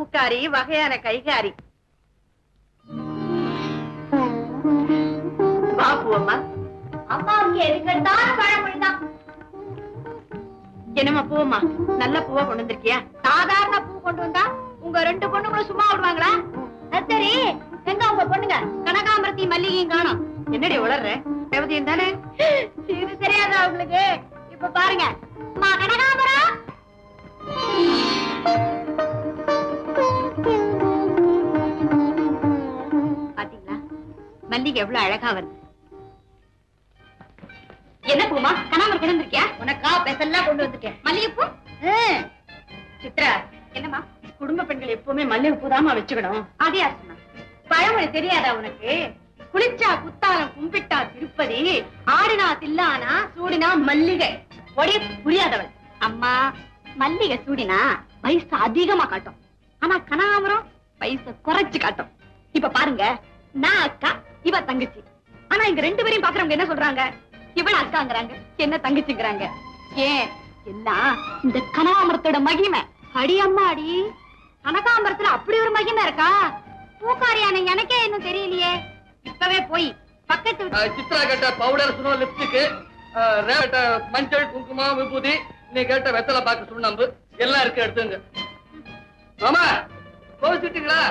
பூக்காரி, வகையான கைகாரி. வா பூவம்மா. அம்மாவுக்கு எதுக்கெடுத்தாலும் பழமொழிதான். என்னம்மா பூவம்மா, நல்ல பூவா கொண்டு வந்திருக்கியா? சாதாரண பூ கொண்டு வந்தா உங்க 2 பொண்ணுங்களும் சும்மா விடுவாங்களா? சரி, எங்க உங்க பொண்ணுங்க? கனகாம்பரத்தி மல்லிகையும் காணோம். என்னடி உளர்ற? ரேவதியும் தானே? இது தெரியாதா உங்களுக்கு? இப்ப பாருங்க. அம்மா கனகாம்பரம். பாத்தீங்களா, மல்லிகை எவ்வளவு அழகா வருது. என்ன பூமா, கனகாம்பரம் கொண்டு வந்திருக்கியா? உனக்கா பெசல்லாம் கொண்டு வந்திருக்கேன். மல்லிகைப்பூ? சித்ரா, என்னம்மா? குடும்ப பெண்கள் எப்பவுமே மல்லிகை பூதாமா வச்சுக்கணும். அதே அர்த்தமா? பழமொழி தெரியாதா உனக்கு? குளிச்சா குத்தாலம், கும்பிட்டா திருப்பதி, ஆடினா தில்லானா, சூடினா மல்லிகை. ஒரே புரியாதவள். அம்மா, மல்லிகை சூடினா வயசு அதிகமா காட்டும். ஆனா கனகாம்பரம் வயசு குறைச்சு காட்டும். இப்ப பாருங்க, நான் அக்கா, இவ தங்கச்சி. ஆனா இங்க 2 பேரையும் பாக்குறவங்க என்ன சொல்றாங்க? இவள அக்காங்கிறாங்க, என்ன தங்கச்சிங்கிறாங்க. ஏன்? எல்லாம் இந்த கனகாம்பரத்தோட மகிமை. அடி அம்மா அடி, கனகாம்பரத்துல அப்படி ஒரு மகிமை இருக்கா? பூக்காரியான எனக்கே இன்னும் தெரியலையே. இப்பவே போய் பக்கத்து சித்ரா கேட்ட பவுடர், சுனோ, லிப்ஸ்டிக், மஞ்சள், குங்குமம், விபூதி, நீ கேட்ட வெத்தலை பாக்கு, சுண்ணாம்பு எல்லாம் இருக்கு, எடுத்துங்க. மாமா கோவிச்சுட்டீங்களா?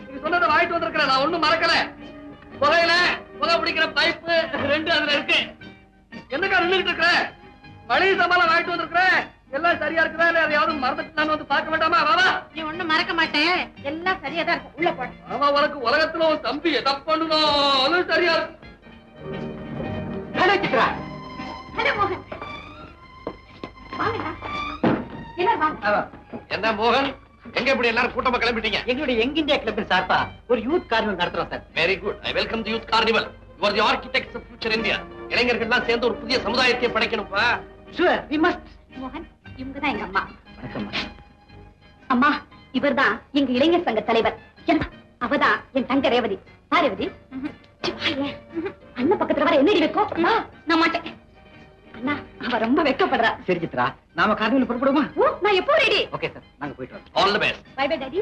நீங்க சொன்னதை வாங்கிட்டு வந்திருக்கிறேன், நான் ஒண்ணும் மறக்கல. புகையில புகை பிடிக்கிற பைப்பு 2 அதுல இருக்கு. என்னக்கா நின்றுட்டு இருக்கிற? மளிகை சாமான் வாங்கிட்டு வந்திருக்கிறேன், எல்லாம் சரியா இருக்குதா இல்ல யாரும் மறந்துட்டு வந்து பார்க்க வேண்டாமா? வாவா, நீ ஒண்ணும் மறக்க மாட்டேன், எல்லாம் சரியாதான் இருக்கும். உள்ள போட. ஆமா, உனக்கு உலகத்துல ஒரு தம்பி எதை பண்ணணும் சரியா இருக்கும். சித்ரா. ஹலோ மோகன், வாங்கடா. எல்லாரும் வாங்க. என்ன மோகன், எங்க இப்படி எல்லாரும் கூட்டமா கிளம்பிட்டீங்க? எங்களுடைய யங் இந்தியா கிளப்பின் சார்பா ஒரு யூத் கார்னிவல் நடத்துறோம் sir. Very good, I welcome the youth carnival. You are the architects of future India. இளைஞர்கள்லாம் சேர்ந்து ஒரு புதிய சமுதாயத்தை படைக்கணும்ப்பா. Sure, we must. மோகன், இவங்கதான் எங்க அம்மா. வணக்கம். அம்மா, இவர்தான் எங்க இளைஞர் சங்க தலைவர். அவதான் என் தங்க ரேவதி. ரேவதி, அண்ணன் பக்கத்துல வர என்னடி வைக்கும்? நான் மாட்டேன். அண்ணா, அவ ரொம்ப வெக்கப்படுறா. சரி சித்ரா, நாம கார்னிவல் புறப்படுவோமா? ஓ, நான் எப்போ ரெடி? ஓகே சார், நாங்க போயிட்டு வரோம். All the best. Bye bye daddy.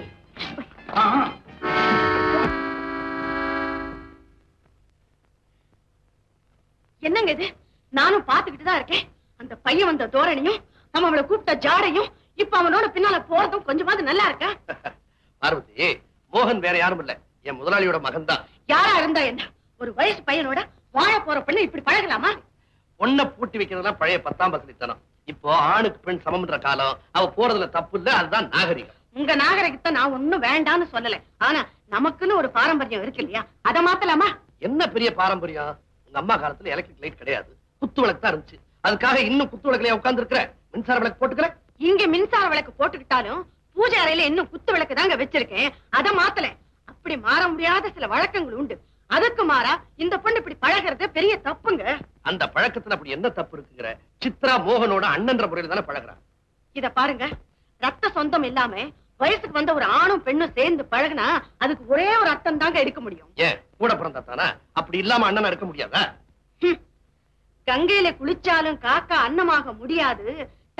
என்னங்க இது? நானும் பாத்துக்கிட்டு தான் இருக்கேன். அந்த பையன் வந்த தோரணையும், நம்ம அவளை கூப்பிட்ட ஜாடையும், இப்ப அவனோட பின்னால போறதும் கொஞ்சமாவது நல்லா இருக்கா? பார்வதி, மோகன் வேற யாரும் இல்ல, என் முதலாளியோட மகன் தான். யாரா இருந்தா என்ன? ஒரு வயசு பையனோட வாழ போற பெண்ணு இப்படி பழகலாமா? பொண்ணை பூட்டி வைக்கிறதுலாம் பழைய 10ஆம் பசலித்தனம். இப்போ ஆணுக்கு பெண் சமம்ன்ற காலம். அவ போறதுல தப்பு இல்ல, அதுதான் நாகரிகம். உங்க நாகரிகத்தை நான் ஒண்ணும் வேண்டான்னு சொல்லல. ஆனா நமக்குன்னு ஒரு பாரம்பரியம் இருக்கு இல்லையா? அத மாத்தலாமா? என்ன பெரிய பாரம்பரியம்? உங்க அம்மா காலத்துல எலக்ட்ரிக் லைட் கிடையாது, குத்து விளக்கு தான் இருந்துச்சு. அதுக்காக இன்னும் குத்து விளக்குலயே உட்கார்ந்து இருக்கிற? மின்சார விளக்கு போட்டுக்கல. இங்க மின்சார விளக்கு போட்டுக்கிட்டாலும் பூஜை அறையில இன்னும் குத்து விளக்கு தாங்க வச்சிருக்கேன். அத மாத்தல. அப்படி மாற முடியாத சில வழக்கங்கள் உண்டு. அதுக்கு மாறா இந்த பொண்ணு இப்படி பழகிறது பெரிய தப்புங்க. அந்த பழக்கத்துல அப்படி என்ன தப்பு இருக்குங்கிற? சித்ரா மோகனோட அண்ணன்ற முறையில தானே பழகுறா. இத பாருங்க, ரத்த சொந்தம் இல்லாம வயசுக்கு வந்த ஒரு ஆணும் பெண்ணும் சேர்ந்து பழகுனா அதுக்கு ஒரே ஒரு அர்த்தம் தாங்க இருக்க முடியும். ஏன் கூட பிறந்தா தானே? அப்படி இல்லாம அண்ணனா இருக்க முடியாதா? கங்கையில குளிச்சாலும் காக்கா அன்னமாக முடியாது,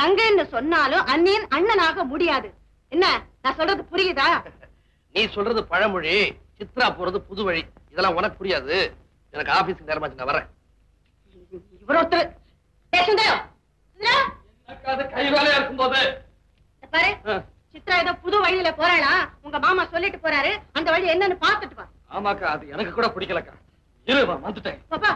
தங்கைன்னு சொன்னாலும் அண்ணியன் அண்ணனாக முடியாது. என்ன நான் சொல்றது புரியுதா? நீ சொல்றது பழமொழி, சித்ரா போறது புது வழி. இதெல்லாம் உனக்கு புரியாது. எனக்கு ஆபீஸ்க்கு நேரமாச்சு, நான் வரேன். இவர் ஒருத்தர் கை வேலையா இருக்கும் போது பாரு, சித்ரா ஏதோ புது வழியில போறாளா? உங்க மாமா சொல்லிட்டு போறாரு, அந்த வழி என்னன்னு பாத்துட்டு வா. ஆமாக்கா, அது எனக்கு கூட பிடிக்கலக்கா. இரு, வந்துட்டேன். பாப்பா,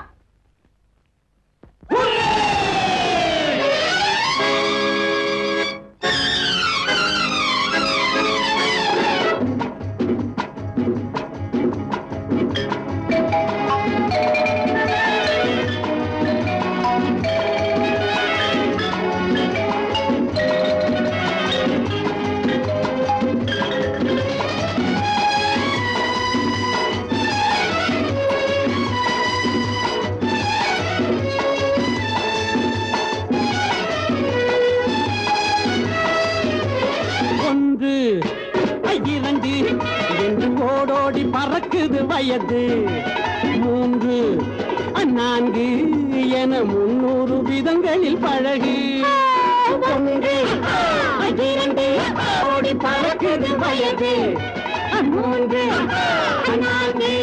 பறக்குது வயது 3 4 என 300 விதங்களில் பழகு. ஒன்று இரண்டு ஓடி பறக்குது வயது மூன்று நான்கு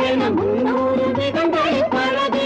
என 300 வேகங்கள் பழகு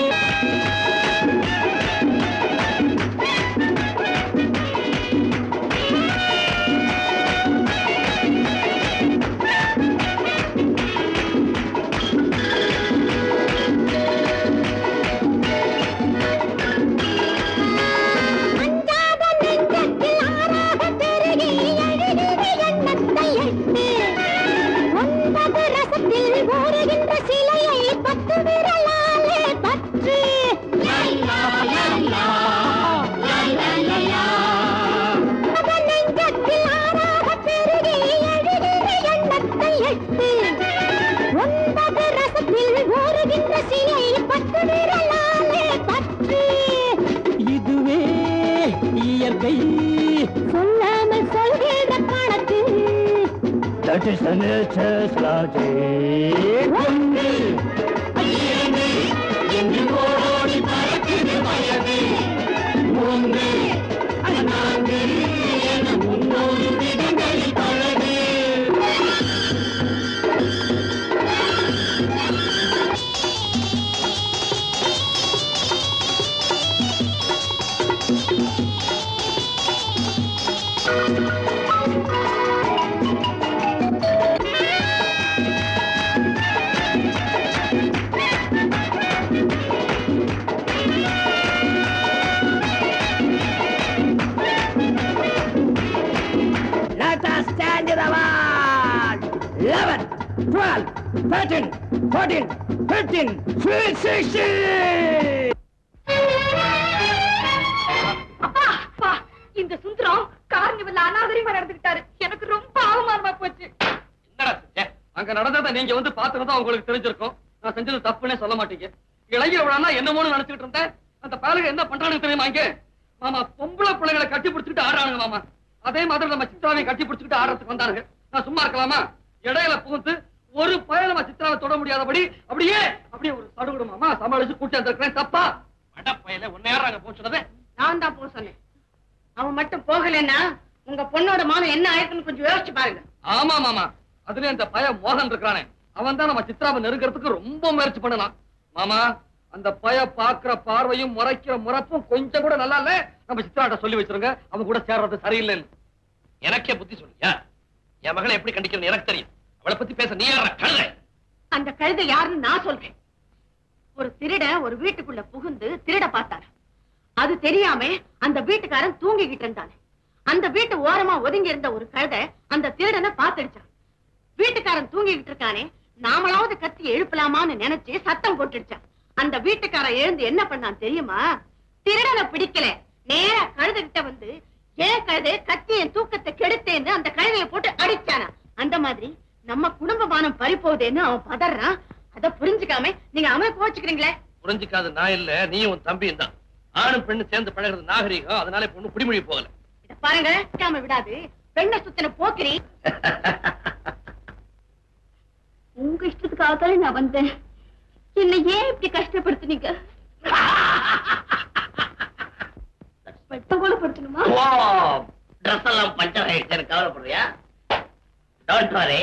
இதுவே இயற்கை சொல்லாமல் சொல்கிற கணக்கு That is the nature's logic. ஒன்று இரண்டு என்று ஓடி பறக்குது வயது மூன்று நான்கு என 300 விதங்களில் பழகு Let us stand in the world. 11, 12, 13, 14, 15, 16. அப்பா அப்பா இந்த சுந்தரம் கார்னிவல்ல அனாதரிமா நடந்துக்கிட்டாரு. எனக்கு ரொம்ப அவமானமா போச்சு. என்னடா செஞ்ச? அங்க நடந்ததை நீங்க வந்து பாத்துறதா உங்களுக்கு தெரிஞ்சிருக்கும். நான் செஞ்சது தப்புன்னே சொல்ல மாட்டீங்க. இளைஞர் விழான்னா என்னமோன்னு நினைச்சுக்கிட்டு இருந்தேன். அந்த பயலுக என்ன பண்றானுங்க தெரியுமா? இங்க மாமா பொம்பளை பிள்ளைகளை கட்டி பிடிச்சிட்டு ஆடுறானுங்க மாமா. அதே மாதிரி நம்ம சித்ராவை கட்டி பிடிச்சிட்டு ஆடுறதுக்கு வந்தானுங்க. நான் சும்மா இருக்கலாமா? இடையில புகுந்து ஒரு பயல நம்ம சித்ராவை தொட முடியாதபடி அப்படியே ஒரு சடுகுடு மாமா சமாளிச்சு கூட்டி வந்திருக்கிறேன். தப்பா? அட பயல உன்னை யாராங்க போச்சுனது? நான் தான் போக சொன்னேன். அவன் மட்டும் போகலன்னா உங்க பொண்ணோட மானம் என்ன ஆயிருக்குன்னு கொஞ்சம் யோசிச்சு பாருங்க. ஆமா மாமா, அதுலயும் அந்த பய மோகன் இருக்கிறானே, அவன் தான் நம்ம சித்ராவை நெருங்கிறதுக்கு ரொம்ப முயற்சி பண்ணலாம். மாமா, அந்த பய பாக்குற பார்வையும் முறைக்கிற முறப்பும் கொஞ்சம் கூட நல்லா இல்ல. நம்ம சித்ராட்ட சொல்லி வச்சிருங்க, அவன் கூட சேர்றது சரியில்லைன்னு. எனக்கே புத்தி சொல்லியா? என் மகளை எப்படி கண்டிக்கணும் எனக்கு தெரியும். அவளை பத்தி பேச நீ யார கழுதை? அந்த கழுதை யாருன்னு நான் சொல்றேன். ஒரு திருடன் ஒரு வீட்டுக்குள்ள புகுந்து திருட பார்த்தாரு. அது தெரியாம அந்த வீட்டுக்காரன் தூங்கிக்கிட்டு இருந்தானே. அந்த வீட்டு ஓரமா ஒதுங்கி இருந்த ஒரு கழுதை அந்த திருடனை பார்த்துடுச்சான். வீட்டுக்காரன் தூங்கிக்கிட்டு இருக்கானே, நாமளாவது கத்தி எழுப்பலாமான்னு நினைச்சு சத்தம் போட்டுடுச்சான். அந்த வீட்டுக்காரன் எழுந்து என்ன பண்ணான் தெரியுமா? திருடனை பிடிக்கல, நேரா கழுதை கிட்ட வந்து ஏன் கழுதை கத்தி என் தூக்கத்தை கெடுத்தேன்னு அந்த கழுதையை போட்டு அடிச்சானா. அந்த மாதிரி நம்ம குடும்பமானம் பறிப்போதேன்னு அவன் பதறான். அத புரிஞ்சுக்காம நீங்க அவன் கோச்சுக்கிறீங்களே. புரிஞ்சுக்காது நான் இல்ல, நீயும் உன் தம்பியும் தான். ஆணும் பெண்ணு சேர்ந்து பழகிறது நாகரிகம், அதனால பொண்ணு புடிமொழி போகல. இத பாருங்க, கேட்காம விடாது. பெண்ணை சுத்தின போக்கிரி. உங்க இஷ்டத்துக்காக தானே நான் வந்தேன். என்ன ஏன் இப்படி கஷ்டப்படுத்துனீங்க? கூட படுத்தணுமா? ட்ரெஸ் எல்லாம் பஞ்சர் ஆயிடுச்சு, கவலைப்படுறியா? Don't worry.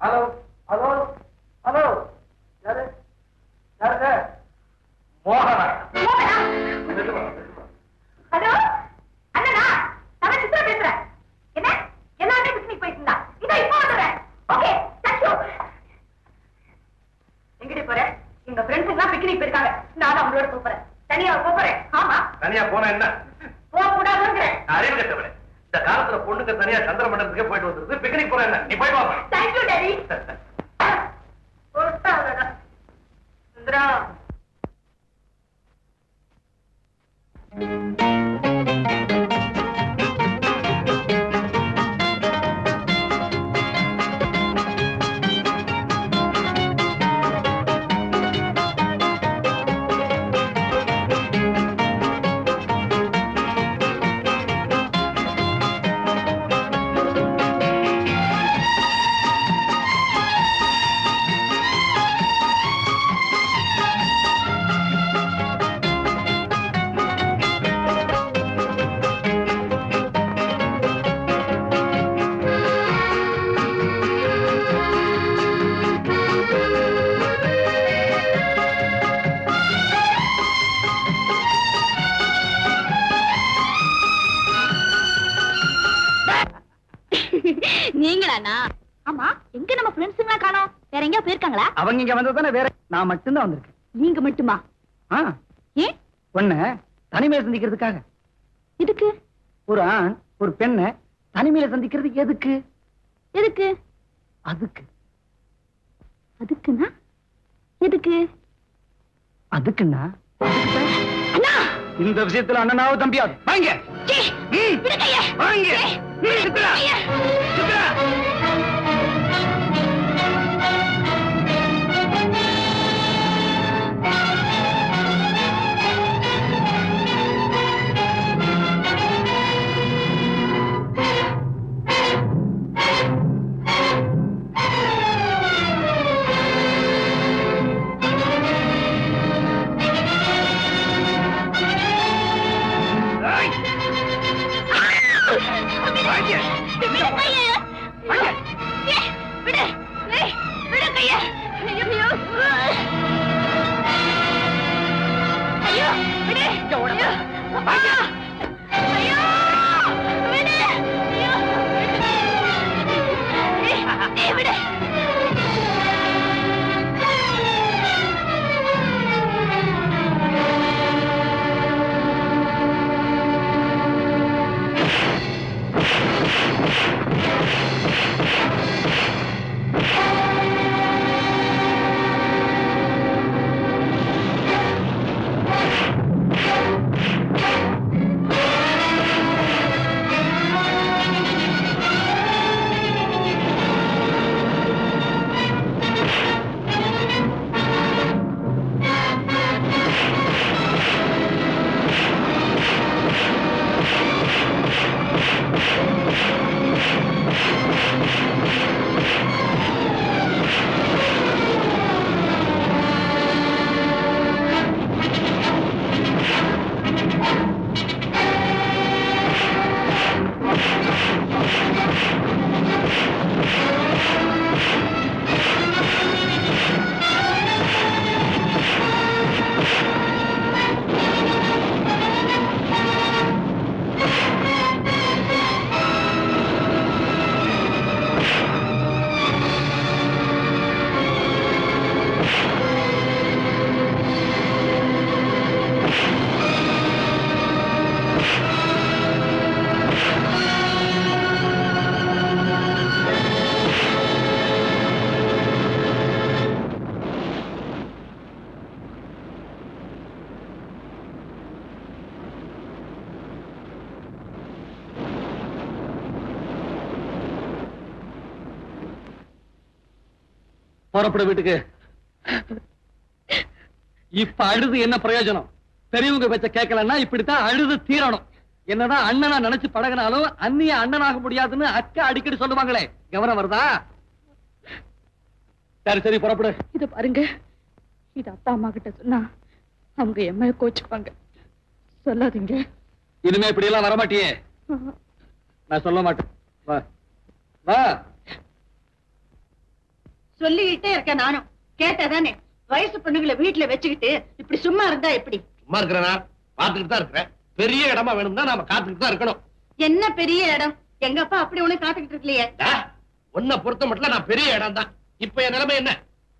Hello hello hello, யாரு யாரு? மோகனா. ஹலோ அண்ணா, நான் சித்ரா பேசுறேன். என்ன எல்லாரும் பிக்னிக் போயிட்டீங்களா? இதோ இப்போ வந்துடுறேன். Okay, thank you. எங்கடி போற? எங்க ஃப்ரெண்ட்ஸ் எல்லாம் பிக்னிக் போயிருக்காங்க. நான் அவங்களோட போறேன். தனியா போறேன். ஆமா, தனியா போனா என்ன? போக கூடாதுங்கிறேன். அறிவு கட்டவளே, இந்த காலத்துல பொண்ணுக்கு தனியா சந்திர மண்டலத்துக்கே போயிட்டு வந்துருக்கு. பிக்னிக் போற என்ன? நீ போய் பாப்பா. Thank you daddy. சுந்தரா, நீங்களாண்ணா? ஆமா, எங்க நம்ம ஃப்ரெண்ட்ஸுங்களா காணோம்? வேற எங்கேயா போயிருக்காங்களா? அவங்க இங்க வந்ததானே, வேற நான் மட்டும்தான் வந்திருக்கேன். நீங்க மட்டுமா? ஏன்? ஒண்ணு தனிமையில சந்திக்கிறதுக்காக. எதுக்கு? ஒரு ஆண் ஒரு பெண்ணை தனிமையில சந்திக்கிறதுக்கு எதுக்கு? எதுக்கு? அதுக்கு. அதுக்குன்னா எதுக்கு? அதுக்குன்னா அண்ணா, இந்த விஷயத்துல அண்ணனாவது தம்பியாவது வாங்க. வாங்க. சித்ரா, சித்ரா. புறப்பட வீட்டுக்கு. இப்ப அழுது என்ன பிரயோஜனம்? பெரியவங்க பேச்ச கேட்கலன்னா இப்படித்தான் அழுது தீரணும். என்னதான் அண்ணனா நினைச்சு பழகினாலும் அந்நிய அண்ணனாக முடியாதுன்னு அக்கா அடிக்கடி சொல்லுவாங்களே, கவனம் வருதா? சரி சரி புறப்படு. இத பாருங்க, இது அப்பா அம்மா கிட்ட சொன்னா அவங்க எம்மைய கோச்சுப்பாங்க. சொல்லாதீங்க. இனிமே இப்படி எல்லாம் வரமாட்டியே. நான் சொல்ல மாட்டேன். வா வா. சொல்லிக்கிட்டே இருக்க நானும் கேட்டதானே. வயசு பொண்ணுங்களை வீட்டுல வச்சுக்கிட்டு இப்படி சும்மா இருந்தா எப்படி? சும்மா இருக்கிறேனா? பாத்துக்கிட்டு தான் இருக்கிறேன். பெரிய இடமா வேணும்னா நாம காத்துக்கிட்டு தான் இருக்கணும். என்ன பெரிய இடம்? எங்க அப்பா அப்படி ஒண்ணு காத்துக்கிட்டு இருக்கலையே. உன்னை பொறுத்த மட்டும் நான் பெரிய இடம் தான். இப்ப என் நிலைமை என்ன?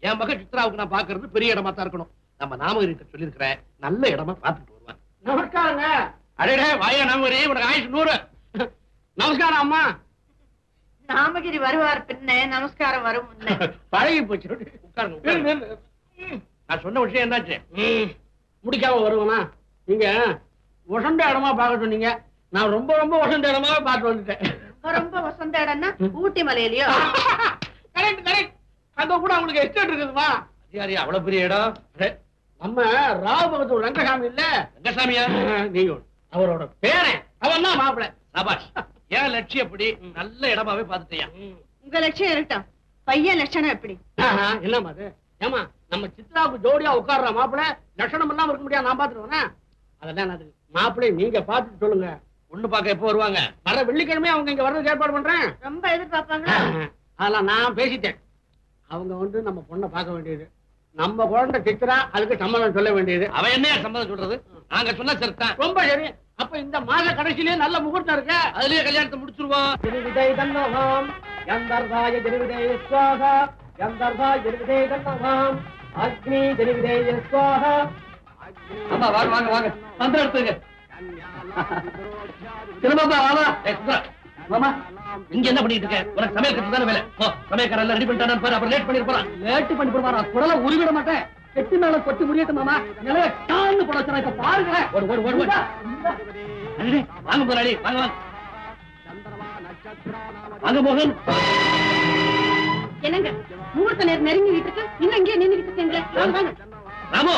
என் மக சித்ராவுக்கு நான் பாக்குறது பெரிய இடமா தான் இருக்கணும். நம்ம நாமகிரிட்ட சொல்லிருக்கிறேன், நல்ல இடமா பாத்துட்டு வருவான். நமஸ்காரங்க. அடடே வாயா நாமகிரி, உனக்கு ஆயுஷ் 100. நமஸ்காரம் அம்மா. நாமகிரி வருவார் பின்ன, நமஸ்காரம் வரும் முன்ன. பழகி போச்சு. உட்காருங்க, உட்காருங்க. நான் சொன்ன விஷயம் என்னாச்சு? முடிக்காம வருவனா? நீங்க வசந்த இடமா பார்க்க சொன்னீங்க. நான் ரொம்ப ரொம்ப வசந்த இடமாவே பார்த்து வந்துட்டேன். ரொம்ப வசந்த இடம்னா ஊட்டி மலையிலயோ? Correct correct. அங்க கூட உங்களுக்கு எஸ்டேட் இருக்குதுமா? அதிகாரி அவ்வளவு பெரிய இடம். நம்ம ராவபகத்தூர் ரங்கசாமி இல்ல? ரங்கசாமியா? நீங்க அவரோட பேரன். அவன் தான் மாப்பிள்ள. சபாஷ். ஏன் லட்சியம் எப்படி? நல்ல இடமாவே பாத்துட்டியா? உங்க லட்சியம் இருக்கட்டும், பையன் லட்சணம் எப்படி? என்னமா அது? ஏமா நம்ம சித்ராவுக்கு ஜோடியா உட்கார்ற மாப்பிள்ள லட்சணம் எல்லாம் இருக்க முடியாது. நான் பாத்துருவேனா? அதெல்லாம் அது மாப்பிள்ளை நீங்க பாத்துட்டு சொல்லுங்க. ஒண்ணு பார்க்க எப்போ வருவாங்க? வர வெள்ளிக்கிழமை அவங்க இங்க வர்றதுக்கு ஏற்பாடு பண்றேன். ரொம்ப எதிர்பார்ப்பாங்களா? அதெல்லாம் நான் பேசிட்டேன். அவங்க வந்து நம்ம பொண்ணை பார்க்க வேண்டியது, நம்ம குழந்தை சித்ரா அதுக்கு சம்மதம் சொல்ல வேண்டியது. அவன் என்ன சம்மதம் சொல்றது? நாங்க சொன்ன சரிதான். ரொம்ப சரி. அப்ப இந்த மாத கடைசியிலேயே நல்ல முகூர்த்தம் இருக்கு. அதுலயே கல்யாணத்தை முடிச்சிருவோம். गंधर्वाय जनिविदेय स्वाहा गंधर्वाय जनिविदेय गन्धर्वाम अग्नि जनिविदेय स्वाहा அம்மா வாங்க வாங்க வாங்க வந்து எடுத்துங்க திரும்ப மாமா இங்க என்ன பண்ணிட்டு இருக்க உனக்கு சமையல் கட்டு தானே வேலை சமையல்காரன் எல்லாம் ரெடி பண்ணிட்டானு பாரு அப்புறம் லேட் பண்ணிருப்பான் லேட் பண்ணி போடுவாரா குடல உருவிட மாட்டேன் கெட்டி மேல கொட்டி முடியட்டும் மாமா நிலைய டான்னு போட வச்சா இப்ப பாருங்க வாங்க போராடி வாங்க வாங்க வாங்க மோகன் என்னங்க முகூர்த்த நேரம் நெருங்கிட்டு இருக்கு இன்னும் இங்கே நின்றுட்டு இருக்கீங்களே வாங்க ராமு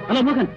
ஹலோ மோகன்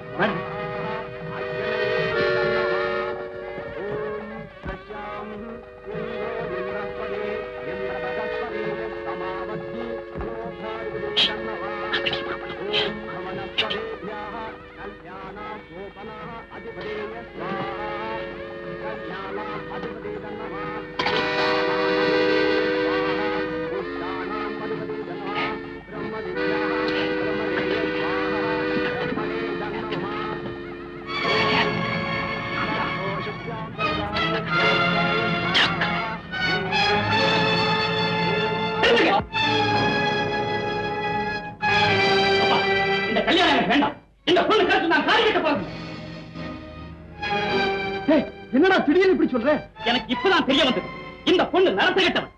இந்த கல்யாணம் வேண்டாம் இந்த பொண்ணு கருத்து நான் காரி கட்ட போறேன் என்னடா திடீர்னு இப்படி சொல்ற எனக்கு இப்பதான் தெரிய வந்தது இந்த பொண்ணு நடத்த கட்டவன்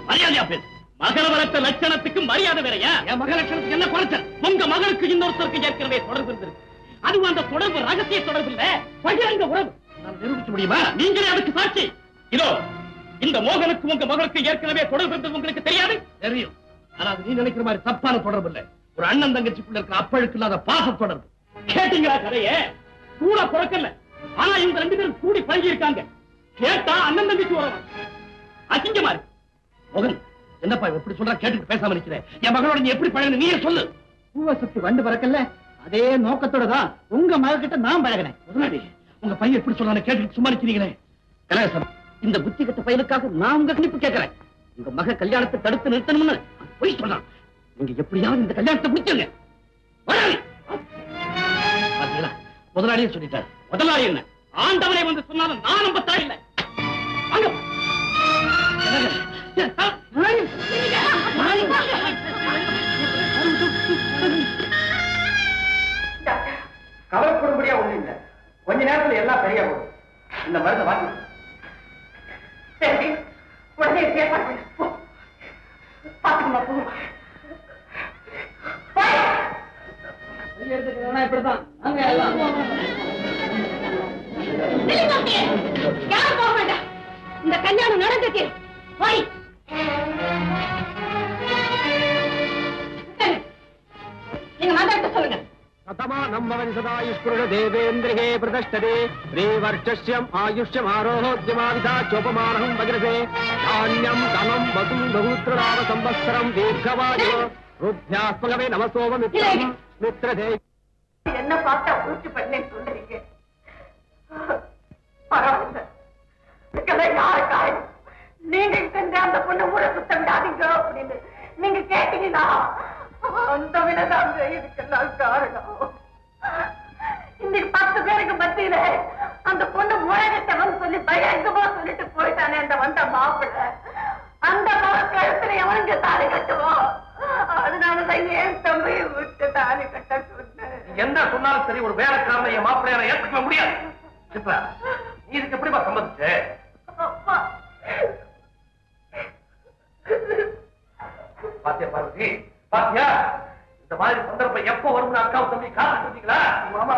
மரியாதையா பேசு மகள வளர்த்த லட்சணத்துக்கு மரியாதை வேறையா என் மக லட்சணத்துக்கு என்ன குறைச்சல் உங்க மகளுக்கு இன்னொருத்தருக்கு ஏற்கனவே தொடர்பு இருந்திருக்கு அதுவும் அந்த தொடர்பு ரகசிய தொடர்பு இல்ல பகிரங்க உறவு நிரூபிக்க முடியுமா நீங்களே அதுக்கு சாட்சி இதோ இந்த மோகனுக்கு உங்க மகளுக்கு ஏற்கனவே தொடர்பு இருந்தது உங்களுக்கு தெரியாது தெரியும் ஆனா அது நீ நினைக்கிற மாதிரி தப்பான தொடர்பு இல்ல ஒரு அண்ணன் தங்கச்சிக்குள்ள இருக்கிற அப்பழுக்கு இல்லாத பாச தொடர்பு கேட்டீங்களா கதையே கூட பிறக்கல ஆனா இந்த ரெண்டு பேரும் கூடி பழகி இருக்காங்க கேட்டா அண்ணன் தங்கச்சி உறவு அசிங்கமா இருக்கு மோகன் என்னப்பா எப்படி சொல்றா கேட்டுட்டு பேசாம இருக்கிறேன் என் மகளோட நீ எப்படி பழகின நீயே சொல்லு பூவை சுத்தி வண்டு பறக்கல அதே நோக்கத்தோட தான் உங்க மகிட்ட நான் பழகினேன் முதலாளி உங்க பையன் எப்படி சொல்றான்னு கேட்டுட்டு சும்மா இருக்கிறீங்களே கலாசம் இந்த புத்தி கட்ட பையனுக்காக நான் உங்க கணிப்பு கேட்கிறேன் உங்க மக கல்யாணத்தை தடுத்து நிறுத்தணும்னு போய் சொல்றான் நீங்க எப்படியாவது இந்த கல்யாணத்தை முடிச்சுங்க முதலாளியே சொல்லிட்டாரு முதலாளி என்ன ஆண்டவனை வந்து சொன்னாலும் நான் நம்பத்தா இல்லை கவலைப்படும்படியா ஒண்ணு இல்ல கொஞ்ச நேரத்துல எல்லாம் சரியா போகும் இந்த மருந்தை வாங்கி உடனே பாத்துக்கமா போ இப்படிதான் யாரும் போக வேண்டாம் இந்த கல்யாணம் நடந்துச்சு போய் நீங்க மாதாட்ட சொல்லுங்க देवेन्द्रे प्रतिष्ठते श्रीवर्चस्यम् आयुष्यम् आरोहोद्यमाविधाचोपमानहम् वज्रसे धान्यम् धनम् वसुम् बहुत्रराम संवत्सरम् दीर्घवायो रुद्ध्यास्मगमे नमसोम मित्रम् मित्रदे என்ன பார்த்தா ஊச்சு பண்ணேன்னு சொல்றீங்க பரவாயில்ல இதுக்கெல்லாம் யாரு காரணம் நீங்க செஞ்ச அந்த பொண்ணு ஊரை சுத்தம் விடாதீங்க அப்படின்னு நீங்க கேட்டீங்கன்னா அந்த வினதாங்க இதுக்கெல்லாம் காரணம் இன்னைக்கு 10 பேருக்கு மத்தியில அந்த பொண்ணு முழகத்தவன் சொல்லி பயங்கரமா சொல்லிட்டு போயிட்டானே அந்த வந்த மாப்பிள்ள அந்த கழுத்துல எவனுங்க தாலி கட்டுவோம் அதனாலதான் ஏன் தம்பியை விட்டு தாலி கட்ட சொன்னேன் என்ன சொன்னாலும் சரி ஒரு வேலைக்காரனை என் மாப்பிள்ளையார ஏற்றுக்க முடியாது சித்ரா நீ இதுக்கு எப்படிமா சம்மதிச்ச பாத்தியா பார்வதி பாத்தியா இந்த மாதிரி சந்தர்ப்பம் எப்ப வரும்னு அக்காவும் தம்பி காத்து இருந்தீங்களா மாமா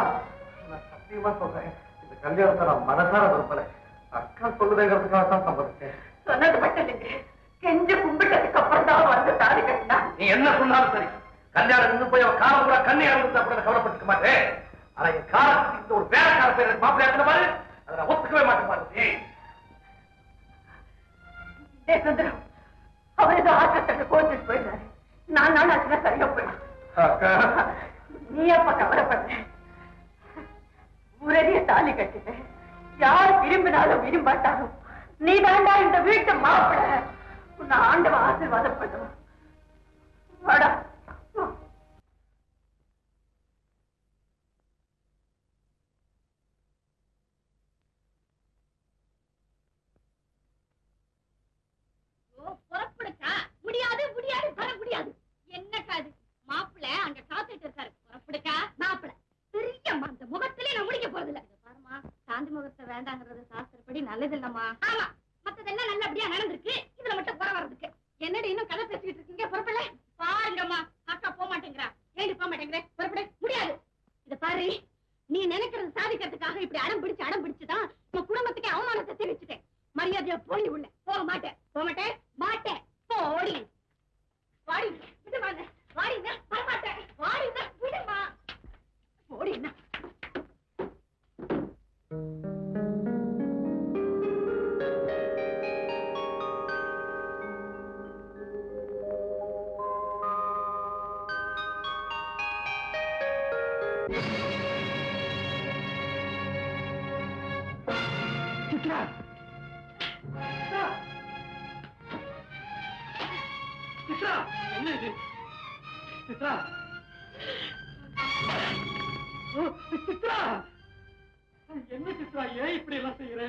நான் சத்தியமா சொல்றேன் இந்த கல்யாணத்தை நான் மனசார விரும்பல அக்கா சொல்லுதேங்கிறதுக்காக தான் சம்மதிச்சேன் சொன்னது மட்டும் இல்லைங்க கெஞ்சு கும்பிட்டதுக்கு அப்புறம் தான் வந்து தாலி கட்டினா நீ என்ன சொன்னாலும் சரி கல்யாணம் இருந்து போய் அவன் காலம் கூட கண்ணை இறந்து அப்படின்னு கவலைப்பட்டுக்க மாட்டேன் ஆனா என் காலத்துக்கு இந்த ஒரு வேலைக்கார பேர் எனக்கு மாப்பிள்ளை இருந்த மாதிரி அதை நான் ஒத்துக்கவே மாட்டேன் பார்வதி சுந்தரம் அவர் ஏதோ ஆத்திரத்தை கோச்சிட்டு போயிட்டாரு நான் அதுல சரியா போயிடும் நீ அப்ப கவலைப்படுற ஊரடிய தாலி கட்டிட்டேன் யார் விரும்பினாலும் விரும்பாட்டாலும் நீ தாண்டா இந்த வீட்டு மாப்பிள்ள உன்னை ஆண்டவன் ஆசீர்வாதம் பண்ணுவான் வாடா இப்படிக்கா மாப்பிள பெரிய அந்த முகத்திலே நான் முடிக்க போறதில்ல. பாருமா, சாந்தி முகத்தை வேண்டாங்கிறது சாஸ்திரப்படி நல்லது இல்லம்மா. ஆமா, மத்ததெல்லாம் நல்லபடியா நடந்திருக்கு. இதுல மட்டும் குறை வர்றதுக்கு என்னடி இன்னும் கதை பேசிக்கிட்டு இருக்கீங்க? பொறுப்பில்ல பாருங்கம்மா. அக்கா போக மாட்டேங்கிறா. ஏடி போக மாட்டேங்கிற? பொறுப்பிட முடியாது. இத பாரு, நீ நினைக்கிறது சாதிக்கிறதுக்காக இப்படி அடம் பிடிச்சுதான் உங்க குடும்பத்துக்கு அவமானத்தை தெரிவிச்சுட்டேன். மரியாதையா போய் உள்ள. போக மாட்டேன், போக மாட்டேன், மாட்டேன். போடி வாடி, விடுவாங்க. வாடிங்க, வரமாட்டேன். வாடிங்க, விடுமா. போடி என்ன? சித்ரா, சித்ரா, என்ன இது? சித்ரா, சித்ரா, என்ன சித்ரா, ஏன் இப்படி எல்லாம் செய்யற?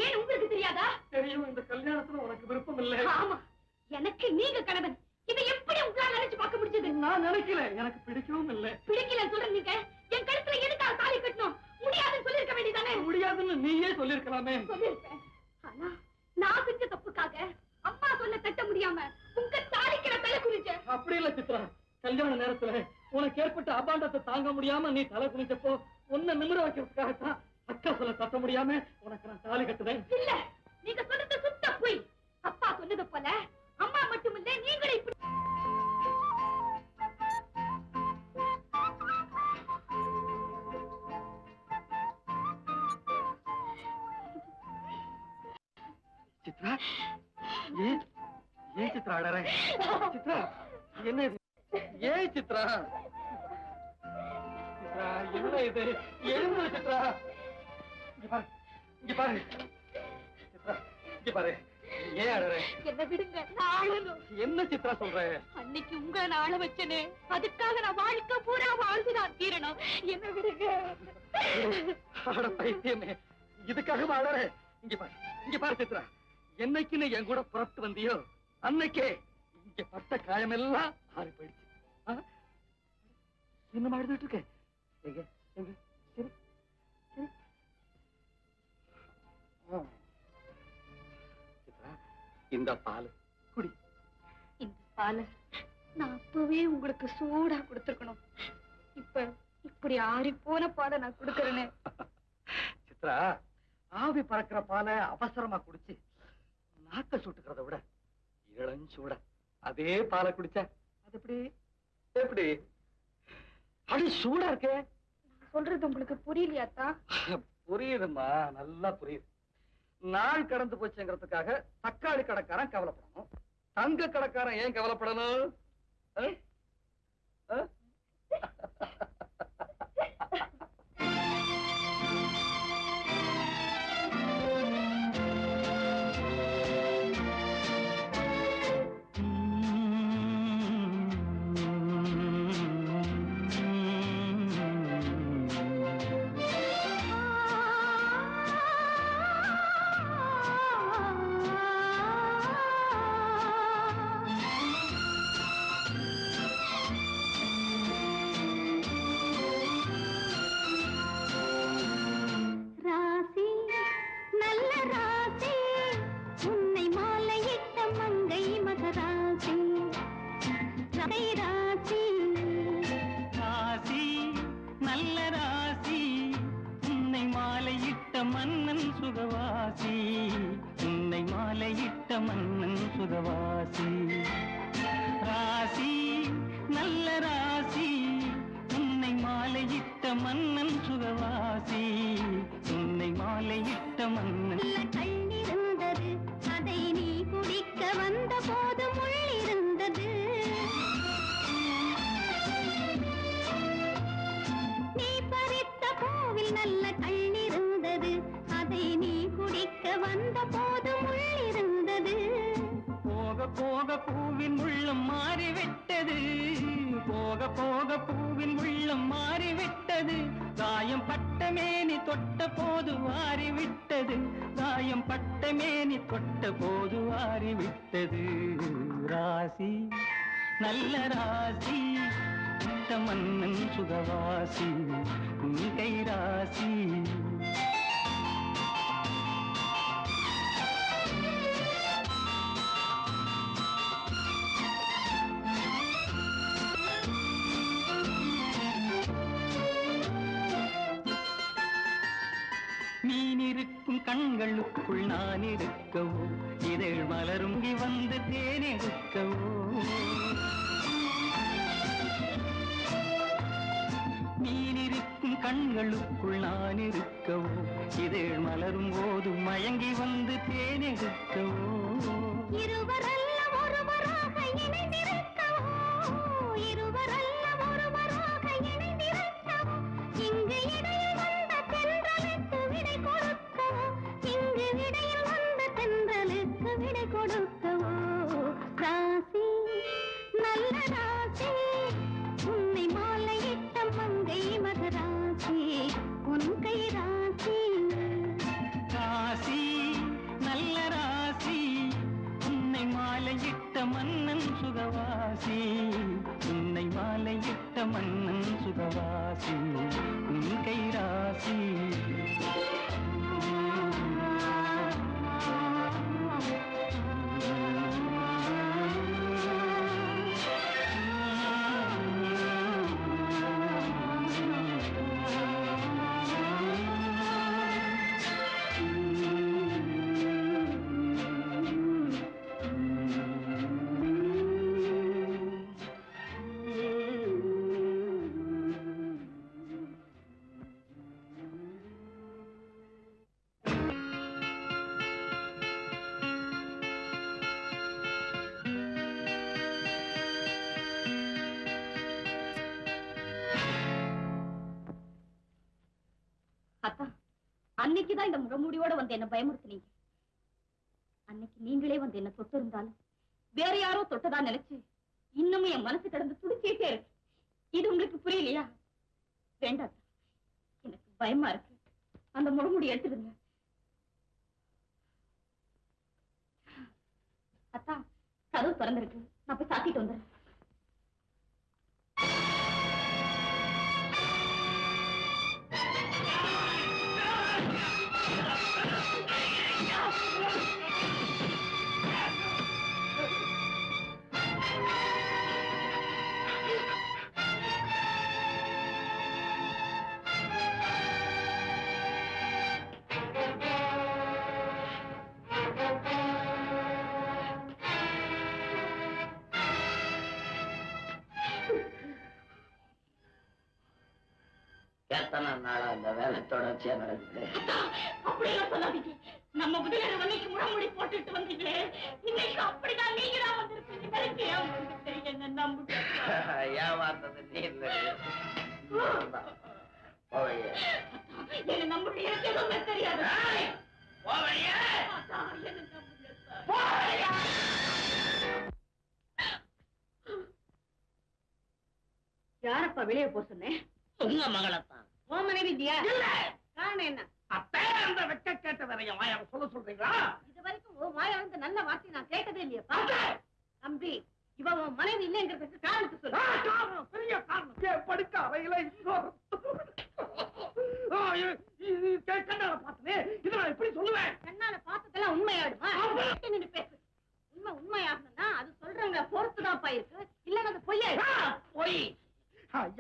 ஏன் உங்களுக்கு தெரியாதா? தெரியும், இந்த கல்யாணத்துல உனக்கு விருப்பம் இல்லை. ஆமா, எனக்கு நீங்க கணவன். இதை எப்படி உங்களால நினைச்சு பார்க்க முடிஞ்சது? நான் நினைக்கல, எனக்கு பிடிக்கவும் இல்லை. பிடிக்கல சொல்றீங்க. என் கழுத்துல எதுக்காக தாலி கட்டணும்? முடியாதுன்னு சொல்லிருக்க வேண்டியதானே? முடியாதுன்னு நீயே சொல்லிருக்கலாமே. சொல்லிருப்பேன். ஆனா நான் செஞ்ச தப்புக்காக அம்மா சொல்ல தட்ட முடியாம உங்க தாலிக்கிற தலை குனிச்சேன். அப்படி இல்ல சித்ரா, கல்யாண நேரத்துல உனக்கு ஏற்பட்ட அபாண்டத்தை தாங்க முடியாம நீ தலை குனிச்சப்போ உன்னை நிமிர வைக்கிறதுக்காகத்தான் அக்கா சொல்ல தட்ட முடியாம உனக்கு நான் தாலி கட்டுறேன். இல்ல, நீங்க சொன்னது சுத்த பொய். அப்பா சொன்னது போல அம்மா மட்டுமில்ல, நீங்களும் இப்படி சித்ரா, ஏன் சித்ரா அடற? சித்ரா, என்ன இது? ஏன் சித்ரா? சித்ரா, என்ன இது? எழுந்து சித்ரா. இங்க பாரு, இங்க பாரு. சித்ரா, இங்க பாரு. ஏன் அடற? என்ன விடுங்க, நான் அழணும். என்ன சித்ரா சொல்ற? அன்னைக்கு உங்களை நான் அழ வச்சனே, அதுக்காக நான் வாழ்க்கை பூரா வாழ்ந்துதான் தீரணும். என்ன விடுங்க. அட பைத்தியமே, இதுக்காக அடற? இங்க பாரு, இங்க பாரு சித்ரா, என்னைக்கு நீ என் கூட புறப்பட்டு வந்தியோ அன்னைக்கே இங்க பட்ட காயமெல்லாம் ஆறி போயிடுச்சு. இன்னும் அழுதுட்டு இருக்க? எங்க எங்க சரி சரி. சித்ரா, இந்த பால் குடி. இந்த பாலை நான் அப்பவே உங்களுக்கு சூடா கொடுத்துருக்கணும். இப்ப இப்படி ஆறி போன பாலை நான் கொடுக்கறேனே. சித்ரா, ஆவி பறக்கிற பாலை அவசரமா குடிச்சு நாக்க சுட்டுக்கிறத விட இளஞ்சூட அதே பாலை குடிச்ச அது எப்படி எப்படி அடி சூடா இருக்கே. சொல்றது உங்களுக்கு புரியலையாத்தா? புரியுதுமா, நல்லா புரியுது. நாள் கடந்து போச்சுங்கிறதுக்காக தக்காளி கடைக்காரன் கவலைப்படணும், தங்க கடைக்காரன் ஏன் கவலைப்படணும்? மன்னன் சுகவாசி, உன்னை மாலையிட்ட மன்னன் சுகவாசி. ராசி நல்ல ராசி, உன்னை மாலையிட்ட மன்னன் சுகவாசி, உன்னை மாலையிட்ட மன்னன். கண்ணிருந்தது, அதை நீ குடிக்க வந்த போது முள்ளிருந்தது. நீ பறித்த பூவில் நல்ல கண்ணிருந்தது, அதை நீ குடிக்க வந்த போது முள்ளிருந்தது. போக போக பூவின் உள்ளம் மாறிவிட்டது, போக போக பூவின் உள்ளம் மாறிவிட்டது. காயம் பட்ட மேனி தொட்ட போது வாரிவிட்டது, காயம் பட்ட மேனி தொட்ட போது வாரிவிட்டது. ராசி நல்ல ராசி, விட்ட மன்னன் சுகவாசி உன் கைராசி. மீனிருக்கும் கண்களுக்குள் நான் இருக்கவோ, இதழ் மலருங்கி வந்து தேனெடுக்கவோ. மீனிருக்கும் கண்களுக்குள் நான் இருக்கவோ, இதழ் மலரும் போது மயங்கி வந்து தேனெடுக்கவோ. இருவரல்ல ஒருவராக இணைந்திருக்கவோ, இருவரல்ல ஒருவராக இணைந்திருக்கவோ. இங்கு இடையில் வந்த தென்றலுக்கு விடை கொடுக்கவோ, இங்கு இடையில் வந்த தென்றலுக்கு விடை கொடுக்கவோ. ராசி நல்ல ராசி, உன்னை மாலையிட்ட மங்கை மகராசி உன் கை ராசி. ராசி நல்ல ராசி, உன்னை மாலையிட்ட மன்னன் சுகவாசி, உன்னை மாலையிட்ட மன்னன் சுகவாசி உன் கை ராசி. அத்தா, அன்னைக்குதான் இந்த முகமூடியோட வந்து என்ன பயமுறுத்தினீங்க. அன்னைக்கு நீங்களே வந்து என்ன தொட்டு இருந்தாலும் வேற யாரோ தொட்டதா நினைச்சு இன்னமும் என் மனசு கிடந்து துடிச்சிட்டே இருக்கு. இது உங்களுக்கு புரியலையா? வேண்டாம், எனக்கு பயமா இருக்கு. அந்த முகமூடி எடுத்துடுங்க. அத்தா, கதவு திறந்திருக்கு, நான் போய் சாத்திட்டு வந்துடுறேன். எத்தனை நாளா அந்த வேலை தொடர்ச்சியா நடக்குது. அப்படியெல்லாம் சொல்லாதீங்க. நம்ம முதல்ல அன்னைக்கு முழமுடி போட்டுட்டு வந்தீங்களே, இன்னைக்கு அப்படிதான் நீங்க தான் வந்திருக்கீங்க. என்ன நம்புங்க. ஏமாத்தது நீ இல்லை. என்ன நம்புங்க, எனக்கு எதுவுமே தெரியாது. யாரப்பா வெளியே போ சொன்னேன்? உங்க மகளத்தான். ஓ மனைவி இல்லையா? காரணம் என்ன? அப்பே அந்த வெக்க கேட்ட வரைய வாயா சொல்ல சொல்றீங்களா? இது வரைக்கும் ஓ வாயா வந்து நல்ல வார்த்தை நான் கேட்டதே இல்லையா? தம்பி, இவ உன் மனைவி இல்லைங்கிறதுக்கு காரணத்தை சொல்லு. பெரிய காரணம். ஏன் படிக்க அறையில கண்ணால பார்த்தனே, இதை நான் எப்படி சொல்லுவேன்? கண்ணால பார்த்ததெல்லாம் உண்மையாடுமா? நின்னு பேசு. உண்மை உண்மையாகணும்னா அது சொல்றவங்கள பொறுத்துதான் இருக்கு, இல்லன்னா அது பொய்யா? போய்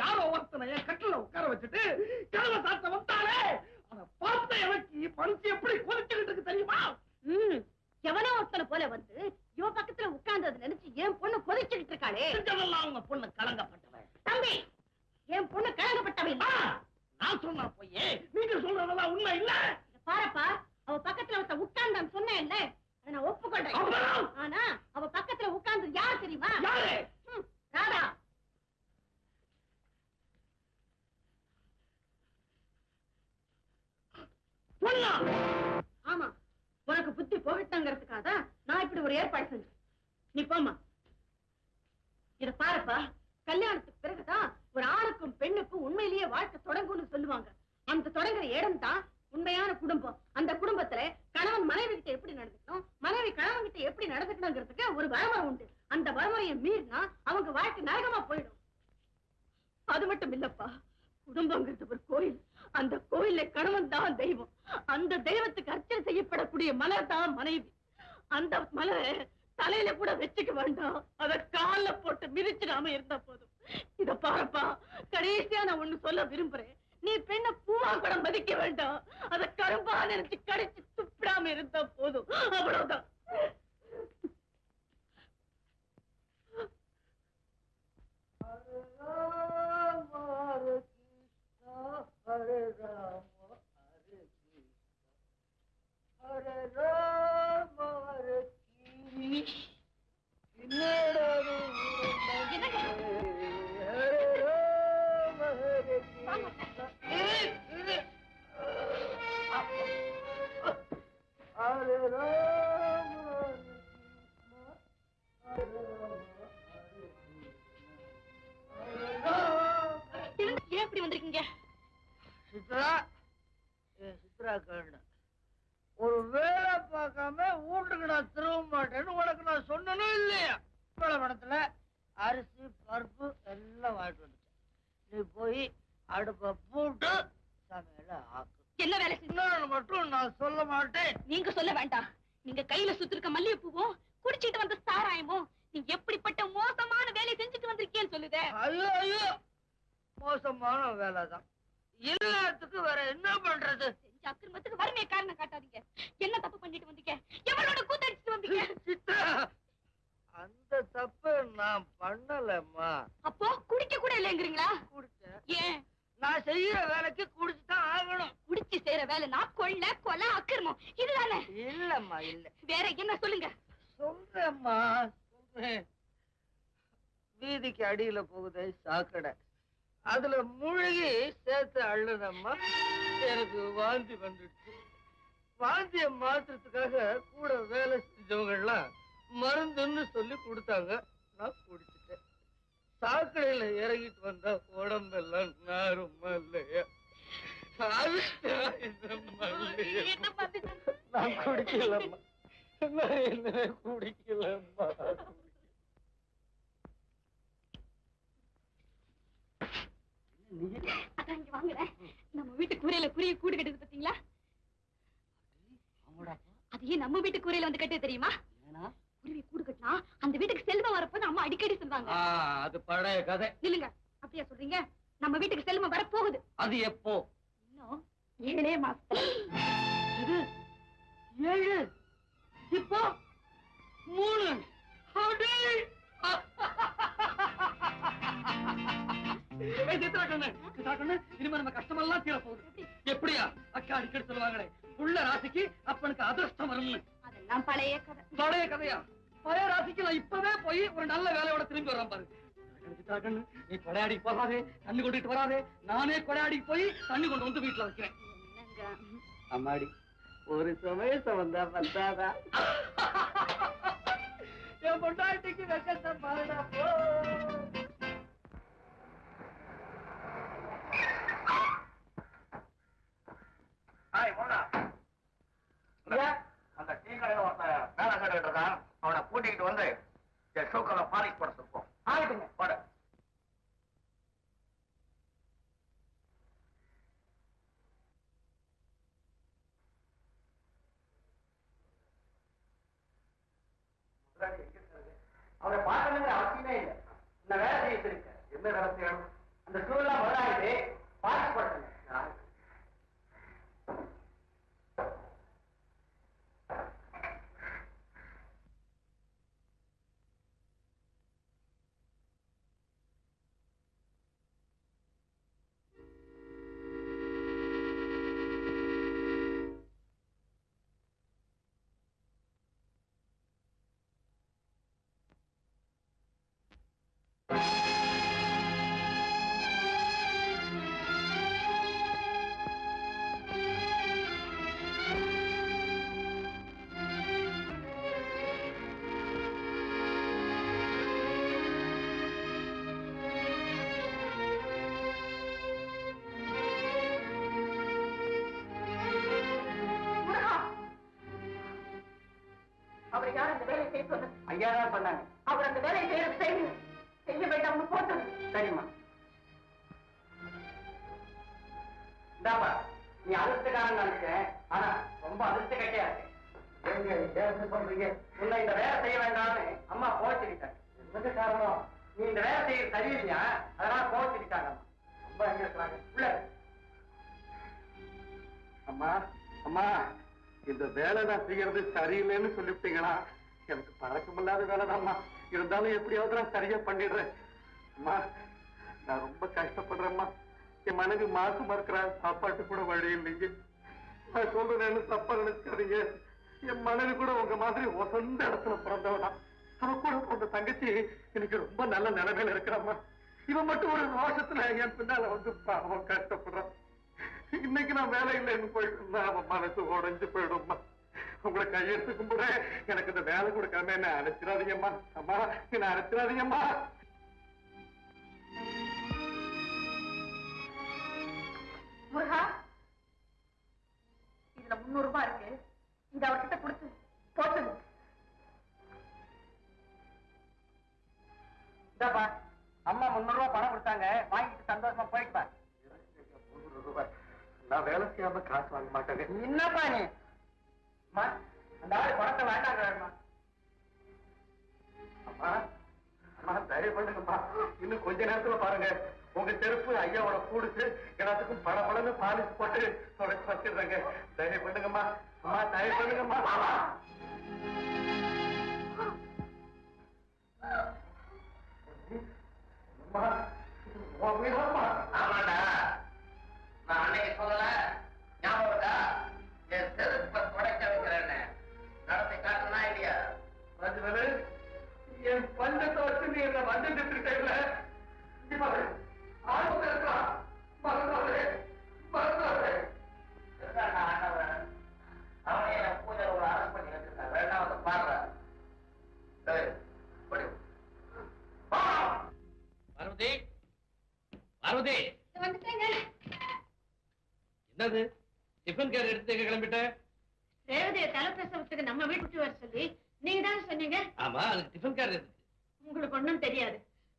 யாரோ ஒருத்தனை என் கட்டில உட்கார வச்சுட்டு கதவை சாத்த வந்தாலே அதை பார்த்த எனக்கு மனசு எப்படி கொதிச்சுக்கிட்டு இருக்கு தெரியுமா? எவனோ ஒருத்தனை போல வந்து இவ பக்கத்துல உட்கார்ந்தது நினைச்சு என் பொண்ணு கொதிச்சுக்கிட்டு இருக்காளே. உங்க பொண்ணு கலங்கப்பட்டவன். தம்பி, என் பொண்ணு கலங்கப்பட்டவன் இல்ல. நான் சொன்னா போயே, நீங்க சொல்றதெல்லாம் உண்மை இல்ல. பாரப்பா, அவ பக்கத்துல ஒருத்த உட்கார்ந்தான்னு சொன்னேன் இல்ல, அதை நான் ஒப்புக்கொண்டேன். ஆனா அவ பக்கத்துல உட்கார்ந்தது யார் தெரியுமா? யாரு? ராதா. ஆமா, உனக்கு புத்தி போகட்டாங்கிறதுக்காக நான் இப்படி ஒரு ஏற்பாடு செஞ்சேன். நீ போமா. இத பாருப்பா, கல்யாணத்துக்கு பிறகுதான் ஒரு ஆணுக்கும் பெண்ணுக்கும் உண்மையிலேயே வாழ்க்கை தொடங்கும்னு சொல்லுவாங்க. அந்த தொடங்குற இடம் தான் உண்மையான குடும்பம். அந்த குடும்பத்துல கணவன் மனைவி கிட்ட எப்படி நடந்துக்கணும், மனைவி கணவன் கிட்ட எப்படி நடந்துக்கணுங்கிறதுக்கு ஒரு வரமுறை உண்டு. அந்த வரமுறையை மீறினா அவங்க வாழ்க்கை நரகமா போயிடும். அது மட்டும் இல்லப்பா, குடும்பங்கிறது ஒரு கோயில். அந்த கோயில்ல கணவன் தான் தெய்வம். அந்த தெய்வத்துக்கு அர்ச்சனை செய்யப்படக்கூடிய மலர் தான் மனைவி. அந்த மலரை தலையில கூட வச்சுக்க வேண்டாம், அத கால்ல போட்டு மிதிச்சிடாம இருந்தா போதும். இத பாருப்பா, கடைசியா நான் ஒண்ணு சொல்ல விரும்புறேன். நீ பெண்ண பூவா கூட மதிக்க வேண்டாம், அத கரும்பா நினைச்சு கடிச்சு துப்பிடாம இருந்தா போதும். அவ்வளவுதான். ஏன் இப்படி வந்திருக்கீங்க? சித்ரா, சித்ரா கண்ணு, ஒரு வேலை பார்க்காம வீட்டுக்கு நான் திரும்ப மாட்டேன்னு உனக்கு நான் சொன்னனும் இல்லையா? படத்துல அரிசி பருப்பு எல்லாம் வாங்கிட்டு வந்துட்டேன். நீ போய் அடுப்ப போட்டு சமையல ஆக்கு. என்ன வேலை இன்னொன்னு மட்டும் நான் சொல்ல மாட்டேன். நீங்க சொல்ல வேண்டாம். நீங்க கையில சுத்திருக்க மல்லிகைப்பூவும் குடிச்சிட்டு வந்த சாராயமும் நீங்க எப்படிப்பட்ட மோசமான வேலை செஞ்சுட்டு வந்திருக்கேன்னு சொல்லுதே. ஐயோ ஐயோ, மோசமான வேலைதான். எல்லாத்துக்கும் வேற என்ன பண்றது? செஞ்ச அக்கிரமத்துக்கு வறுமையை காரணம் காட்டாதீங்க. என்ன தப்பு பண்ணிட்டு வந்தீங்க? எவளோட கூத்தடிச்சுட்டு வந்தீங்க? சித்ரா, அந்த தப்பு நான் பண்ணலம்மா. அப்போ குடிக்க கூட இல்லைங்கிறீங்களா? குடிச்சேன். ஏன்? நான் செய்யற வேலைக்கு குடிச்சுதான் ஆகணும். குடிச்சு செய்யற வேலை நான் கொலை அக்கிரமம் இதுதானே? இல்லம்மா இல்ல. வேற என்ன சொல்லுங்க? சொல்றேம்மா சொல்றேன். வீதிக்கு அடியில போகுதே சாக்கடை, அதுல மூழ்கி சேர்த்து அள்ளுனம்மா. எனக்கு வாந்தி வந்துடுச்சு. வாந்திய மாத்துறதுக்காக கூட வேலை செஞ்சவங்க எல்லாம் மருந்துன்னு சொல்லி கொடுத்தாங்க. நான் குடிச்சிட்டேன். சாக்கடையில இறங்கிட்டு வந்தா உடம்பெல்லாம் நாருமா இல்லையா? நான் குடிக்கலம்மா, நான் என்ன குடிக்கலம்மா. அதான் இங்க வாங்குறேன். நம்ம வீட்டு கூரையில குருவி கூடு கட்டுது பாத்தீங்களா? அதையே நம்ம வீட்டு கூரையில வந்து கட்டு தெரியுமா? குருவி கூடு கட்டினா அந்த வீட்டுக்கு செல்வம் வரப்போது அம்மா அடிக்கடி சொல்லுவாங்க. அது பழைய கதை. இல்லங்க, அப்படியா சொல்றீங்க? நம்ம வீட்டுக்கு செல்வம் வரப்போகுது. அது எப்போ? இன்னும் 7 மாசத்துல. இது 7, இப்போ 3. இனிமே நம்ம கஷ்டமெல்லாம் தீர போகுது. எப்படியா? அக்கா அடிக்கடி சொல்லுவாங்களே, புள்ள ராசிக்கு அப்பனுக்கு அதிர்ஷ்டம் வரும்னு. அதெல்லாம் பழைய கதை. பழைய கதையா? பழைய ராசிக்கு நான் இப்பவே போய் ஒரு நல்ல வேலையோட திரும்பி வரேன் பாரு. நீ கொடையாடி போகாதே, தண்ணி கொண்டுட்டு வராதே. நானே கொடையாடி போய் தண்ணி கொண்டு வந்து வீட்டுல வைக்கிறேன். அம்மாடி, ஒரு சமயத்தை வந்தா வந்தாதா? என் பொண்டாட்டிக்கு வெக்கத்தை பாருடா போ. அந்த டீ கடையில ஒருத்தன் வேலை கேட்டுட்டு இருக்கான். அவனை கூட்டிகிட்டு வந்து ஷூக்கெல்லாம் பாலிஷ் போட சொல்லுவோம். ஆயிட்டுங்க போட. அவரை பார்க்கணுங்கிற அவசியமே இல்லை. இந்த வேலை செய்ய இருக்க என்ன வேலை செய்யணும்? அந்த ஷூலாம் முதலாயிட்டு பாலிஷ் போடுங்க. அவர் யார் அந்த வேலையை செய்ய சொன்னது? ஐயா தான் பண்ணாங்க. அவர் அந்த வேலையை செய்ய வேண்டாம்னு போட்டு. சரிம்மா. இந்தாப்பா நீ அதிர்ஷ்டக்காரன் நினைச்சேன் ஆனா ரொம்ப அதிர்ஷ்ட கட்டியா இருக்கு சொல்றீங்க உன்னை இந்த வேலை செய்ய வேண்டாம்னு அம்மா கோச்சிக்கிட்டாங்க. எந்த காரணம் நீ இந்த வேலை செய்ய சரியில்லையா அதனால கோச்சிக்கிட்டாங்க. அம்மா எங்க இருக்கிறாங்க உள்ள. அம்மா அம்மா இந்த வேலை நான் செய்யறது சரியில்லைன்னு சொல்லிவிட்டீங்களா? எனக்கு பழக்கமில்லாத வேலைதான்மா, இருந்தாலும் எப்படியாவது நான் சரியா பண்ணிடுறேன். அம்மா நான் ரொம்ப கஷ்டப்படுறேம்மா. என் மனைவி மாசமா இருக்கிற சாப்பாட்டு கூட வழி இல்லைங்க. நான் சொல்றேன்னு தப்பா நினைக்காதீங்க. என் மனைவி கூட உங்க மாதிரி சொந்த இடத்துல பிறந்தவனா. அவ கூட உங்க தங்கச்சி எனக்கு ரொம்ப நல்ல நிலைமையில இருக்கிறாம்மா. இவன் மட்டும் ஒரு ரோஷத்துல என் பின்னால வந்து அவன் கஷ்டப்படுறான். இன்னைக்கு நான் வேலை இல்லைன்னு போயிட்டு அவன் மனசு உடைஞ்சு போயிடும்மா. உங்களை கையெடுத்து கும்பிட எனக்கு இந்த வேலை கொடுக்காம என்ன அழைச்சிடாதீங்கம்மா. அம்மா என்ன அழைச்சிடாதீங்கம்மா. முருகா, இதுல 300 ரூபாய் இருக்கு. இத அவர்கிட்ட கொடுத்து போட்டு இந்தாப்பா அம்மா 300 ரூபாய் பணம் கொடுத்தாங்க, வாங்கிட்டு சந்தோஷமா போயிட்டு வா. 300 ரூபாய் நான் வேலை செய்யாம காசு வாங்க மாட்டேங்க. என்னப்பா நீ அந்த ஆளு பணத்தை வேண்டாங்க. அம்மா அம்மா தயவு பண்ணுங்கம்மா, இன்னும் கொஞ்ச நேரத்துல பாருங்க உங்க செருப்பு ஐயாவோட கூடுச்சு எல்லாத்துக்கும் படபடன்னு பாலிஷ் போட்டு தொடச்சு வச்சிடுறாங்க. தயவு பண்ணுங்கம்மா. அம்மா தயவு பண்ணுங்கம்மா. ஆமாடா நான் அன்னைக்கு சொல்லல ஞாபகம் இருக்கா? என் செருப்பை தொடக்க வைக்கிறேன்னு நடத்தை காட்டுனா இல்லையா? என் பஞ்சத்தை வச்சு நீ என்ன வந்துட்டு இருக்கல. அவனை என்ன பூஜை ஒரு அரசு பண்ணி வச்சிருக்காங்க. ரெண்டாவது பாடுற பார்வதி பார்வதி வந்துட்டேங்க. என்னது டிஃபன் கேர் எடுத்து கிளம்பிட்ட? ரேவதியை தலைப்பிரசவத்துக்கு நம்ம வீட்டுக்கு வர சொல்லி நீங்க தானே சொன்னீங்க. ஆமா அதுக்கு டிஃபன் கேர் இருக்கு. உங்களுக்கு ஒண்ணும் தெரியாது.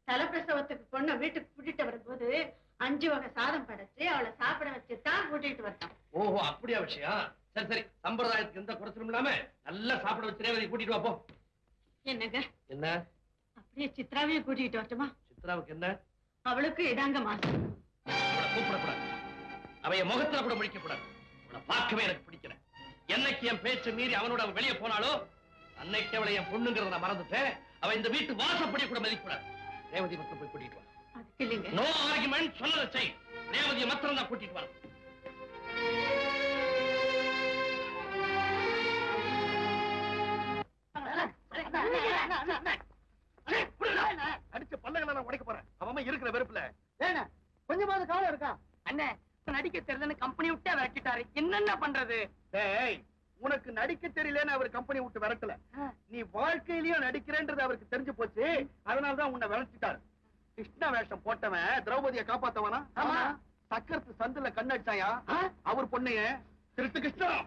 தலைப்பிரசவத்துக்கு பொண்ண வீட்டுக்கு கூட்டிட்டு வரும்போது 5 வகை சாதம் படைச்சு அவளை சாப்பிட வச்சுதான் கூட்டிட்டு வரட்டான். ஓஹோ அப்படியா விஷயம். சரி சரி, சம்பிரதாயத்துக்கு எந்த குறைச்சலும் இல்லாம நல்லா சாப்பிட வச்சு ரேவதி கூட்டிட்டு வாப்போ. என்னங்க என்ன அப்படியே சித்ராவையும் கூட்டிட்டு வரட்டுமா? சித்ராவுக்கு என்ன? அவளுக்கு இதாங்க மாசம். அவளை கூப்பிடக்கூடாது, அவைய முகத்துல கூட முடிக்க கூடாது. அவளை பார்க்கவே எனக்கு பிடிக்கல. என்னைக்கு என் பேச்சு மீறி அவனோட அவன் வெளியே போனாலோ அன்னைக்கு அவளை என் பொண்ணுங்கிறத நான் மறந்துட்டேன். அவ இந்த வீட்டு வாசப்படி கூட மதிக்க கூடாது. ரேவதி மட்டும் போய் கூட்டிட்டு வா. அதுக்கு இல்லைங்க. நோ ஆர்குமெண்ட், சொன்னதை செய். ரேவதியை மாத்திரம் தான் கூட்டிட்டு வா. அடிச்ச பல்லகளை நான் உடைக்க போறேன். அவன் இருக்கிற வெறுப்புல கொஞ்சமாவது காலம் இருக்கா? அண்ணே நடிக்க தெரியலன்னு கம்பெனி விட்டே விரட்டிட்டாரு. என்னென்ன பண்றது? டேய், உனக்கு நடிக்க தெரியலன்னு அவர் கம்பெனி விட்டு விரட்டல. நீ வாழ்க்கையிலயும் நடிக்கிறேன்றது அவருக்கு தெரிஞ்சு போச்சு. அதனாலதான் உன்னை விரட்டிட்டாரு. கிருஷ்ண வேஷம் போட்டவன் திரௌபதியை காப்பாத்தவனா? ஆமா. சக்கரத்து சந்துல கண்ணடிச்சாயா அவர் பொண்ணைய திருட்டு கிருஷ்ணன்.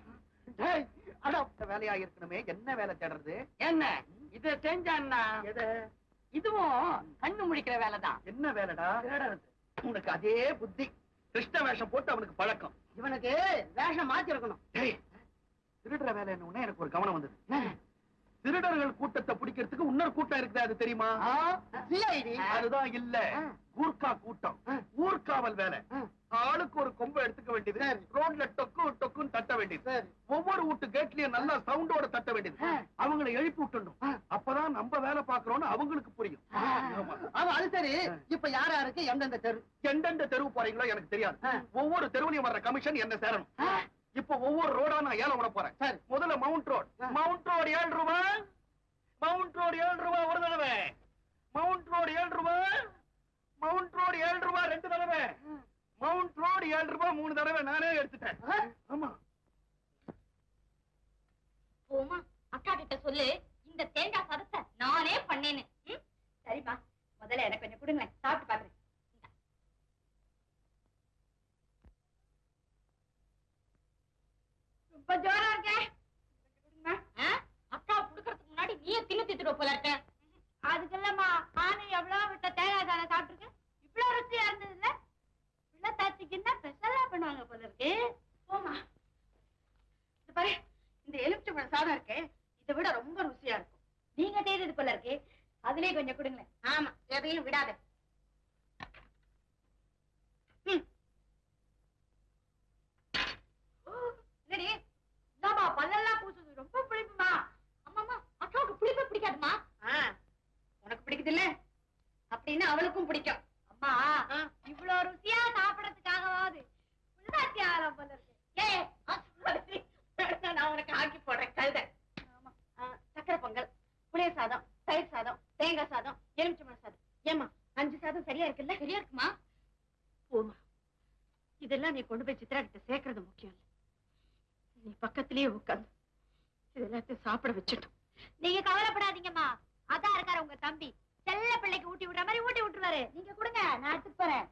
வேலையா இருக்கணுமே, என்ன வேலை தேடுறது? என்ன இத செஞ்சான்னா எதை? இதுவும் கண்ணு முடிக்கிற வேலைதான். என்ன வேலைடா? உனக்கு அதே புத்தி. கிருஷ்ண வேஷம் போட்டு அவனுக்கு பழக்கம். இவனுக்கு வேஷம் மாத்தி இருக்கணும். டேய், திருடுற வேலை என்ன எனக்கு ஒரு கவனம் வந்தது. திருடர்கள் கூட்டத்தை பிடிக்கிறதுக்கு இன்னொரு கூட்டம் இருக்குது, அது தெரியுமா? அதுதான் இல்ல, கூர்க்கா கூட்டம். ஊர்காவல் வேலை. ஆளுக்கு ஒரு கொம்பை எடுத்துக்க வேண்டியது, ரோட்ல டொக்கு டொக்குன்னு தட்ட வேண்டியது, ஒவ்வொரு வீட்டு கேட்லயும் நல்லா சவுண்டோட தட்ட வேண்டியது, அவங்களை எழுப்பி விட்டுணும். அப்பதான் நம்ம வேலை பாக்குறோம்னு அவங்களுக்கு புரியும். அது சரி. இப்ப யார் யாருக்கு எந்தெந்த தெரு எந்தெந்த தெருவு போறீங்களோ எனக்கு தெரியாது. ஒவ்வொரு தெருவுலயும் வர்ற கமிஷன் என்ன சேரணும். இப்ப ஒவ்வொரு ரோடா நான் ஏலம் விட போறேன். முதல்ல மவுண்ட் ரோட். மவுண்ட் ரோடு 7 ரூபாய். மவுண்ட் ரோடு 7 ரூபாய் ஒரு தடவை. மவுண்ட் ரோடு 7 ரூபாய். மவுண்ட் ரோடு 7 ரூபாய் 2 தடவை. மவுண்ட் ரோடு 7 ரூபாய் 3 தடவை நானே எடுத்துட்டேன். ஆமா. போமா அக்கா கிட்ட சொல்லு இந்த தேங்காய் சாதத்தை நானே பண்ணேன்னு. சரிப்பா, முதல்ல எனக்கு கொஞ்சம் கொடுங்க, சாப்பிட்டு பாக்குறேன். ரொம்ப ஜோரா இருக்க. அக்கா குடுக்கறதுக்கு முன்னாடி நீயே தின்னுட்டு போல இருக்க. அதுக்கு இல்லம்மா, நானும் எவ்வளவு விட்ட தேங்காய் சாதம் சாப்பிட்டுருக்கேன். இவ்வளவு ருசியா இருந்தது இல்ல. பிள்ளை தாச்சிக்குன்னா ஸ்பெஷலா பண்ணுவாங்க போல இருக்கு. இருக்கு. போமா. இந்த பாரு, இந்த எலுமிச்சம்பழம் சாதம் இருக்கே, இதை விட ரொம்ப ருசியா இருக்கும். நீங்க செய்தது போல இருக்கு, அதுலயே கொஞ்சம் கொடுங்களேன். ஆமா, எதையும் விடாத. என்னடி இதாமா பல்லெல்லாம் கூசுது, ரொம்ப பிடிக்குமா? அம்மாமா, அக்காவுக்கு பிடிப்பே பிடிக்காதுமா. உனக்கு பிடிக்குது இல்ல, அப்படின்னு அவளுக்கும் பிடிக்கும். அம்மா இவ்வளவு ருசியா சாப்பிடறதுக்காகவாது உள்ளாட்சி ஆகலாம் போல இருக்கு. நான் உனக்கு ஆக்கி போடுறேன் கழுத. சக்கரை பொங்கல், புளிய சாதம், தயிர் சாதம், தேங்காய் சாதம், எலுமிச்சம்பழம் சாதம். ஏமா 5 சாதம் சரியா இருக்குல்ல? சரியா இருக்குமா? போமா, இதெல்லாம் நீ கொண்டு போய் சித்ரா கிட்ட சேர்க்கறது முக்கியம் இல்ல. நீ பக்கத்திலேயே உட்காந்து இது எல்லாத்தையும் சாப்பிட வச்சுட்டோம். நீங்க கவலைப்படாதீங்கம்மா, அதான் இருக்காரு உங்க தம்பி, செல்ல பிள்ளைக்கு ஊட்டி விடுற மாதிரி ஊட்டி விட்டுருவாரு. நீங்க கொடுங்க, நான் எடுத்துட்டு போறேன்.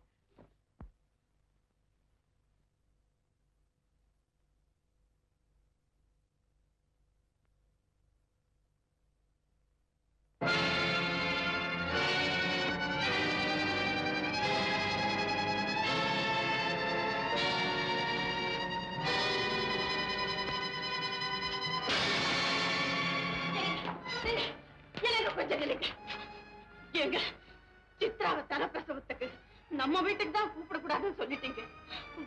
கொஞ்சம் நில்லுங்க. எங்க சித்ராவை தலப்பிரசவத்துக்கு நம்ம வீட்டுக்கு தான் கூப்பிடக்கூடாதுன்னு சொல்லிட்டீங்க.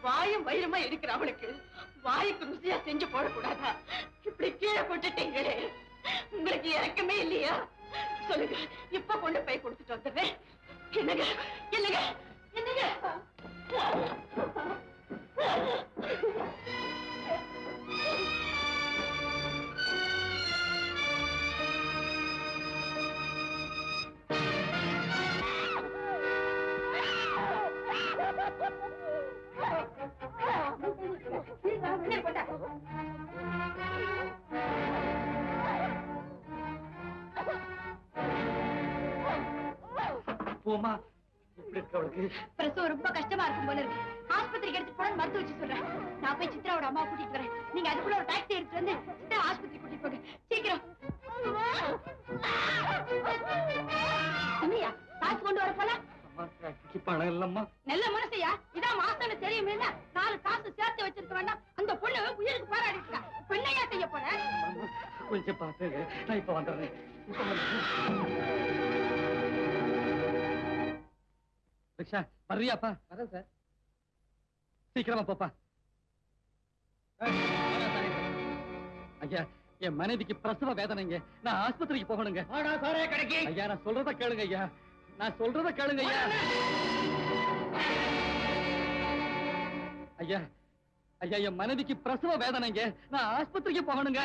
வாயும் வயிறுமா இருக்கிற அவளுக்கு வாய்க்கு ருசியா செஞ்சு போடக்கூடாதா? இப்படி கீழே போட்டுட்டீங்களே, உங்களுக்கு இறக்கமே இல்லையா? சொல்லுங்க, இப்ப கொண்டு போய் கொடுத்துட்டு வந்துடுறேன். என்னங்க என்னங்க என்னங்க போமா, இப்படி இருக்க அவளுக்கு பிரசவம் ரொம்ப கஷ்டமா இருக்கும் போல இருக்கு. ஆஸ்பத்திரிக்கு எடுத்து போன மருந்து வச்சு சொல்றேன். நான் போய் சித்ராவோட அம்மா கூட்டிட்டு வரேன். நீங்க அதுக்குள்ள ஒரு டாக்ஸி எடுத்து வந்து சித்ரா ஆஸ்பத்திரி கூட்டிட்டு போங்க, சீக்கிரம். என்னையா காசு கொண்டு வர போல? பணம் இல்லம்மா. நல்ல மனசையா, இதான் மாசம் தெரியுமே, 4 காசு சேர்த்து வச்சிருக்க வேண்டாம். அந்த பொண்ணு உயிருக்கு போராடி இருக்கா. பெண்ணையா செய்ய போற? கொஞ்சம் பார்த்து, நான் இப்ப வந்துடுறேன். ரிக்ஷா வர்றியாப்பா? வரேன் சார். சீக்கிரமா போப்பா. ஐயா, என் மனைவிக்கு பிரசவ வேதனைங்க, நான் ஆஸ்பத்திரிக்கு போகணுங்க. ஐயா, நான் சொல்றத கேளுங்க ஐயா, நான் சொல்றத கேளுங்க ஐயா. ஐயா ஐயா, என் மனைவிக்கு பிரசவ வேதனைங்க, நான் ஆஸ்பத்திரிக்கு போகணுங்க.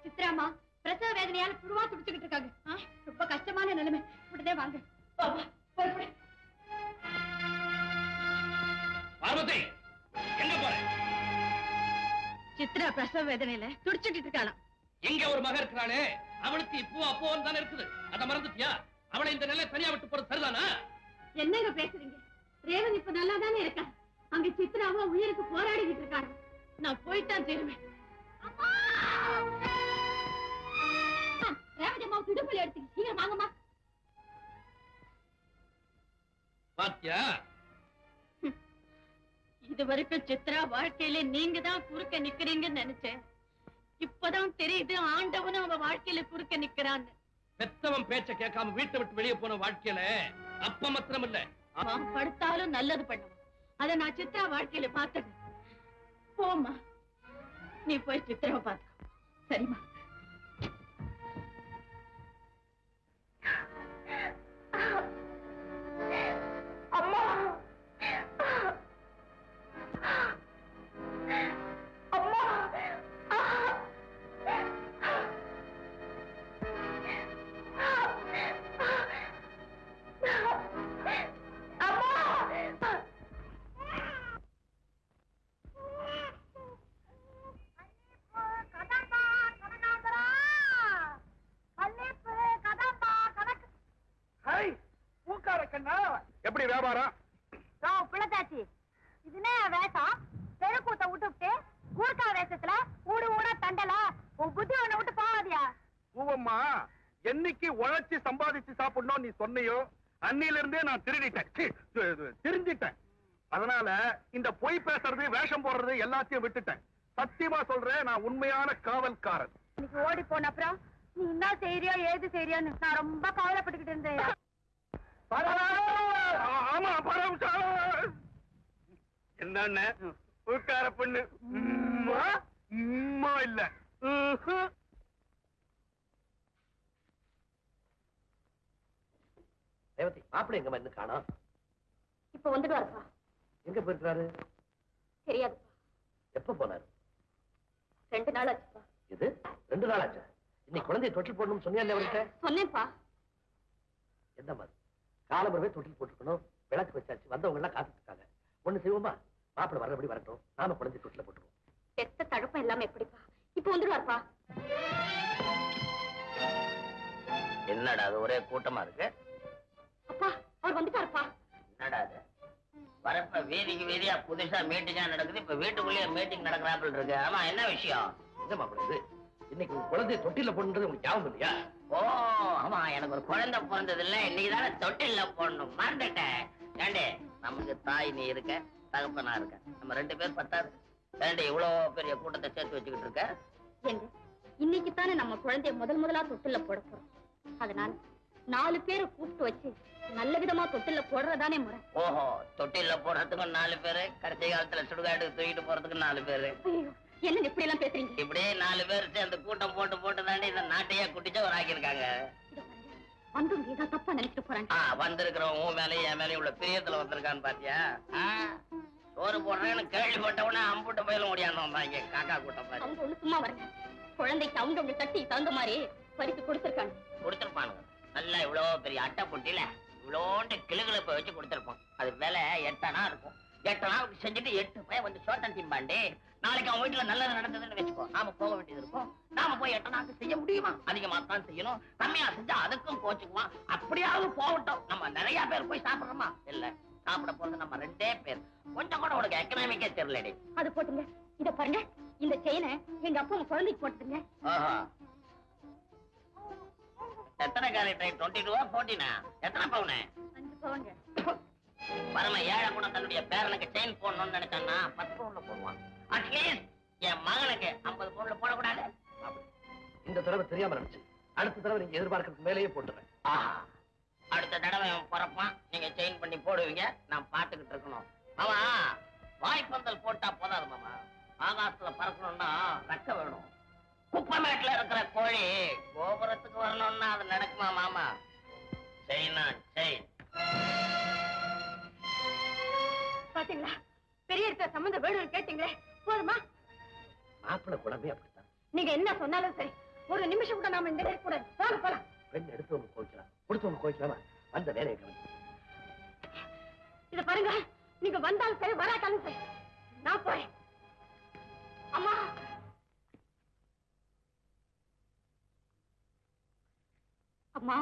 சித்ராமா பிரசவ வேதனையால புருவா துடிச்சுக்கிட்டு இருக்காங்க. ரொம்ப கஷ்டமான நிலைமை. உடனே வாங்க. பார்வதி, எங்க போற? சித்ரா பிரசவ வேதனையில துடிச்சுட்டு இருக்காளாம். எங்க ஒரு மக இருக்கிறானே, அவளுக்கு இப்போ அப்போன்னு தானே இருக்குது, அத மறந்துட்டியா? அவளை இந்த நிலை தனியா விட்டு போறது சரிதானா? என்னங்க பேசுறீங்க? ரேவன் இப்ப நல்லா தானே இருக்கா. அங்க சித்ராவா உயிருக்கு போராடிக்கிட்டு இருக்காங்க. நான் போயிட்டான் தீருவேன். ரேவதி அம்மாவுக்கு இடுப்புல எடுத்து சீக்கிரம் வாங்கம்மா. பாத்தியா, இது வரைக்கும் சித்ரா வாழ்க்கையில நீங்க தான் குறுக்க நிக்கிறீங்கன்னு நினைச்சேன். இப்பதான் தெரியுது ஆண்டவனும் அவ வாழ்க்கையில குறுக்க நிக்கிறான்னு. பெத்தவன் பேச்ச கேட்காம வீட்டை விட்டு வெளியே போன வாழ்க்கையில அப்ப மாத்திரம் இல்ல அவன் படுத்தாலும் நல்லது பண்ணுவான். அத நான் சித்ரா வாழ்க்கையில பார்த்தது. போம்மா, நீ போய் சித்ராவை பார்த்துக்கோ. சரிம்மா. அம்மா அம்மா பூக்கார கண்ணா, எப்படி வியாபாரம்? பிள்ளத்தாச்சி, இதுனே வேஷம் தெருக்கூத்த விட்டுவிட்டு கூர்க்கா வேஷத்துல ஊடு ஊடா தண்டலா உன் புத்தி ஒண்ணு விட்டு போவாதியா? பூவம்மா, என்னைக்கு உழைச்சு சம்பாதிச்சு சாப்பிடணும் நீ சொன்னையோ அன்னில இருந்தே நான் தெரிஞ்சிட்டேன். அதனால இந்த பொய் பேசுறது, வேஷம் போடுறது எல்லாத்தையும் விட்டுட்டேன். சத்தியமா சொல்றேன், நான் உண்மையான காவல்காரன். இன்னைக்கு ஓடி போன அப்புறம் நீ என்ன செய்யறியோ ஏது செய்யறியோன்னு நான் ரொம்ப கவலைப்பட்டுக்கிட்டு இருந்தேன். ஆமா, என்ன பூக்கார பொண்ணு இல்ல. ரேவதி, மாப்பிள்ளை எங்க இன்னும் காணோம்? இப்ப வந்துடுவாருப்பா. எங்க போயிருக்காரு? தெரியாதுப்பா. எப்ப போனாரு? 2 நாள் ஆச்சுப்பா. இது 2 நாள் ஆச்சா? இன்னைக்கு குழந்தைய தொட்டில் போடணும்னு சொன்னியா அவர்கிட்ட? சொன்னேன்ப்பா. எந்த மாதிரி காலம்பரவே தொட்டில் போட்டுக்கணும், விளக்கு வச்சாச்சு, வந்தவங்க எல்லாம் காத்துட்டு இருக்காங்க. ஒண்ணு செய்வோமா, மாப்பிள்ளை வரபடி வரட்டும், நாம குழந்தை தொட்டில போட்டுருவோம். பெத்த தடுப்பம் இல்லாம எப்படிப்பா? இப்ப வந்துடுவாருப்பா. என்னடா அது ஒரே கூட்டமா இருக்கு? அப்பா, அவர் வந்துட்டாருப்பா. என்னடா அது வரப்ப வீதிக்கு வீதியா புதுசா மீட்டிங்கா நடக்குது, இப்ப வீட்டுக்குள்ளேயே மீட்டிங் நடக்கிறாப்புல இருக்கு. ஆமா, என்ன விஷயம்? என்ன மாப்பிள்ளை இது? இன்னைக்கு குழந்தைய தொட்டில போடுறது உங்களுக்கு ஞாபகம் இல்லையா? ஓ ஆமா, எனக்கு ஒரு குழந்தை பிறந்தது இல்ல, இன்னைக்கு தானே தொட்டில போடணும், மறந்துட்டேன். ஏண்டே, நமக்கு தாய் நீ இருக்க, தகப்பனா இருக்க, நம்ம 2 பேர் பத்தாது. ஏண்டே இவ்வளவு பெரிய கூட்டத்தை சேர்த்து வச்சுக்கிட்டு இருக்க? எங்க இன்னைக்கு தானே நம்ம குழந்தைய முதலா தொட்டில போட போறோம். அதனால 4 பேரை கூப்பிட்டு வச்சு நல்ல விதமா தொட்டில போடுறதானே முறை. ஓஹோ, தொட்டில போடுறதுக்கு 4 பேரு, கடைசி காலத்துல சுடுகாட்டுக்கு தூக்கிட்டு போறதுக்கு 4 பேரு. என்ன இப்படி எல்லாம் பேசுறீங்க? இப்படியே 4 பேர் சேர்ந்து கூட்டம் போட்டு தாண்டி இந்த நாட்டையே குட்டிச்சா ஒரு ஆக்கியிருக்காங்க. வந்து ஏதோ தப்பா நினைச்சிட்டு போறாங்க. வந்திருக்கிறவன் உன் மேலேயும் என் மேலேயும் உள்ள பிரியத்துல வந்திருக்கான்னு பாத்தியா? சோறு போடுறேன்னு கேள்விப்பட்ட உடனே அம்புட்ட பயில முடியாம இங்க காக்கா கூட்டம் பாரு. அவங்க ஒண்ணு சும்மா வரங்க, குழந்தைக்கு அவங்க தட்டி தகுந்த மாதிரி பரிசு கொடுத்திருக்காங்க. கொடுத்திருப்பானுங்க. நல்லா இவ்வளவு பெரிய அட்டை பொட்டியில இவ்வளோண்டு கிளுகிழப்ப வச்சு கொடுத்திருப்பான். அது விலை 8 அணா இருக்கும். 8 அணாவுக்கு செஞ்சுட்டு 8 பையன் வந்து சோட்டன் திம்பாண்டே. நாளைக்கு அவன் வீட்டுல நல்லது நடந்ததுன்னு வச்சுக்கோ, நாம போக வேண்டியது இருக்கும். நாம போய் 8 அணாக்கு செய்ய முடியுமா? அதிகமா தான் செய்யணும். கம்மியா செஞ்சா அதுக்கும் கோச்சுக்குவான். அப்படியாவது போகட்டும். நம்ம நிறைய பேர் போய் சாப்பிடுறோமா? இல்ல, சாப்பிட போறது நம்ம 2 பேர். கொஞ்சம் கூட உனக்கு எக்கனாமிக்கே தெரியலடி. அது போட்டுங்க. இத பாருங்க, இந்த செயினை எங்க அப்பா உங்க குழந்தைக்கு போட்டுங்க. எத்தனை கேரட்? 22 14? எத்தனை பவுனு? 5 பவுங்க. பரம ஏழை கூட தன்னுடைய பேரனுக்கு செயின் போடணும்னு நினைச்சான்னா 10 பவுன்ல போடுவான். அட்லீஸ்ட் என் மகனுக்கு 50 பவுன்ல போடக்கூடாது. இந்த தடவை தெரியாம நினைச்சு அடுத்த தடவை நீங்க எதிர்பார்க்கறதுக்கு மேலேயே போட்டுறேன். அடுத்த தடவை அவன் பிறப்பான், நீங்க செயின் பண்ணி போடுவீங்க, நான் பாத்துக்கிட்டு இருக்கணும். மாமா, வாய்ப்பந்தல் போட்டா போதாது மாமா. ஆகாசத்துல பறக்கணும்னா ரெக்க வேணும். குப்பமேட்டுல இருக்கிற கோழி கோபுரத்துக்கு வரணும்னா அது நடக்குமா மாமா? செயினா செயின். பாத்தீங்களா, பெரிய இருக்கிற சம்பந்தம் வேணும்னு கேட்டீங்களே, போதுமா? மாப்பிள்ளை குழம்பே அப்படித்தான். நீங்க என்ன சொன்னாலும் சரி, ஒரு நிமிஷம் கூட நாம இந்த நேரம் கூடாது. போலாம். பெண் எடுத்தவங்க கோவிக்கலாம், கொடுத்தவங்க கோவிக்கலாமா? வந்த வேலையை கவனிச்சு. இத பாருங்க, நீங்க வந்தாலும் சரி வராட்டாலும் சரி, நான் போறேன். அம்மா, அம்மா,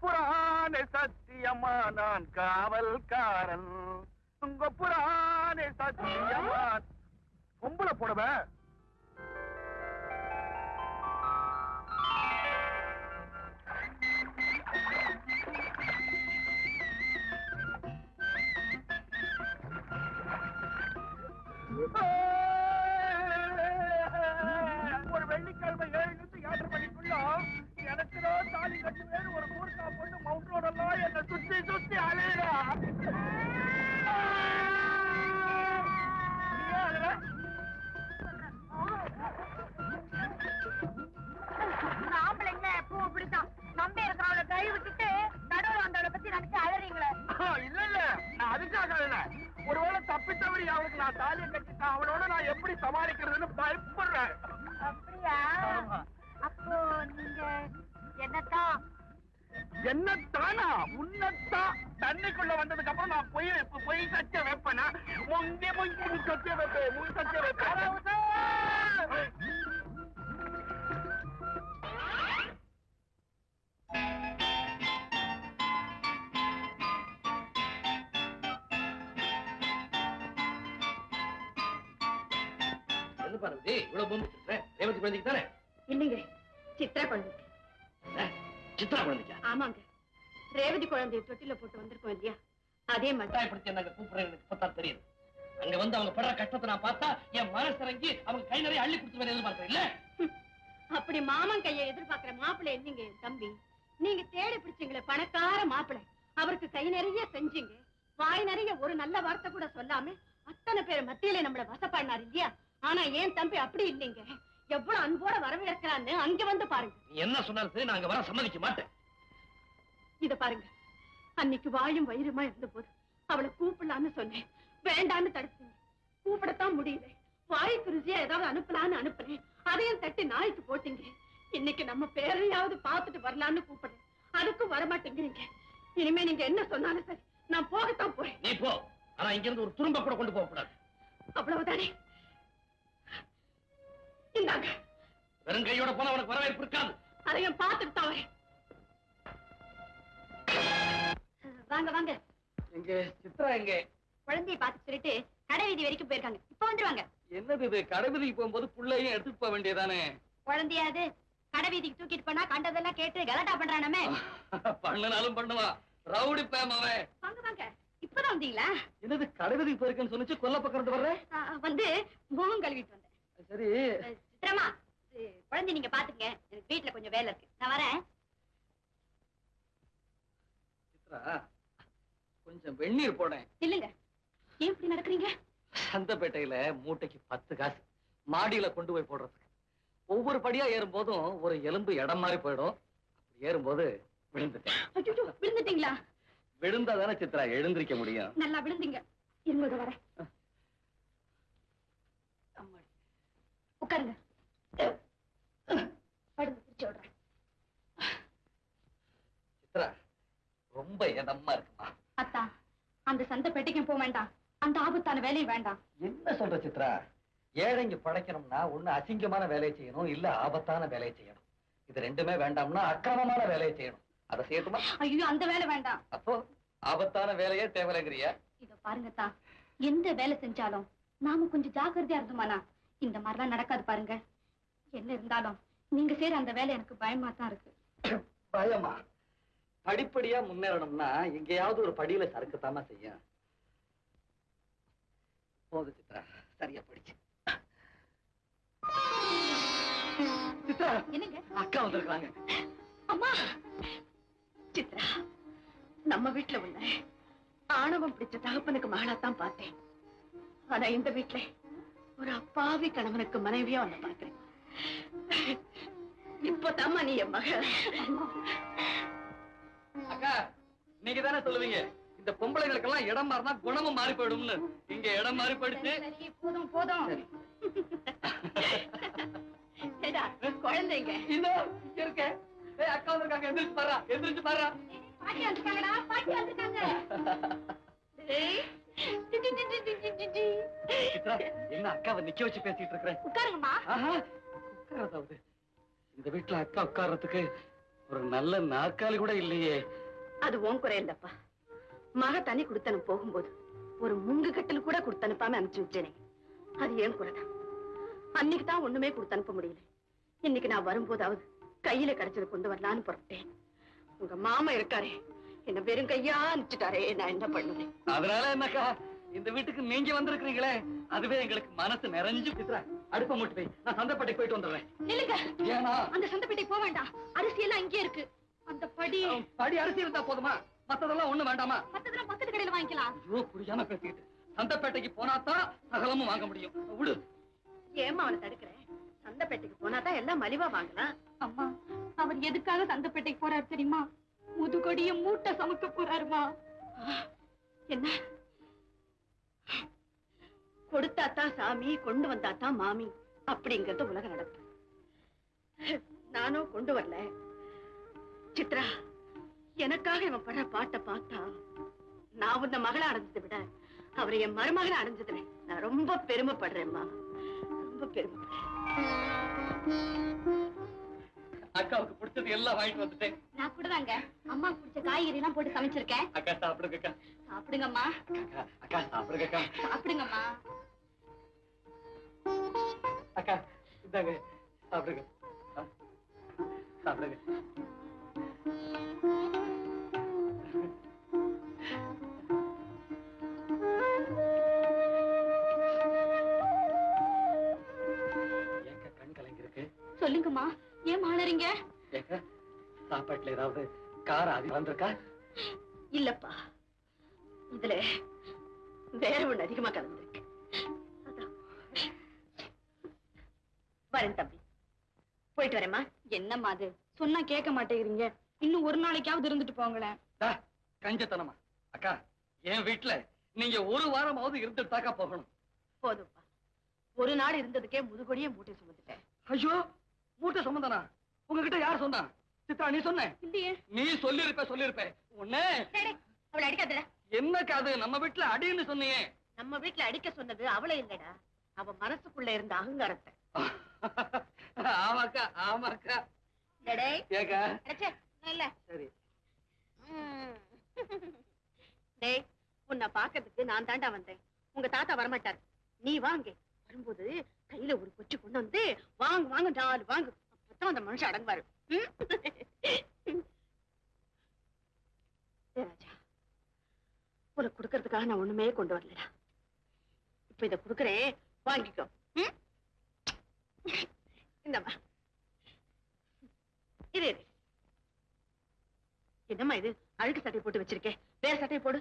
புராண சத்தியமா நான் காவல்காரன், உங்க புராண சத்தியமா. பொம்பளை போடவ ஒரு வெள்ளிக்கிழமை 7 மணிக்குள்ள எனக்கு தான் தாலி கட்டுவேன். ஒரு கூர்க்கா போட்டு மவுண்ட் ரோடெல்லாம் என்ன சுத்தி சுத்தி அலையிறா. ஆம்பளைங்கள எப்பவும் இப்படித்தான். நம்பி இருக்கிறவளை கை விட்டுட்டு நடுவில் வந்தவளை பத்தி நினைச்சு அழறீங்களே. இல்ல இல்ல, நான் அதுக்காக இல்ல. ஒருவேளை தப்பி தவறி அவளுக்கு நான் தாலியை கட்டிட்டேன், அவளோட நான் எப்படி சமாளிக்கிறதுன்னு பயப்படுறேன். அப்படியா? அப்போ நீங்க என்னத்தான் என்னத்தானா? உன்னத்தான். தண்ணிக்குள்ள வந்ததுக்கு அப்புறம் நான் பொய் சச்ச வைப்பேனா? முந்தி சச்ச வைப்பேன், முன் சச்ச வைப்பேன். என்ன பார்வதி இவ்வளவு பூமி ரேவதி குழந்தைக்கு தானே? இல்லைங்க, சித்ரா குழந்தைக்கு. சித்ரா குழந்தைக்கா? ஆமாங்க, ரேவதி குழந்தைய தொட்டில போட்டு வந்திருக்கோம் இல்லையா, அதே மாதிரி. கட்டாயப்படுத்தி என்ன கூப்பிடுறேன், எனக்கு இப்பதான் தெரியுது. அங்க வந்து அவங்க படுற கஷ்டத்தை நான் பார்த்தா என் மனசு இறங்கி அவங்க கை நிறைய அள்ளி கொடுத்து எதிர்பார்க்கிறேன் இல்ல. அப்படி மாமன் கையை எதிர்பார்க்கிற மாப்பிள்ளை இல்லைங்க என் தம்பி. நீங்க தேடி பிடிச்சீங்களே பணக்கார மாப்பிள்ளை, அவருக்கு கை நிறைய செஞ்சீங்க, வாய் நிறைய ஒரு நல்ல வார்த்தை கூட சொல்லாம அத்தனை பேர் மத்தியில நம்மள வசப்பாடினார் இல்லையா. ஆனா ஏன் தம்பி அப்படி இல்லைங்க, எவ்வளவு அன்போட வரவேற்கிறான்னு அங்க வந்து பாருங்க. நீ என்ன சொன்னாலும் சரி, நான் அங்க வர சம்மதிக்க மாட்டேன். இத பாருங்க, அன்னைக்கு வாயும் வயிறுமா இருந்த போது அவளை கூப்பிடலான்னு சொன்னேன், வேண்டான்னு தடுத்தீங்க. கூப்பிடத்தான் முடியல, வாய்க்கு ருசியா ஏதாவது அனுப்பலான்னு அனுப்புறேன், அதையும் தட்டி நாய்க்கு போட்டீங்க. இன்னைக்கு நம்ம பேரையாவது பார்த்துட்டு வரலான்னு கூப்பிடுறேன், அதுக்கும் வரமாட்டேங்கிறீங்க. இனிமே நீங்க என்ன சொன்னாலும் சரி, நான் போகத்தான் போறேன். நீ போ, ஆனா இங்க இருந்து ஒரு துரும்ப கூட கொண்டு போக கூடாது. அவ்வளவுதானே? இந்தாங்க. வெறும் கையோட போன உனக்கு வரவேற்பு இருக்காது. அதையும் பார்த்துட்டு தான் வரேன். வாங்க வாங்க. எங்க சித்ரா எங்க? குழந்தைய பார்த்து சொல்லிட்டு கடை வீதி வரைக்கும் போயிருக்காங்க. இப்ப வந்துருவாங்க. என்னது இது, கடைவீதிக்கு போகும்போது புள்ளையும் எடுத்துட்டு போக வேண்டியதானே? குழந்தையாது கடை வீதிக்கு தூக்கிட்டு போனா கண்டதெல்லாம் கேட்டு கலாட்டா பண்றானமே. பண்ணனாலும் பண்ணுவா, ரவுடி பேமாவே. வாங்க வாங்க, இப்பதான் வந்தீங்களா? என்னது கடைவீதிக்கு போயிருக்கேன்னு சொன்னிச்சு, கொல்ல பக்கம் வர்ற? வந்து முகம் கழுவிட்டு வந்தேன். சரி சித்ராமா, குழந்தை நீங்க பாத்துக்கங்க, எனக்கு வீட்டுல கொஞ்சம் வேலை இருக்கு, நான் வரேன். சித்ரா, கொஞ்சம் வெந்நீர் போடேன். இல்லங்க, ஏன் இப்படி நடக்கிறீங்க? சந்தப்பேட்டையில மூட்டைக்கு 10 காசு, மாடியில கொண்டு போய் போடுறதுக்கு. ஒவ்வொரு படியா ஏறும் போதும் ஒரு எலும்பு இடம் மாதிரி போயிடும். அப்படி ஏறும்போது விழுந்துட்டேன். ஐயோ, விழுந்துட்டீங்களா? விழுந்தாதானே சித்ரா எழுந்திருக்க முடியும். நல்லா விழுந்தீங்க, இருங்க வரேன். உட்காருங்க, படுங்க, பிடிச்சு விடுறேன். சித்ரா, ரொம்ப இதமா இருக்குமா? அத்தா, அந்த சந்தை பெட்டிக்கும் போக வேண்டாம், அந்த ஆபத்தான வேலையும் வேண்டாம். என்ன சொல்ற சித்ரா? ஏழைங்க படைக்கணும்னா ஒண்ணு அசிங்கமான வேலையை செய்யணும், இல்ல ஆபத்தான வேலையை செய்யணும். இது ரெண்டுமே வேண்டாம்னா அக்கிரமமான வேலையை செய்யணும். அதை செய்யணுமா? ஐயோ, அந்த வேலை வேண்டாம். அப்போ ஆபத்தான வேலையே தேவைங்கிறியா? இத பாருங்கத்தா, எந்த வேலை செஞ்சாலும் நாம கொஞ்சம் ஜாக்கிரதையா இருந்தோமானா இந்த மாதிரிலாம் நடக்காது பாருங்க. என்ன இருந்தாலும் நீங்க செய்யற அந்த வேலை எனக்கு பயமா தான் இருக்கு. பயமா? படிப்படியா முன்னேறணும்னா எங்கேயாவது ஒரு படியில சறுக்கத்தாம செய்யும். போது சித்ரா, சரியா படிச்சு. சித்ரா, என்னங்க? அக்கா வந்திருக்காங்க. அம்மா, சித்ரா, நம்ம வீட்டுல உள்ள ஆணவம் பிடிச்ச தகப்பனுக்கு மகளாத்தான் பார்த்தேன். ஆனா இந்த வீட்டுல ஒரு அப்பாவி கணவனுக்கு மனைவியா வந்து பார்க்கிறேன். இப்பதாம்மா நீ என் மகள். அக்கா, நீங்க தானே சொல்லுவீங்க இந்த பொம்பளைகளுக்கெல்லாம் இடம் மாறினா குணமும் மாறி போயிடும்னு. இங்க இடம் மாறி போயிடுச்சு. சரி, போதும் போதும். ஏடா, குழந்தைங்க இதோ இங்க இருக்கேன். ஏய், அக்கா வந்திருக்காங்க, எந்திரிச்சு பாரு, எந்திரிச்சு பாரு. பாட்டி வந்துட்டாங்கடா, பாட்டி வந்துட்டாங்க. ஏய், சித்ரா, என்ன அக்காவை நிக்க வச்சு பேசிட்டு இருக்கிறேன்? உட்காருங்கம்மா. ஆஹா, உட்காரதாவது. இந்த வீட்டுல அக்கா உட்கார்றதுக்கு ஒரு நல்ல நாற்காலி கூட இல்லையே. அது உன் குறை இல்லப்பா. மக தனி குடுத்தனு போகும்போது ஒரு முங்கு கட்டல் கூட கொடுத்தனுப்பாம அனுப்பிச்சு வச்சேனே, அது ஏன் குறைதான். அன்னைக்கு தான் ஒண்ணுமே கொடுத்து அனுப்ப முடியல. இன்னைக்கு நான் வரும்போதாவது கையில கிடைச்சது கொண்டு வரலான்னு புறப்பட்டேன். உங்க மாமா இருக்காரே, என்ன வெறும் கையா அனுப்பிச்சுட்டாரே, நான் என்ன பண்ணுவேன்? அதனால என்னக்கா, இந்த வீட்டுக்கு நீங்க வந்திருக்கிறீங்களே, அதுவே எங்களுக்கு மனசு நிறைஞ்சு. சித்ரா, அடுப்ப மூட்டு போய் நான் சந்தைப்பேட்டைக்கு போயிட்டு வந்துடுறேன். நில்லுங்க. ஏனா அந்த சந்தைப்பேட்டைக்கு போக வேண்டாம். அரிசி எல்லாம் இங்கே இருக்கு. அந்த படி அரிசி இருந்தா போதுமா? மத்ததெல்லாம் ஒண்ணு வேண்டாமா? மத்ததெல்லாம் பக்கத்து கடையில வாங்கிக்கலாம். ஐயோ, புரியாம பேசிக்கிட்டு. சந்தைப்பேட்டைக்கு போனாதான் சகலமும் வாங்க முடியும். விடு. ஏமா அவனை தடுக்கிறேன்? சந்தைப்பேட்டைக்கு போனாதான் எல்லாம் மலிவா வாங்கலாம். அம்மா, அவர் எதுக்காக சந்தைப்பேட்டைக்கு போறாரு தெரியுமா? முதுகொடிய மூட்டை சமைக்க போறாருமா. என்ன? கொடுத்தாத்தான் சாமி, கொண்டு வந்தாத்தான் மாமி அப்படிங்கறது உலக நடப்பு. நானும் கொண்டு வரல. சித்ரா, எனக்காக இவன் படுற பாட்டை பார்த்தா நான் உன்ன மகளை அடைஞ்சதை விட அவரை என் மருமகளை அடைஞ்சதுல நான் ரொம்ப பெருமைப்படுறேன்மா, ரொம்ப பெருமைப்படுறேன். அக்காவுக்கு பிடிச்சது எல்லாம் வாங்கிட்டு வந்துட்டேன். நான் கூட தாங்க அம்மாவுக்கு பிடிச்ச காய்கறி எல்லாம் போட்டு சமைச்சிருக்கேன். அக்கா சாப்பிடுங்க. அக்கா சாப்பிடுங்கம்மா. அக்கா சாப்பிடுங்க. அக்கா சாப்பிடுங்கம்மா. அக்கா இந்தாங்க, சாப்பிடுங்க. சாப்பிடுங்க. ஏக்கா கண் கலங்கி இருக்கு? சொல்லுங்கம்மா, ஏன் மாளறீங்க? ஏக்கா சாப்பாட்டுல ஏதாவது காரம் அதிகம் வந்திருக்கா? இல்லப்பா, இதுல வேற ஒண்ணு அதிகமா கலந்துருக்கு. வரேன் தம்பி, போயிட்டு வரேம்மா. என்னம்மா அது, சொன்னா கேட்க மாட்டேங்கிறீங்க. இன்னும் ஒரு நாளைக்காவது இருந்துட்டு போங்களேன். கஞ்சத்தனமா? அக்கா, என் வீட்டுல நீங்க ஒரு வாரமாவது இருந்துட்டாக்கா போகணும். போதும்ப்பா, ஒரு நாள் இருந்ததுக்கே முதுகொடியே மூட்டை சுமந்துட்டேன். ஐயோ, மூட்டை சுமந்தானா? உங்ககிட்ட யார் சொன்னா? சித்ரா, நீ சொன்ன? இல்லையே. நீ சொல்லிருப்ப. உன்ன அவளை அடிக்காதடா. என்னக்கா அது? நம்ம வீட்டுல அடின்னு சொன்னியே. நம்ம வீட்டுல அடிக்க சொன்னது அவளை இல்லடா, அவ மனசுக்குள்ள இருந்த அகங்காரத்தை. ஆமாக்கா, ஆமாக்கா. ஏக்கா இல்ல சரி. டேய், உன்னை பாக்கிறதுக்கு நான் தாண்டா வந்தேன். உங்க தாத்தா வரமாட்டாரு. நீ வாங்க. வரும்போது கையில ஒரு கொச்சு கொண்டு வந்து வாங்க வாங்க 4 வாங்கு. அப்பதான் அந்த மனுஷன் அடங்குவாரு. ராஜா, உனக்கு கொடுக்கறதுக்காக நான் ஒண்ணுமே கொண்டு வரலடா. இப்ப இத குடுக்கறேன், வாங்கிக்கோ. இந்தம்மா, இது என்னம்மா இது? அழுக்கு சட்டை போட்டு வச்சிருக்கேன், வேற சட்டை போடு.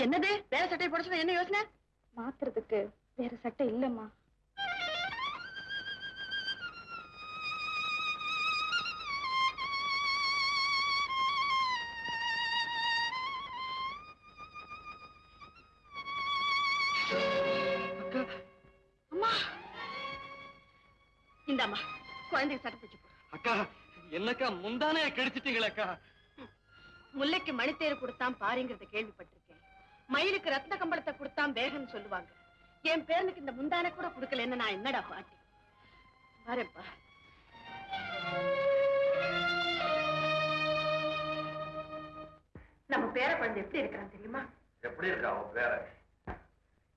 என்னது வேற சட்டை போட சொன்ன? என்ன யோசனை? மாத்துறதுக்கு வேற சட்டை இல்லம்மா. அம்மா, இந்தாம்மா, குழந்தைக்கு சட்டை தச்சு போடு. அக்கா, என்னக்கா முந்தானே கெடுத்துட்டீங்களேக்கா? முல்லைக்கு மணித்தேர் கொடுத்தான் பாருங்கிறத கேள்விப்பட்டிருக்கேன். மயிலுக்கு ரத்ன கம்பளத்தை கொடுத்தான் வேகன்னு சொல்லுவாங்க. என் பேரனுக்கு இந்த முந்தானை கூட கொடுக்கலன்னு நான் என்னடா பாட்டி? வரேன்ப்பா. நம்ம பேர குழந்தை எப்படி இருக்கிறான் தெரியுமா? எப்படி இருக்கா அவன் பேர?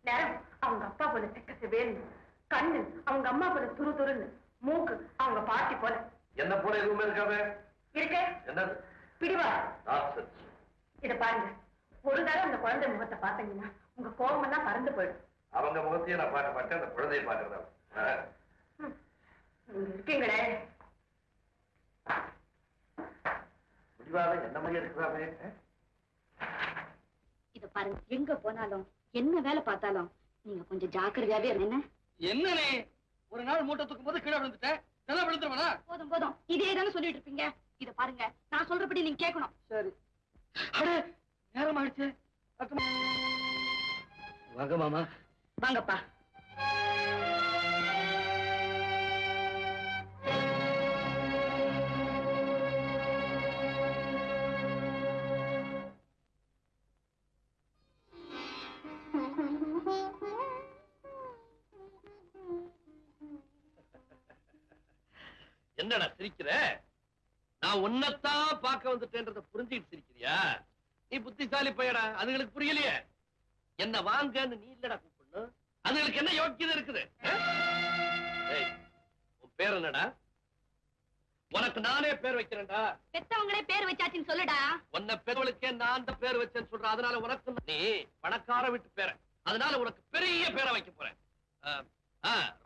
நேரம் அவங்க அப்பா போல செக்க வேணும், கண்ணு அவங்க அம்மா போல துரு துருன்னு, மூக்கு அவங்க பாட்டி போல. என்ன போல எதுவுமே இருக்காவே? இருக்க என்னது? பிடிவா. Nonsense. இத பாருங்க, ஒரு தடவை அந்த குழந்தை முகத்தை பார்த்தீங்கன்னா உங்க கோபம் எல்லாம் பறந்து போயிடும். அவங்க முகத்தையும் நான் பார்க்க மாட்டேன், அந்த குழந்தையை பார்க்கறதா. நீங்க இருக்கீங்களே, முடிவாக என்ன மாதிரி இருக்கிறாவே? இத பாருங்க, எங்க போனாலும் என்ன வேலை பார்த்தாலும் நீங்க கொஞ்சம் ஜாக்கிரதையாவே இருங்க. என்னனே, ஒரு நாள் மூட்டை தூக்கும் போது கீழே விழுந்துட்டேன். நல்லா விழுந்துருவா? போதும் போதும், இதே தானே சொல்லிட்டு இருப்பீங்க. இத பாருங்க, நான் சொல்றபடி நீங்க கேட்கணும். சரி. அடே, நேரம் ஆயிடுச்சு. வாங்க மாமா. வாங்கப்பா. என்னடா சிரிக்கிற? நான் உன்னைத்தான் பார்க்க வந்துட்டேன்றத புரிஞ்சுக்கிட்டு சிரிக்கிறியா? நீ புத்திசாலி பையடா, அதுங்களுக்கு புரியலையே. என்ன வாங்கன்னு நீ இல்லடா கூப்பிடணும், அதுங்களுக்கு என்ன யோக்கியதை இருக்குது? உன் பேர் என்னடா? உனக்கு நானே பேர் வைக்கிறேன்டா. பெத்தவங்களே பேர் வச்சாச்சுன்னு சொல்லுடா. உன்னை பெருவளுக்கே நான் தான் பேர் வச்சேன்னு சொல்றேன். அதனால உனக்கு நீ பணக்கார வீட்டு பேர, அதனால உனக்கு பெரிய பேரை வைக்க போறேன்.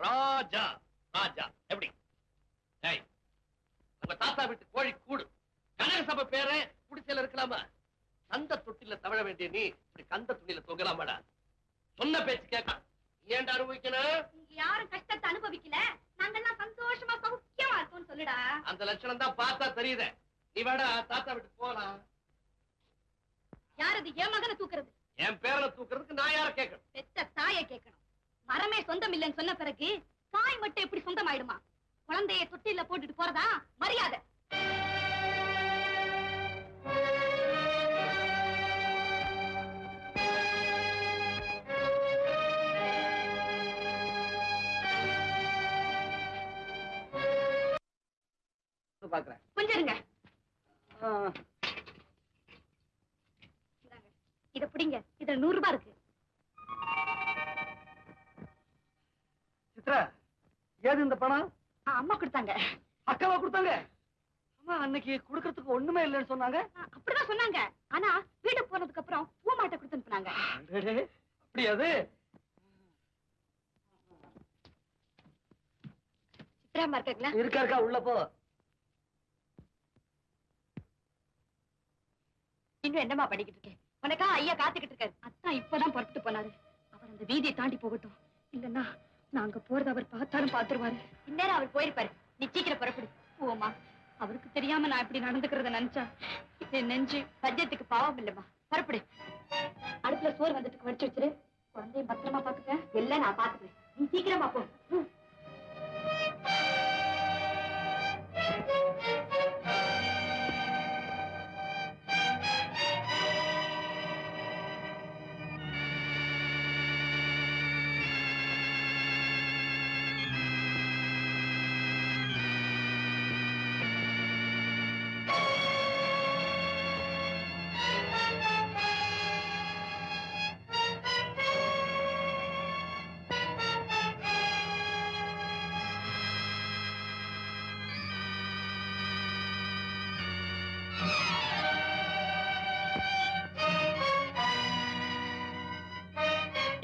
ராஜா. ராஜா எப்படி? உங்க தாத்தா வீட்டு கோழி கூடு கனக சபை பேர குடிசையில இருக்கலாமா? கந்த தொட்டில தவழ வேண்டிய நீ இப்படி கந்த துணியில தொங்கலாமாடா? சொன்ன பேச்சு கேட்க ஏன்டா அனுபவிக்கணும்? நீங்க யாரும் கஷ்டத்தை அனுபவிக்கல, நாங்கெல்லாம் சந்தோஷமா சௌக்கியமா இருக்கோம்னு சொல்லுடா. அந்த லட்சணம் தான் பார்த்தா தெரியுதே. நீ வேடா தாத்தா விட்டு போலாம். யார் அது என் மகனை தூக்குறது? என் பேரனை தூக்குறதுக்கு நான் யார கேட்கணும்? பெத்த தாயை கேட்கணும். மரமே சொந்தம் இல்லைன்னு சொன்ன பிறகு தாய் மட்டும் எப்படி சொந்தமாயிடுமா? குழந்தைய தொட்டில போட்டுட்டு போறதா மரியாதை. பாக்குறேன். கொஞ்சம் இருங்க. இத பிடிங்க, இதுல 100 ரூபாய் இருக்கு. சித்ரா, ஏது இந்த பணம்? அம்மா கொடுத்தாங்க. அக்காவா கொடுத்தாங்க? அம்மா அன்னைக்கு கொடுக்கறதுக்கு ஒண்ணுமே இல்லைன்னு சொன்னாங்க. அப்படிதான் சொன்னாங்க. ஆனா வீட்டுக்கு போனதுக்கு அப்புறம் பூமாட்ட கொடுத்து அனுப்புனாங்க. அப்படி அது சித்ராமா இருக்கீங்களா? இருக்கா, உள்ள போ. இன்னும் என்னமா படிக்கிட்டு இருக்கேன்? உனக்கா ஐயா காத்துக்கிட்டு இருக்காரு. அத்தான் இப்பதான் புறப்பட்டு போனாரு. அவர் அந்த வீதியை தாண்டி போகட்டும், இல்லன்னா நாங்க போறது அவர் பார்த்தாலும் பாத்துருவாரு. இந்நேரம் அவர் போயிருப்பாரு. நீ சீக்கிரம் புறப்படு. போமா, அவருக்கு தெரியாம நான் இப்படி நடந்துக்கிறத நினைச்சா என் நெஞ்சு பட்ஜெட்டுக்கு பாவம் இல்லம்மா. புறப்படு. அடுப்புல சோறு வந்துட்டு வடிச்சு வச்சிரு. குழந்தையும் பத்திரமா பாத்துக்க. எல்லாம் நான் பாத்துக்கிறேன். நீ சீக்கிரமா போ.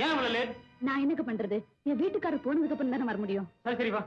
ஏன் இவ்வளவு லேட்? நான் என்னங்க பண்றது? என் வீட்டுக்காரர் போனதுக்கு அப்புறம் தானே வர முடியும். சரி சரி வா.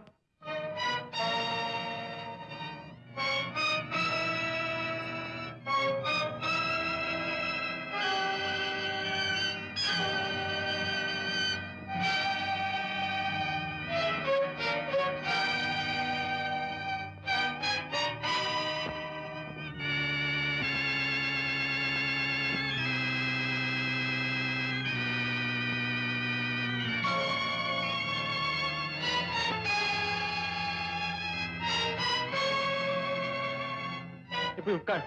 இப்படி உட்கார்.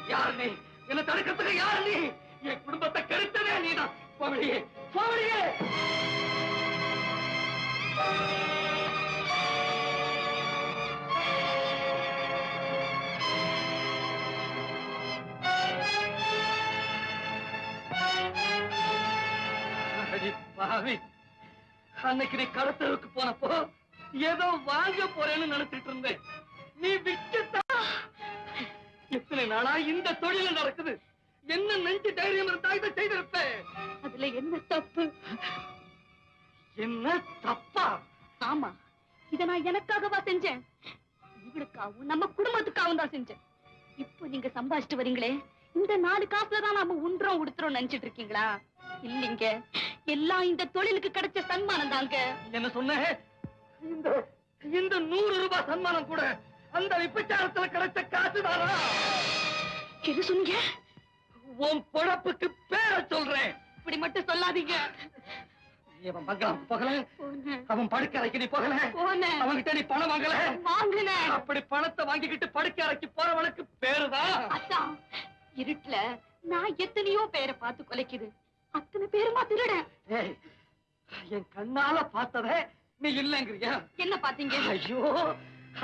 யார் நீ? என்ன தடுக்கிறதுக்கு யார் நீ? என் குடும்பத்தை கெடுத்ததே நீதான். போவடியே, போவடியே. பாவி, அன்னைக்கு நீ கடத்தலுக்கு போனப்போ ஏதோ வாங்க போறேன்னு நினைச்சிட்டு இருந்தேன். நீ விட்டுட்டா. எத்தனை நாளா இந்த தொழில நடக்குது. என்ன நெஞ்சு தைரியம் இருந்தா இதை செய்திருப்ப. அதுல என்ன தப்பு? என்ன தப்பா? ஆமா, இத நான் எனக்காகவா செஞ்சேன்? உங்களுக்காகவும் நம்ம குடும்பத்துக்காகவும் தான் செஞ்சேன். இப்போ நீங்க சம்பாதிச்சுட்டு வரீங்களே, இந்த 4 காசுல தான் நாம உண்றோம் உடுத்துறோம் நினைச்சிட்டு இருக்கீங்களா? இல்லைங்க, எல்லாம் இந்த தொழிலுக்கு கிடைச்ச சன்மானம் தாங்க. என்ன சொன்ன? இந்த 100 ரூபாய் சன்மானம் கூட அந்த விபச்சாரத்துல கிடைச்ச காசுதானா? எது சொன்னீங்க? உன் பொழப்புக்கு பேர சொல்றேன். இப்படி மட்டும் சொல்லாதீங்க. அவன் பங்களாம் போகல, அவன் படுக்க அறைக்கு நீ போகல, போனேன். அவன்கிட்ட நீ பணம் வாங்கல, வாங்கினேன். அப்படி பணத்தை வாங்கிக்கிட்டு படுக்க அறைக்கு போறவனுக்கு பேருதான். அதான் இருட்டுல நான் எத்தனையோ பேரை பார்த்து கொலைக்குது, அத்தனை பேருமா திருடன். ஏய், என் கண்ணால பார்த்தத நீ இல்லங்கிறியா? என்ன பாத்தீங்க? ஐயோ,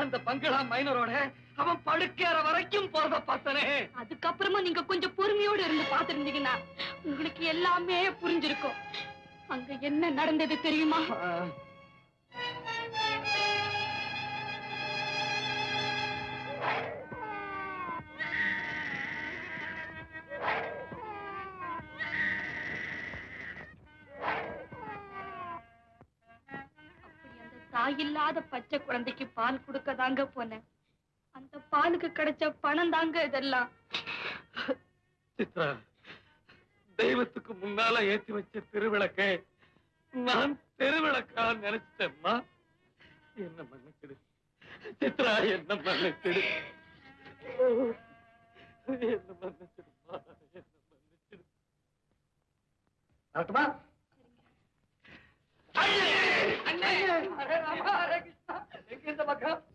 அந்த பங்களா மைனரோட அவன் படுக்கிற வரைக்கும் போறத பார்த்தனே. அதுக்கப்புறமா நீங்க கொஞ்சம் பொறுமையோடு இருந்து பாத்துருந்தீங்கன்னா உங்களுக்கு எல்லாமே புரிஞ்சிருக்கும். அங்க என்ன நடந்தது தெரியுமா? தாயில்லாத பச்சை குழந்தைக்கு பால் கொடுக்க தாங்க போனேன். அந்த பாலுக்கு கிடைச்ச பணம் தாங்க இதெல்லாம். சித்ரா, தெய்வத்துக்கு முன்னால ஏத்தி வச்ச திருவிளக்கை நான் தெருவிளக்கா நினைச்சிட்டேம்மா. என்ன மன்னிச்சிடு சித்ரா, என்ன மன்னிச்சிடு, என்ன மன்னிச்சிடுமா, என்ன மன்னிச்சிடு. ஆகட்டுமா?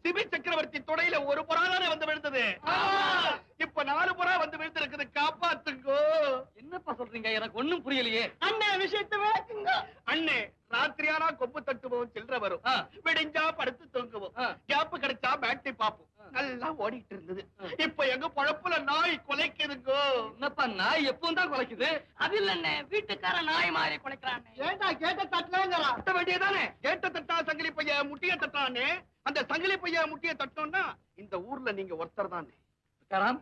சிபி சக்கரவர்த்தி தொடையில ஒரு புறாதானே வந்து விழுந்தது, இப்ப 4 புறா வந்து விழுந்திருக்குது, காப்பாத்துங்கோ. என்னப்பா சொல்றீங்க? எனக்கு ஒண்ணும் புரியலையே. அண்ணே, விஷயத்தை விளக்குங்க. அண்ணே, ராத்திரியானா கொம்பு தட்டுவோம், சில்லற வரும், விடிஞ்சா படுத்து தூங்குவோம், கேப்பு கிடைச்சா பேட்டரி பாப்போம், நல்லா ஓடிட்டு இருந்தது. இப்ப எங்க பொழப்புல நாய் கொலைக்குதுங்கோ. என்னப்பா, நாய் எப்பவும் தான் குலைக்குது? அது இல்ல வீட்டுக்கார நாய் மாதிரி குலைக்கிறான். ஏண்டா கேட்ட தட்டலாங்கிறா? தட்ட வேண்டியதானே. கேட்ட தட்டா சங்கிலி பைய முட்டிய தட்டானே. அந்த சங்கிலி பைய முட்டிய தட்டோம்னா இந்த ஊர்ல நீங்க ஒருத்தர் தானே. காராம்,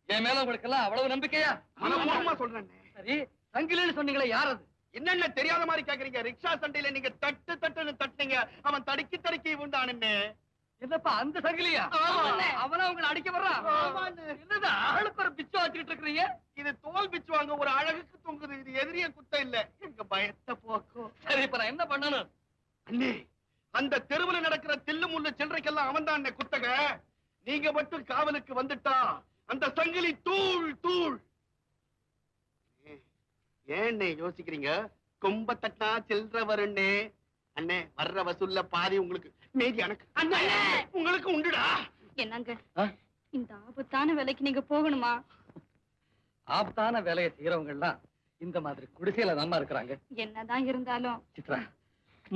என் மேல உங்களுக்கு எல்லாம் அவ்வளவு நம்பிக்கையா? மனப்பூர்வமா சொல்றேன். சரி, சங்கிலின்னு சொன்னீங்களே, யார் அது? என்னென்ன தெரியாத மாதிரி கேக்குறீங்க? ரிக்ஷா சண்டையில நீங்க தட்டு தட்டுன்னு தட்டுனீங்க, அவன் தடுக்கி தடுக்கி விழுந்தானே. என்னப்பா, அந்த சங்கிலியா? அவனா உங்களை அடிக்க வர்றான்? என்னது ஆளுக்கு ஒரு பிச்சு வச்சுக்கிட்டு இருக்கிறீங்க? இது தோல் பிச்சு வாங்க ஒரு அழகுக்கு தொங்குது, இது எதிரிய குத்த இல்ல, எங்க பயத்தை போக்கும். சரி, இப்ப நான் என்ன பண்ணணும்? அண்ணே, அந்த தெருவுல நடக்கிற தில்லு முள்ளு சில்லறைக்கெல்லாம் அவன் தான் குத்தக. நீங்க மட்டும் காவலுக்கு வந்துட்டா அந்த சங்கிலி தூள் தூள். ஏன்னே யோசிக்கிறீங்க? கொம்ப தட்டா சில்லற வருண்ணே. அண்ணே, வர்ற வசூல்ல பாதி உங்களுக்கு, மீதி எனக்கு. அண்ணே, உங்களுக்கு உண்டுடா. என்னங்க, இந்த ஆபத்தான வேலைக்கு நீங்க போகணுமா? ஆபத்தான வேலையை செய்யறவங்க எல்லாம் இந்த மாதிரி குடிசையில தாமா இருக்கிறாங்க. என்னதான் இருந்தாலும் சித்ரா,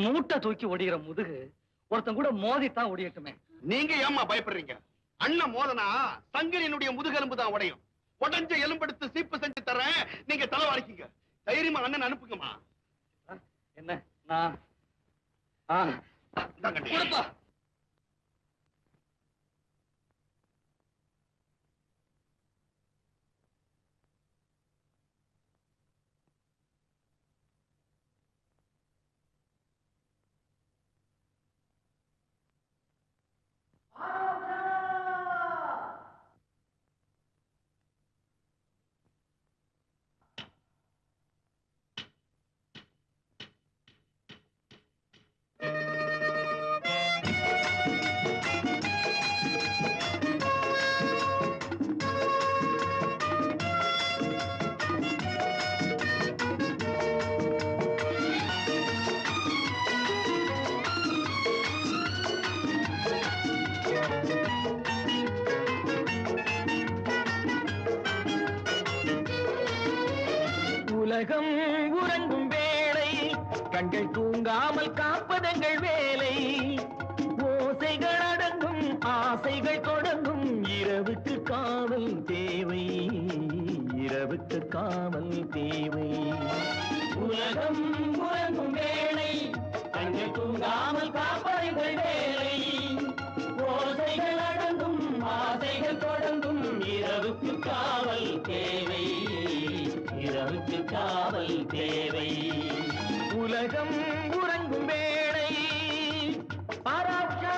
மூட்டை தூக்கி ஒடிகிற முதுகு ஒருத்தன் கூட மோதித்தான் ஒடியட்டுமே. நீங்க ஏமா பயப்படுறீங்க? அண்ணன் மோதனா சங்கிலினுடைய முதுகெலும்பு தான் உடையும். உடஞ்ச எலும்பெடுத்து சீப்பு செஞ்சு தரேன், நீங்க தலைவாரிக்கீங்க. தைரியமா அண்ணன் அனுப்புங்கம்மா. என்ன நான் கொடுப்பா. உலகம் உறங்கும் வேளை கண்கள் தூங்காமல் காப்பதங்கள் வேலை. ஓசைகள் அடங்கும், ஆசைகள் தொடங்கும், இரவுக்கு காவல் தேவை, இரவுக்கு காவல் தேவை. உலகம் உறங்கும் வேளை கண்கள் தூங்காமல் காப்பதங்கள் வேலை. ஓசைகள் அடங்கும், ஆசைகள் தொடங்கும், இரவுக்கு காவல் தேவை, இரவுக்கு காவல் தேவை. உலகம் உறங்கும் வேளை பாராட்டா.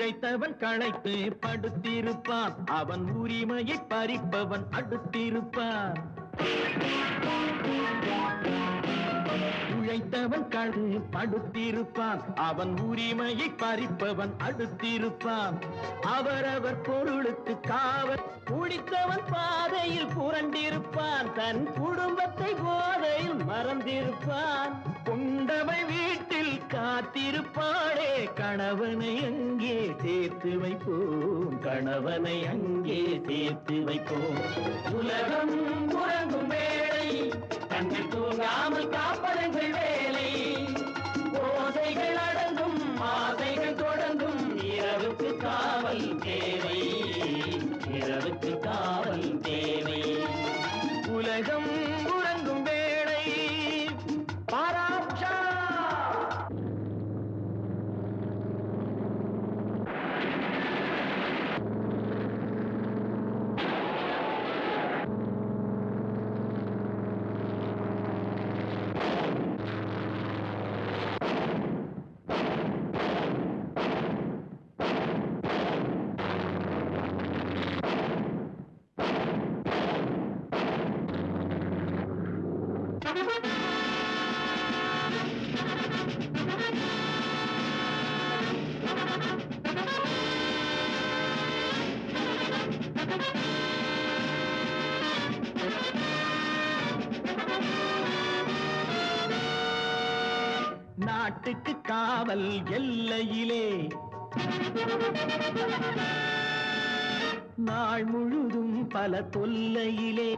உழைத்தவன் களைத்து படுத்திருப்பான், அவன் உரிமையை பறிப்பவன் அடுத்திருப்பான். உழைத்தவன் களைத்து படுத்திருப்பான், அவன் உரிமையை பறிப்பவன் அடுத்திருப்பான். அவரவர் பொருளுக்கு காவல் குடித்தவன் பாதையில் புரண்டிருப்பான், தன் குடும்பத்தை போதையில் மறந்திருப்பான். கொண்டவள் வீட்டில் காத்திருப்பாளே, கணவனை அங்கே சேர்த்து வைப்போம், கணவனை அங்கே சேர்த்து வைப்போம். உலகம் உறங்கும் வேளை, கண்கள் தூங்காமல் காப்பதங்கள் வேலை. ஓசைகள் அடங்கும், ஆசைகள் தொடங்கும், இரவுக்கு காவல் தேவை, இரவுக்கு காவல் தேவை. உலகம் உறங்கும் வேளை. பாராட்சா நாட்டுக்கு காவல் எல்லையிலே நாள் முழுதும் பல தொல்லையிலே.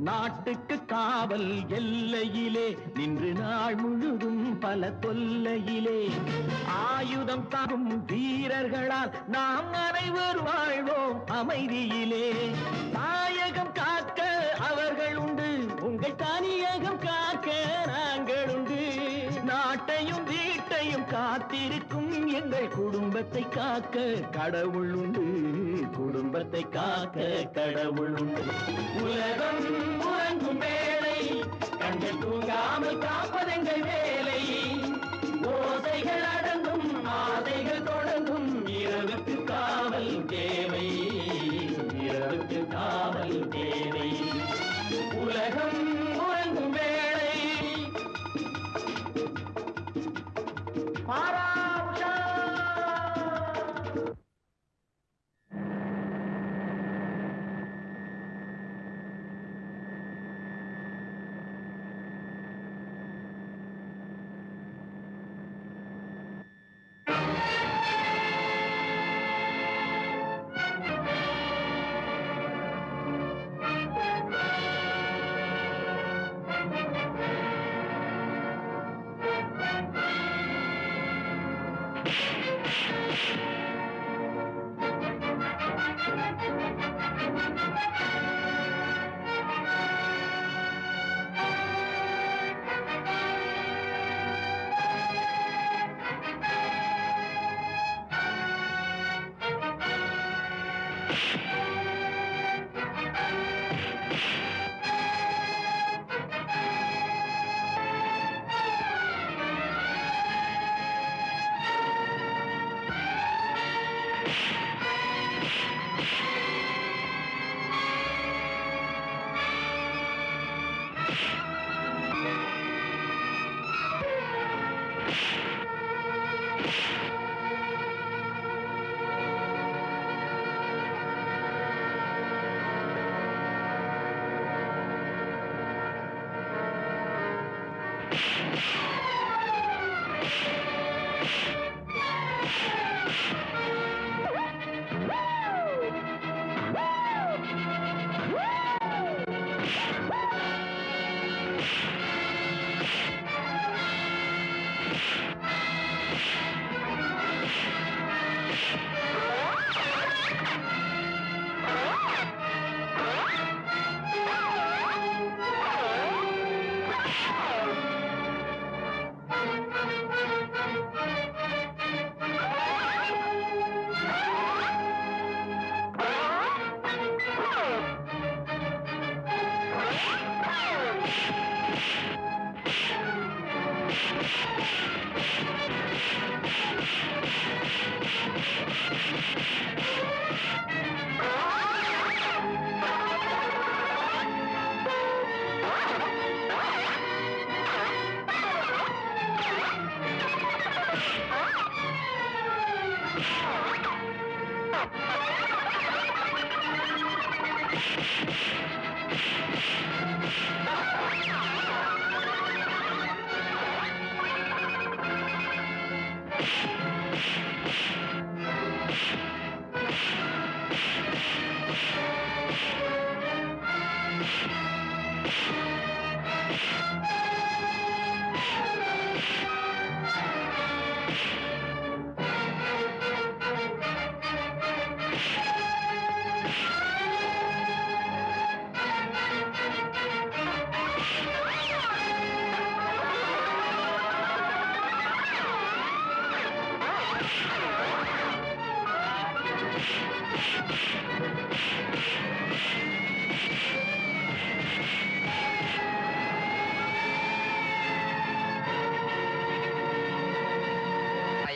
நாட்டுக்கு காவல் எல்லையிலே நின்று நாள் முழுதும் பல தொல்லையிலே. ஆயுதம் தாங்கும் வீரர்களால் நாம் அனைவர் வாழ்வோம் அமைதியிலே. தாயகம் காக்க அவர்கள் உண்டு, உங்கள் தானியகம் காக்க நாங்கள் உண்டு. நாட்டையும் வீட்டையும் காத்திருக்கும் எங்கள் குடும்பத்தை காக்க கடவுள் உண்டு, குடும்பத்தை காக்க கடவுள் உண்டு. உலகம் உறங்கும் வேளை, கண்கள் தூங்காமல் காப்பதெங்கள் வேலை. ஓசைகள் அடங்கும், ஆசைகள் தொடங்கும், இரவுக்கு காவல் தேவை, இரவுக்கு காவல் தேவை. உலகம் உறங்கும் வேளை. பாராட்சா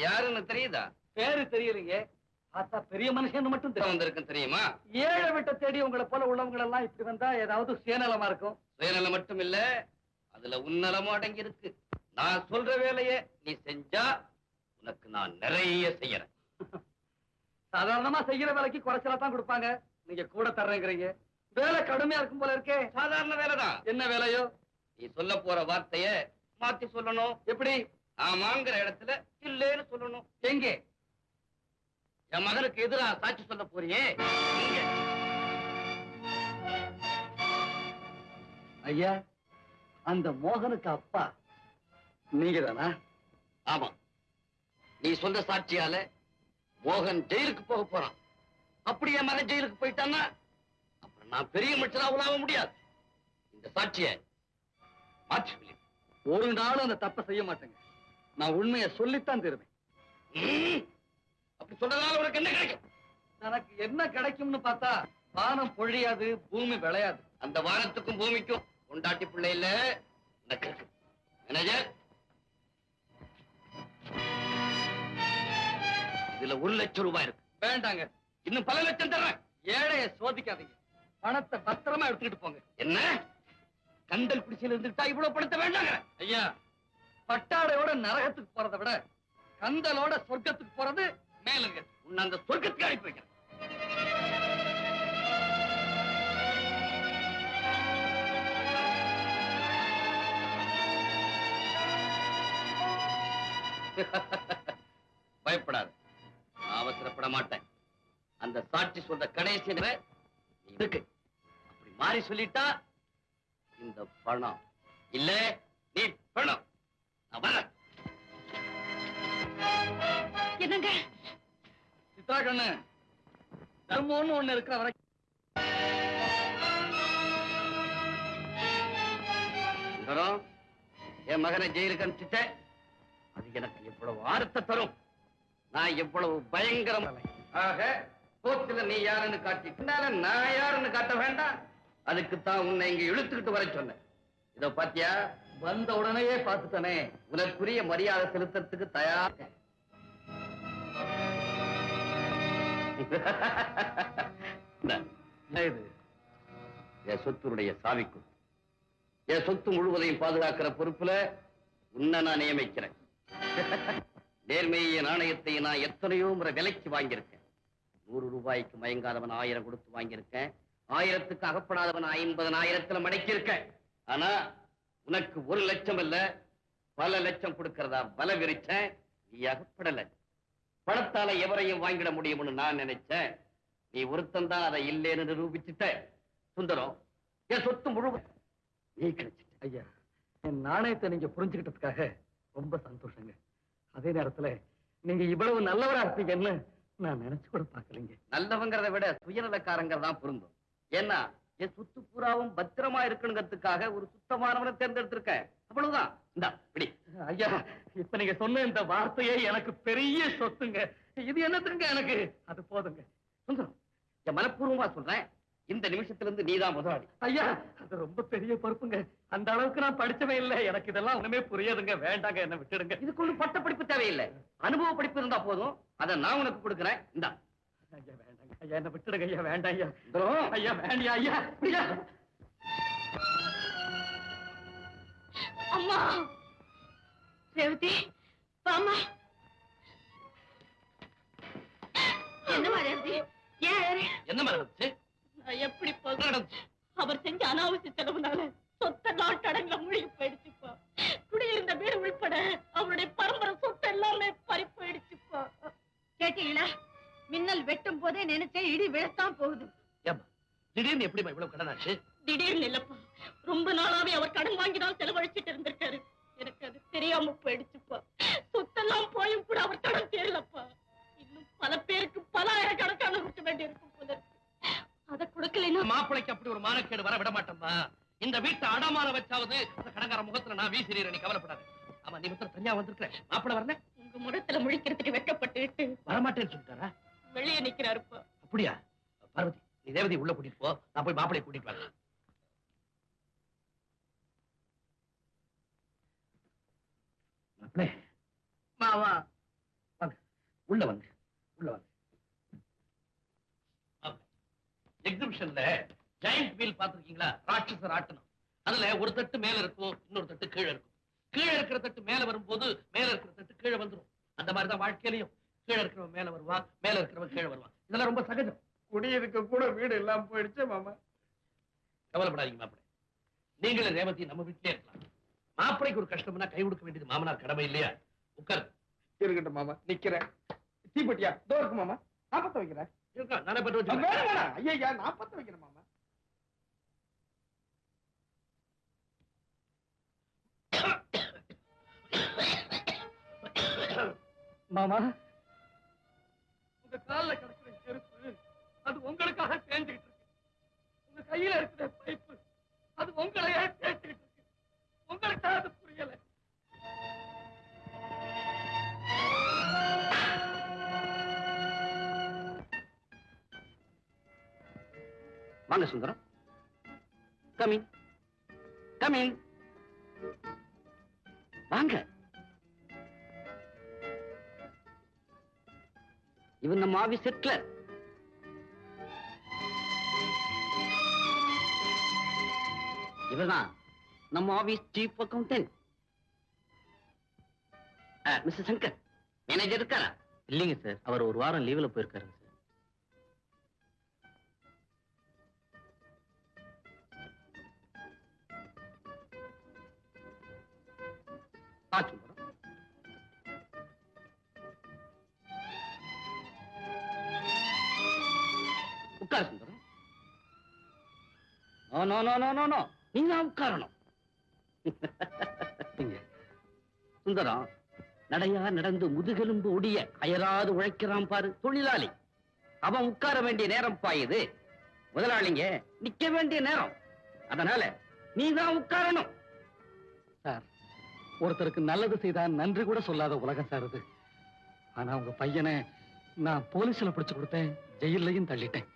யாருன்னு தெரியுதா? பேரு தெரியலைங்க. பார்த்தா பெரிய மனுஷன் மட்டும் தெரியும். வந்திருக்கும் தெரியுமா? ஏழை விட்ட தேடி உங்களை போல உள்ளவங்க எல்லாம் இப்படி வந்தா ஏதாவது சுயநலமா இருக்கும். சுயநலம் மட்டும் இல்ல, அதுல உன்னலமும் அடங்கி இருக்கு. நான் சொல்ற வேலையை நீ செஞ்சா உனக்கு நான் நிறைய செய்யறேன். சாதாரணமா செய்யற வேலைக்கு குறைச்சலா தான் கொடுப்பாங்க. நீங்க கூட தர்றேங்கிறீங்க. வேலை கடுமையா இருக்கும் போல இருக்கே. சாதாரண வேலைதான். என்ன வேலையோ? நீ சொல்ல போற வார்த்தைய மாத்தி சொல்லணும். எப்படி? ஆமாங்கிற இடத்துல இல்லேன்னு சொல்லணும். எங்கே? என் மகனுக்கு எதிரா சாட்சி சொல்ல போறியே இங்க. ஐயா, அந்த மோகனுக்கு அப்பா நீங்க தானா? ஆமா. நீ சொல்ற சாட்சியால மோகன் ஜெயிலுக்கு போக போறான். அப்படி என் மகன் ஜெயிலுக்கு போயிட்டான்னா அப்புறம் நான் பெரிய மனுஷனா உலாவ முடியாது. இந்த சாட்சிய மாற்றி சொல்லி. ஒரு நாளும் அந்த தப்பை செய்ய மாட்டேங்க. நான் உண்மையை சொல்லித்தான் தருவேன். அப்படி சொல்றதால உனக்கு என்ன கிடைக்கும்? எனக்கு என்ன கிடைக்கும்னு பார்த்தா வானம் பொழியாது, பூமி விளையாது. அந்த வானத்துக்கும் பூமிக்கும் கொண்டாட்டி பிள்ளை இல்ல உனக்கு இருக்கு. மேனேஜர், இதுல 1 லட்சம் ரூபாய் இருக்கு. வேண்டாங்க, இன்னும் பல லட்சம் தர்றேன். ஏழையை சோதிக்காதீங்க. பணத்தை பத்திரமா எடுத்துக்கிட்டு போங்க. என்ன கண்டல் பிடிச்சில இருந்துட்டா இவ்வளவு பணத்தை வேண்டாங்க? ஐயா, பட்டாடையோட நரகத்துக்கு போறதை விட கந்தலோட சொர்க்கத்துக்கு போறது மேலுங்க. உன்னை அந்த சொர்க்கத்துக்கு அனுப்பி வைக்கிறேன். பயப்படாது, நான் அவசரப்பட மாட்டேன். அந்த சாட்சி சொல்ற கடைசி இருக்கு. அப்படி மாறி சொல்லிட்டா இந்த பணம் இல்ல, நீ பணம். நான் வரேன். என்னங்க? சித்ரா கண்ணு, தர்மம்னு ஒண்ணு இருக்கிற வரைக்கும் சுந்தரம், என் மகனை ஜெயிலுக்கு அனுப்பிச்சிட்டேன். அது எனக்கு எவ்வளவு ஆர்வத்தை தரும். நான் எவ்வளவு பயங்கரம். ஆக கோர்ட்ல நீ யாருன்னு காட்டினால நான் யாருன்னு காட்ட வேண்டாம். அதுக்குத்தான் உன்னை இங்க இழுத்துக்கிட்டு வர சொன்னேன். இதோ பாத்தியா, வந்த உடனேயே பார்த்துட்டானே. உனக்குரிய மரியாதை செலுத்துறதுக்கு தயார். இது என் சொத்துடைய சாவிக்கு என் சொத்து முழுவதையும் பாதுகாக்கிற பொறுப்புல உன்னை நான் நியமிக்கிறேன். நேர்மைய நாணயத்தை நான் எத்தனையோ முறை விலைக்கு வாங்கியிருக்கேன். 100 ரூபாய்க்கு மயங்காதவன் 1000 கொடுத்து வாங்கியிருக்கேன். 1000க்கு அகப்படாதவன் 50,000 மடக்கியிருக்கேன். ஆனா உனக்கு 1 லட்சம் இல்ல, பல லட்சம் கொடுக்கிறதா பல விரிச்சேன். நீ அகப்படல. பணத்தால எவரையும் வாங்கிட முடியும்னு நான் நினைச்சேன். நீ ஒருத்தன் தான் அதை இல்லேன்னு நிரூபிச்சுட்ட. சுந்தரம், என் சொத்து முழுவதும் நீ கிடைச்சிட்ட. ஐயா, என் நாணயத்தை நீங்க புரிஞ்சுக்கிட்டதுக்காக ரொம்ப சந்தோஷங்க. அதே நேரத்துல நீங்க இவ்வளவு நல்லவரா இருப்பீங்கன்னு நான் நினைச்சு கூட பார்க்கலைங்க. நல்லவங்கிறத விட சுயநலக்காரங்க தான் பொருந்தும். ஏன்னா என் சொத்து பூராவும் பத்திரமா இருக்கணுங்கிறதுக்காக ஒரு சுத்தமானவனை தேர்ந்தெடுத்திருக்கேன். அவ்வளவுதான். இந்தா பிடி. ஐயா, இப்ப நீங்க சொன்ன இந்த வார்த்தையே எனக்கு பெரிய சொத்துங்க. இது என்னத்துங்க எனக்கு? அது போதுங்க. சுந்தரம், என் மனப்பூர்வமா சொல்றேன், இந்த நிமிஷத்துல இருந்து நீதான் முதலாளி. ஐயா, அது ரொம்ப பெரிய பொறுப்புங்க. அந்த அளவுக்கு நான் படிச்சவே இல்லை. எனக்கு இதெல்லாம் ஒண்ணுமே புரியாதுங்க. வேண்டாங்க, என்ன விட்டுடுங்க. இதுக்கு ஒண்ணு பட்ட படிப்பு தேவையில்லை. அனுபவ படிப்பு இருந்தா போதும். அதை நான் உனக்கு கொடுக்குறேன். இந்தா ஐயா வேண்டாங்க ஐயா, என்ன விட்டுடுங்க ஐயா, வேண்டாம் ஐயா. ஐயா வேண்டியா ஐயா, ஐயா. அம்மா ரேவதி, வாமா. என்னம்மா ரேவதி, ஏன் என்ன நடந்துச்சு? நான் எப்படி போகிறேன்? அவர் செஞ்ச அனாவசிய செலவுனால சொத்த நாட்டடங்க மூழ்கி போயிடுச்சுப்பா. குடியிருந்த வீடு உள்பட அவருடைய பரம்பரை சொத்து எல்லாமே பறி போயிடுச்சுப்பா. கேட்டீங்களா? மின்னல் வெட்டும் போதே நினைச்சேன் இடி விழத்தான் போகுது. ஏம்மா திடீர்னு எப்படிமா இவ்வளவு கடனாச்சு? திடீர்னு இல்லப்பா, ரொம்ப நாளாவே அவர் கடன் வாங்கினால் செலவழிச்சிட்டு இருந்திருக்காரு. எனக்கு அது தெரியாம போயிடுச்சுப்பா. சொத்தெல்லாம் போயும் கூட அவர் கடன் தீரலப்பா. இன்னும் பல பேருக்கு பல ஆயிரக்கணக்கான கொடுக்க வேண்டி இருக்கும் போல இருக்கு. அதை கொடுக்கலைன்னா மாப்பிளைக்கு அப்படி ஒரு மானக்கேடு வர விட மாட்டோம்மா. இந்த வீட்டை அடமான வச்சாவது அந்த கடங்கார முகத்துல நான் வீசிறேன், நீ கவலைப்படாது. ஆமா, நீ மட்டும் தனியா வந்திருக்க, மாப்பிள வரல? உங்க முகத்துல முழிக்கிறதுக்கு வெட்கப்பட்டு வரமாட்டேன்னு சொல்லிட்டாரா? வெளியே நிக்கிறாருப்பா. அப்படியா? பார்வதி, நீ ரேவதி உள்ள கூட்டிட்டு போ, நான் போய் மாப்பிளைய கூட்டிட்டு வரேன். மாப்பிளே, மாமா வாங்க உள்ள வாங்க, உள்ள வாங்க. எக்ஸிபிஷன்ல ஜெயண்ட் வீல் பாத்திருக்கீங்களா? ராட்சசர் ஆட்டணும். அதுல ஒரு தட்டு மேல இருக்கும், இன்னொரு தட்டு கீழே இருக்கும். கீழே இருக்கிற தட்டு மேல வரும்போது மேல இருக்கிற தட்டு கீழே வந்துடும். அந்த மாதிரிதான் வாழ்க்கையிலையும் கீழே இருக்கிறவன் மேல வருவான், மேல இருக்கிறவன் கீழே வருவான். இதெல்லாம் ரொம்ப சகஜம். குடியிருக்க கூட வீடு எல்லாம் போயிடுச்சு மாமா. கவலைப்படாதீங்க மாப்பிளை, நீங்களும் ரேவதி நம்ம வீட்டிலே இருக்கலாம். மாப்பிளைக்கு ஒரு கஷ்டம்னா கை கொடுக்க வேண்டியது மாமனார் கடமை இல்லையா? உட்கார். இருக்கட்டும் மாமா, நிக்கிறேன். தீப்பெட்டியா இதோ இருக்கு மாமா, நான் பத்த வைக்கிறேன். இருக்கா, நானே பட்டு வச்சு. வேணாம் வேணாம் ஐயா, நான் பத்த வைக்கிறேன் மாமா. மாமா, உங்க கால்ல கிடக்குற செருப்பு அது உங்களுக்காக தேஞ்சுக்கிட்டு இருக்கு. உங்க கையில இருக்கிற பைப்பு அது உங்களையே தேய்ச்சிக்கிட்டு இருக்கு. உங்களுக்காக அது புரியல. வாங்க சுந்தரம், கமிங் கமிங், வாங்க. இவன் நம்ம ஆபீஸ் செட்லர். இவதான் நம்ம office chief accountant mister Shankar. Manager இருக்காரா? இல்லைங்க சார், அவர் ஒரு வாரம் லீவ்ல போயிருக்காரு சார். உட்கார சுந்தரம். நோ நோ நோ நோ நோ, நீங்க உட்காரணும். சுந்தரம் நடையா நடந்து முதுகெலும்பு ஒடிய அயராது உழைக்கிறான் பாரு தொழிலாளி. அவன் உட்கார வேண்டிய நேரம் பாயுது, முதலாளிங்க நிக்க வேண்டிய நேரம். அதனால நீதான் உட்காரணும். சார், ஒருத்தருக்கு நல்லது செய்தா நன்றி கூட சொல்லாத உலகம் சார் இது. ஆனா உங்க பையனை நான் போலீஸ்ல பிடிச்சு கொடுத்தேன், ஜெயிலையும் தள்ளிட்டேன்.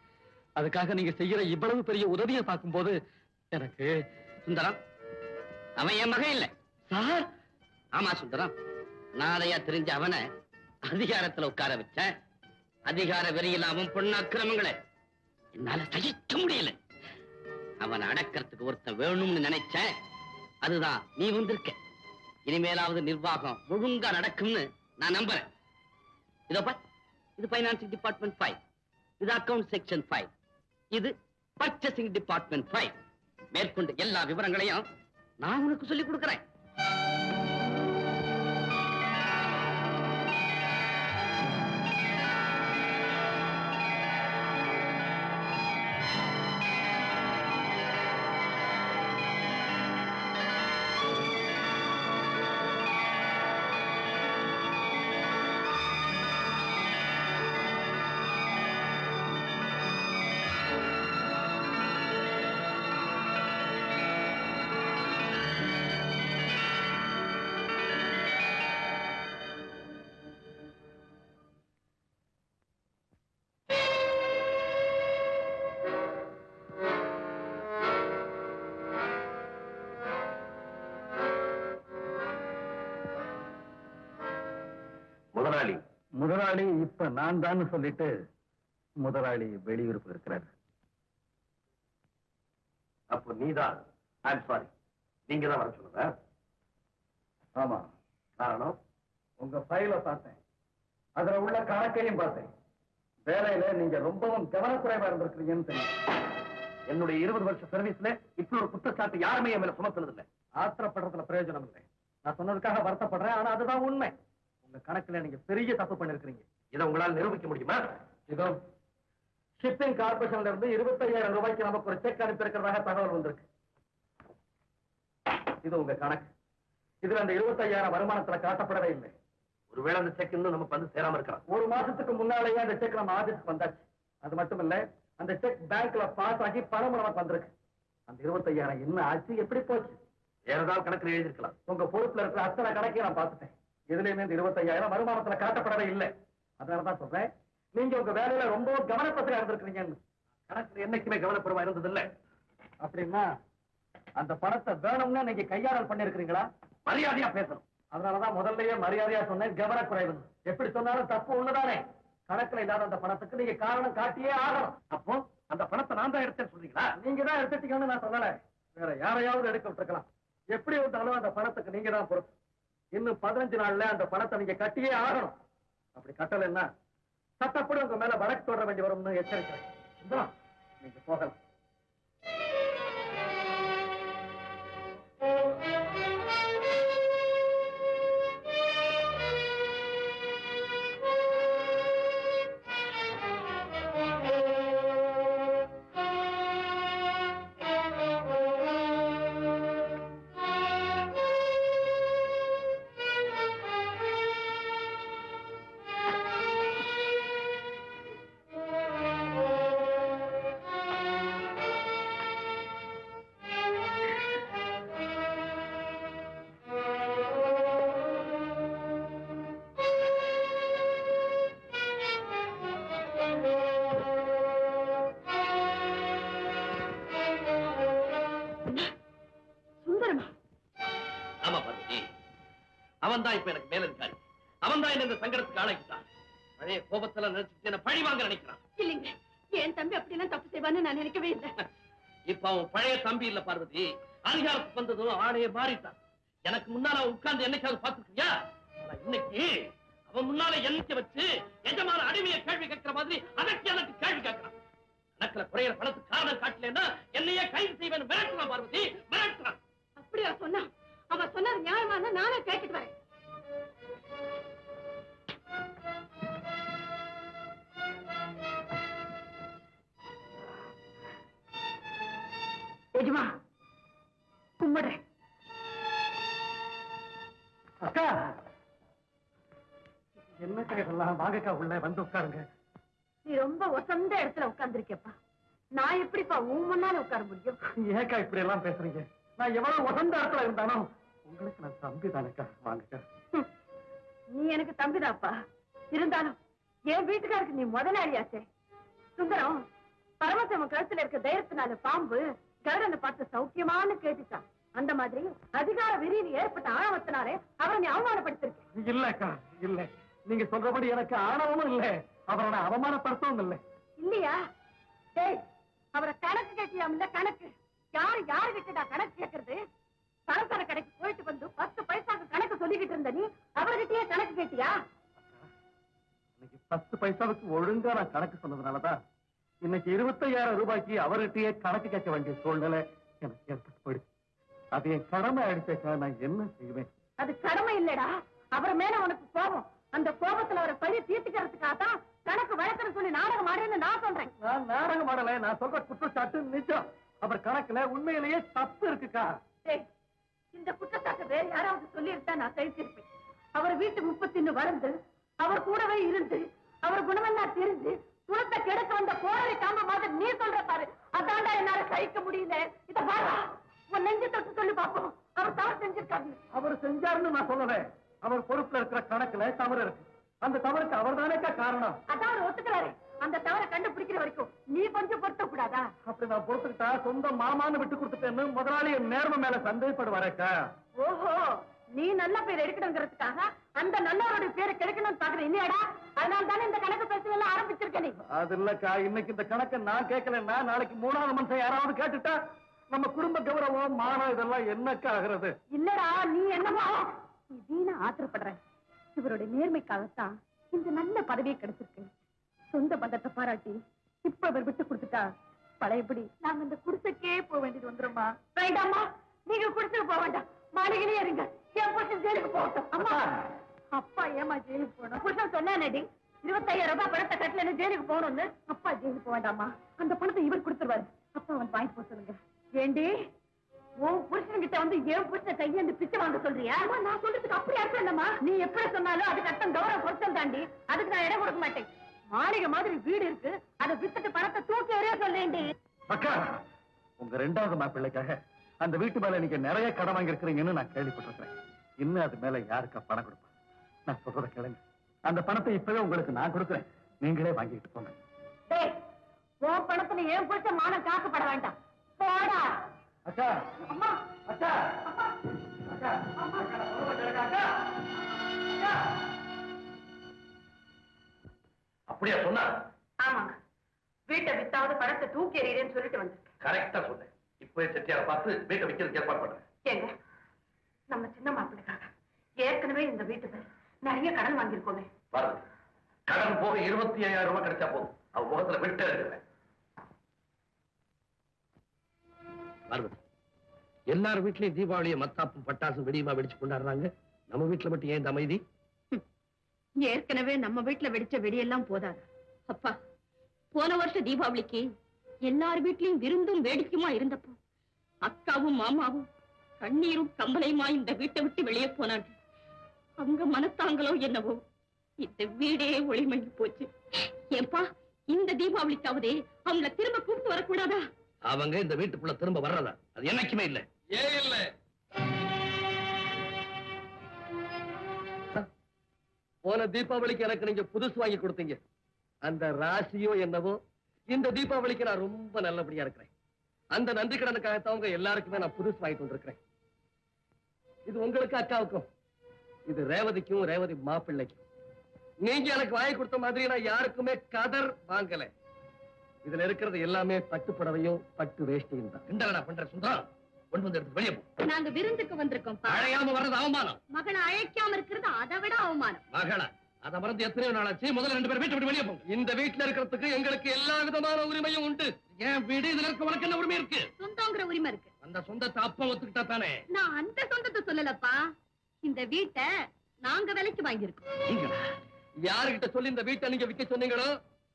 அதுக்காக நீங்க செய்யற இவ்வளவு பெரிய உதவியை பார்க்கும்போது எனக்கு... சுந்தரம், அவன் என் மகன் இல்ல சார். ஆமா சுந்தரம், நாளையா தெரிஞ்ச அவனை அதிகாரத்துல உட்கார வச்சேன். அதிகார வெறியில் அவன் பொண்ணு அக்கிரமங்களை என்னால சகிக்க முடியல. அவனை அடக்கிறதுக்கு ஒருத்தன் வேணும்னு நினைச்சேன். அதுதான் நீ வந்திருக்க. இனிமேலாவது நிர்வாகம் ஒழுங்கா நடக்கும்னு நான் நம்புறேன். இதோப்பா, இது பைனான்சிங் டிபார்ட்மெண்ட் 5, இது அக்கவுண்ட் செக்ஷன் 5, இது பர்ச்சேசிங் டிபார்ட்மெண்ட் 5. மேற்கொண்டு எல்லா விவரங்களையும் நான் உனக்கு சொல்லிக் கொடுக்கிறேன். முதலாளி இப்ப நான் தான் சொல்லிட்டு முதலாளி வெளியூருக்கு இருக்கிறார். அப்போ நீதான். ஐம் சாரி, நீங்க தான் வர சொல்லுங்க. ஆமா, காரணம் உங்க ஃபைல பார்த்தேன், அதுல உள்ள கணக்கையும் பார்த்தேன். வேலையில நீங்க ரொம்பவும் கவனக்குறைவா இருந்திருக்கிறீங்கன்னு தெரியும். என்னுடைய 20 வருஷ சர்வீஸ்ல இப்படி ஒரு குற்றச்சாட்டு யாருமே என் மேல சுமத்துறது இல்லை. ஆத்திரப்படுறதுல பிரயோஜனம் இல்லை. நான் சொன்னதுக்காக வருத்தப்படுறேன், ஆனா அதுதான் உண்மை. உங்க கணக்குல நீங்க பெரிய தப்பு பண்ணிருக்கீங்க. இதை உங்களால் நிரூபிக்க முடியுமா? இதோ ஷிப்பிங் கார்பரேஷன்ல இருந்து 25,000 ரூபாய்க்கு நமக்கு ஒரு செக் அனுப்பி இருக்கிறதாக தகவல் வந்திருக்கு. இது உங்க கணக்கு. இதுல அந்த 25,000 வருமானத்துல காட்டப்படவே இல்லை. ஒருவேளை அந்த செக் இன்னும் நமக்கு வந்து சேராம இருக்கலாம். ஒரு மாசத்துக்கு முன்னாலேயே அந்த செக் நம்ம ஆபீஸ்க்கு வந்தாச்சு. அது மட்டும் இல்ல, அந்த செக் பேங்க்ல பாஸ் ஆகி பணம் நமக்கு வந்திருக்கு. அந்த 25,000 என்ன ஆச்சு, எப்படி போச்சு? வேற ஏதாவது கணக்குல எழுதிருக்கலாம். உங்க பொறுப்புல இருக்கிற அத்தனை கணக்கையும் நான் பார்த்துட்டேன். எதுலையுமே இந்த 25,000 வருமானத்துல காட்டப்படவே இல்லை. அதனாலதான் சொல்றேன், நீங்க உங்க வேலையில ரொம்ப கவனப்பத்திரா இருந்திருக்கீங்கன்னு. கணக்குல என்னைக்குமே கவனப்படுவா இருந்தது இல்ல. அப்படின்னா அந்த பணத்தை வேணும்னா நீங்க கையாடல் பண்ணிருக்கீங்களா? மரியாதையா பேசணும். அதனாலதான் முதல்லயே மரியாதையா சொன்னேன், கவனக்குறைவு. எப்படி சொன்னாலும் தப்பு ஒண்ணுதானே. கணக்குல இல்லாத அந்த பணத்துக்கு நீங்க காரணம் காட்டியே ஆகணும். அப்போ அந்த பணத்தை நான் தான் எடுத்தேன்னு சொல்றீங்களா? நீங்க தான் எடுத்துட்டீங்கன்னு நான் சொல்லல, வேற யாரையாவது எடுக்க விட்டுருக்கலாம். எப்படி விட்டாலும் அந்த பணத்துக்கு நீங்க தான் பொறுப்பு. இன்னும் 15 நாள்ல அந்த பணத்தை நீங்க கட்டியே ஆகணும். அப்படி கட்டலைன்னா சட்டப்படி உங்க மேல வழக்கு தொடர வேண்டி வரும்னு எச்சரிக்கிறேன். நீங்க போகலாம். அவன் தான் இப்ப எனக்கு மேலதிகாரி. அவன் தான் இந்த சங்கடத்துக்கு ஆளாக்கிட்டான். பழைய கோபத்துல நினைச்சு என்ன பழி வாங்க நினைக்கிறான். இல்லைங்க, என் தம்பி அப்படிலாம் தப்பு செய்வான்னு நான் நினைக்கவே இல்லை. இப்ப அவன் பழைய தம்பி இல்ல பார்வதி. அதிகாரத்துக்கு வந்ததும் ஆணைய மாறிட்டான். எனக்கு முன்னால உட்கார்ந்து என்னைக்காவது பார்த்துக்கிறியா? இன்னைக்கு அவன் முன்னால எண்ணிக்கை வச்சு எஜமான அடிமையை கேள்வி கேட்கிற மாதிரி அதற்கு எனக்கு கேள்வி கேட்கிறான். கணக்குல குறையிற பணத்துக்கு காரணம் காட்டலன்னா என்னையே கைது செய்வேன் மிரட்டுறான் பார்வதி, மிரட்டுறான். அப்படியா சொன்னா? அவன் சொன்னது நியாயமான நானே கேட்டுட்டு வரேன். எஜமா கும்பிடுறேன். அக்கா என்னக்கா இதெல்லாம்? வாங்கக்கா உள்ள வந்து உட்காருங்க. நீ ரொம்ப வசந்த இடத்துல உட்கார்ந்துருக்கப்பா. நான் எப்படிப்பா உன் முன்னால உட்கார முடியும்? ஏக்கா இப்படி எல்லாம் பேசுறீங்க? நான் எவ்வளவு வசந்த இடத்துல இருந்தாலும் உங்களுக்கு நான் தம்பி தானேக்கா. வாங்கக்கா. நீ எனக்கு தம்பிதாப்பா. இருந்தாலும் என் வீட்டுக்காருக்கு நீ முதலாளியாச்சே. சுந்தரம் பரமசிவன் கழுத்துல இருக்க தைரியத்தினால பாம்பு கருடனை பார்த்து சௌக்கியமானு கேட்டுச்சான். அந்த மாதிரி அதிகார வெறியில் ஏற்பட்ட ஆணவத்தினாலே அவரை நீ அவமானப்படுத்திருக்க. இல்லக்கா இல்ல, நீங்க சொல்றபடி எனக்கு ஆணவமும் இல்ல, அவரோட அவமானப்படுத்தவும் இல்லை. இல்லையா? டேய், அவரை கணக்கு கேட்டியாமல்ல? கணக்கு யாரு கிட்டடா கணக்கு கேட்கறது? பலசர கடைக்கு போயிட்டு வந்து 10 பைசாக்கு கணக்கு சொல்லிக்கிட்டு இருந்த நீ அவர்கிட்டயே கணக்கு கேட்டியா? இன்னைக்கு 10 பைசாவுக்கு ஒழுங்கா நான் கணக்கு சொன்னதுனாலதான் இன்னைக்கு 25,000 ரூபாய்க்கு அவர்கிட்டயே கணக்கு கேட்க வேண்டிய சூழ்நிலை எனக்கு ஏற்பட்டு போயிடுச்சு. அது என் கடமை அடிச்சேக்கா. நான் என்ன செய்வேன்? அது கடமை இல்லடா, அவர் மேல உனக்கு கோபம். அந்த கோபத்துல அவரை பழி தீர்த்துக்கிறதுக்காக தான் கணக்கு வழக்குன்னு சொல்லி நாடகம் ஆடுன்னு நான் சொல்றேன். நான் நாடகம் ஆடல, நான் சொல்ற குற்றச்சாட்டு நிஜம். அவர் கணக்குல உண்மையிலேயே தப்பு இருக்குக்கா. இந்த குற்றச்சாட்டு வேற யாராவது சொல்லி இருந்தா நான் சகிச்சிருப்பேன். அவர் வீட்டு 31 வளர்ந்து அவர் கூடவே இருந்து அவர் குணமெல்லாம் தெரிஞ்சு குணத்தை கெடுக்க வந்த கோரலை காம மாதிரி நீ சொல்ற பாரு, அதாண்டா என்னால சகிக்க முடியல. இத பாரு, உன் நெஞ்சு தொட்டு சொல்லி பார்ப்போம். அவர் தவறு செஞ்சிருக்காரு. அவர் செஞ்சாருன்னு நான் சொல்லல. அவர் பொறுப்புல இருக்கிற கணக்குல தவறு இருக்கு. அந்த தவறுக்கு அவர் தானேக்கா காரணம். அதான் அவர் ஒத்துக்கிறாரு. அந்த தவறை கண்டுபிடிக்கிற வரைக்கும் நீ கொஞ்சம் பொறுத்த கூடாதா? அப்படி நான் பொறுத்துக்கிட்டா சொந்த மாமான்னு விட்டு கொடுத்துட்டேன்னு முதலாளி என் நேர்மை மேல சந்தேகப்படுவாரக்கா. ஓஹோ, நீ நல்ல பேர் எடுக்கணுங்கிறதுக்காக அந்த நல்லவருடைய பேரை கிடைக்கணும்னு பாக்குற இல்லையாடா? அதனால தானே இந்த கணக்கு பேசுவதெல்லாம் ஆரம்பிச்சிருக்க. பிரச்சனை? அது இல்லக்கா, இன்னைக்கு இந்த கணக்கை நான் கேட்கலன்னா நாளைக்கு மூணாவது மனுஷன் யாராவது கேட்டுட்டா நம்ம குடும்ப கௌரவம் மானம் இதெல்லாம் என்னக்கா ஆகிறது? இல்லடா, நீ என்னமா நீ வீணா ஆத்திரப்படுற. இவருடைய நேர்மைக்காகத்தான் இந்த நல்ல பதவியே கிடைச்சிருக்கு. சொந்த பந்தத்தை பாராட்டி இப்ப இவர் விட்டு கொடுத்துட்டா பழையபடி நாங்க இந்த குடிசைக்கே போக வேண்டியது வந்துருமா? வேண்டாமா, நீங்க குடிசைக்கு போக வேண்டாம், மாளிகையிலே இருங்க. என் புருஷன் ஜெயிலுக்கு போகட்டும். அம்மா, அப்பா ஏமா ஜெயிலுக்கு போகணும்? புருஷன் சொன்னானேடி 25,000 ரூபாய் பணத்தை கட்டல ஜெயிலுக்கு போகணும்னு. அப்பா ஜெயிலுக்கு போக வேண்டாமா, அந்த பணத்தை இவர் கொடுத்துருவாரு. அப்பா வந்து வாங்கி போக சொல்லுங்க. ஏண்டி, உன் புருஷன் கிட்ட வந்து என் புருஷனை கையேந்து பிச்சை வாங்க சொல்றியா? நான் சொல்றதுக்கு அப்படி அர்த்தம் இல்லம்மா. நீ எப்படி சொன்னாலும் அதுக்கு அர்த்தம் கௌரவ பொருத்தம் தாண்டி. அதுக்கு நான் இடம் கொடுக்க மாட்டேன். மாளிகை மாதிரி வீடு இருக்கு, அதை வித்துட்டு பணத்தை தூக்கி எறிய சொல்லேண்டி. அக்கா, உங்க ரெண்டாவது மாப்பிள்ளைக்காக அந்த வீட்டு மேல நீங்க நிறைய கடன் வாங்கி இருக்கிறீங்கன்னு நான் கேள்விப்பட்டிருக்கிறேன். இன்னும் அது மேல யாருக்கா பணம் கொடுப்பேன்? நான் சொல்றத கேளுங்க. அந்த பணத்தை இப்பவே உங்களுக்கு நான் கொடுக்குறேன், நீங்களே வாங்கிட்டு போங்க. டேய், உன் பணத்துல என் புருஷன் மானம் காக்கப்பட வேண்டாம். போடா. அக்கா, அம்மா, அக்கா, அக்கா, அக்கா, அக்கா, அக்கா. அப்படியா சொன்னா? ஆமாங்க, வீட்டை வித்தாவது பணத்தை தூக்கி எறியறேன்னு சொல்லிட்டு வந்து. கரெக்டா சொன்னேன். இப்பவே செட்டியார பார்த்து வீட்டை விற்கிறதுக்கு ஏற்பாடு பண்றேன். ஏங்க, நம்ம சின்ன மாப்பிள்ளைக்காக ஏற்கனவே இந்த வீட்டுல நிறைய கடன் வாங்கியிருக்கோமே. பாருங்க, கடன் போக 25,000 ரூபாய் கிடைச்சா போதும். அவ முகத்துல விட்டு இருக்கிறேன். பார்வதி, எல்லார் வீட்லயும் தீபாவளியை மத்தாப்பும் பட்டாசும் வெடியுமா வெடிச்சு கொண்டாடுறாங்க. நம்ம வீட்டுல மட்டும் ஏன் இந்த அமைதி? ஏற்கனவே நம்ம வீட்டுல வெடிச்ச வெடியெல்லாம் போதாது. அப்பா, போன வருஷம் தீபாவளிக்கு எல்லார் வீட்லயும் விருந்தும் வேடிக்கையுமா இருந்தப்போ அக்காவும் மாமாவும் கண்ணீரும் கம்பளையுமா இந்த வீட்டை விட்டு வெளியே போனாங்க. அவங்க மனத்தாங்களோ என்னவோ இந்த வீடே ஒளிமங்கி போச்சு. ஏப்பா, இந்த தீபாவளிக்காவதே அவங்கள திரும்ப கூப்பிட்டு வரக்கூடாதா? அவங்க இந்த வீட்டுக்குள்ள திரும்ப வர்றதா? அது என்னைக்குமே இல்ல. ஏன் இல்ல? போன தீபாவளிக்கு எனக்கு நீங்க புதுசு வாங்கி கொடுத்தீங்க. அந்த ராசியோ என்னவோ இந்த தீபாவளிக்கு நான் ரொம்ப நல்லபடியா இருக்கிறேன். அந்த நன்றி கடனுக்காகத்தவங்க எல்லாருக்குமே நான் புதுசு வாங்கிட்டு வந்திருக்கிறேன். இது உங்களுக்கு அக்காவுக்கும், இது ரேவதிக்கும் ரேவதி மாப்பிள்ளைக்கும். நீங்க எனக்கு வாங்கி கொடுத்த மாதிரி நான் யாருக்குமே கதர் வாங்கல. இதுல இருக்கிறது எல்லாமே பட்டு புடவையும் பட்டு வேஷ்டியும் தான். என்ன பண்ற சுந்தரம்? கொண்டு வந்து எடுத்து வெளியே போ. நாங்க விருந்துக்கு வந்திருக்கோம். அழையாம வர்றது அவமானம். மகளை அழைக்காம இருக்கிறது அதை விட அவமானம். மகள அத மறந்து எத்தனையோ நாளாச்சு. முதல்ல 2 பேரும் வீட்டை விட்டு வெளியே போங்க. இந்த வீட்டுல இருக்கிறதுக்கு எங்களுக்கு எல்லா விதமான உரிமையும் உண்டு. என் வீடு இதுல இருக்க உனக்கு என்ன உரிமை இருக்கு? சொந்தங்கிற உரிமை இருக்கு. அந்த சொந்தத்தை அப்பா ஒத்துக்கிட்டா தானே. நான் அந்த சொந்தத்தை சொல்லலப்பா, இந்த வீட்டை நாங்க விலைக்கு வாங்கியிருக்கோம். நீங்களா? யாருகிட்ட சொல்லி இந்த வீட்டை நீங்க விற்க சொன்னீங்களோ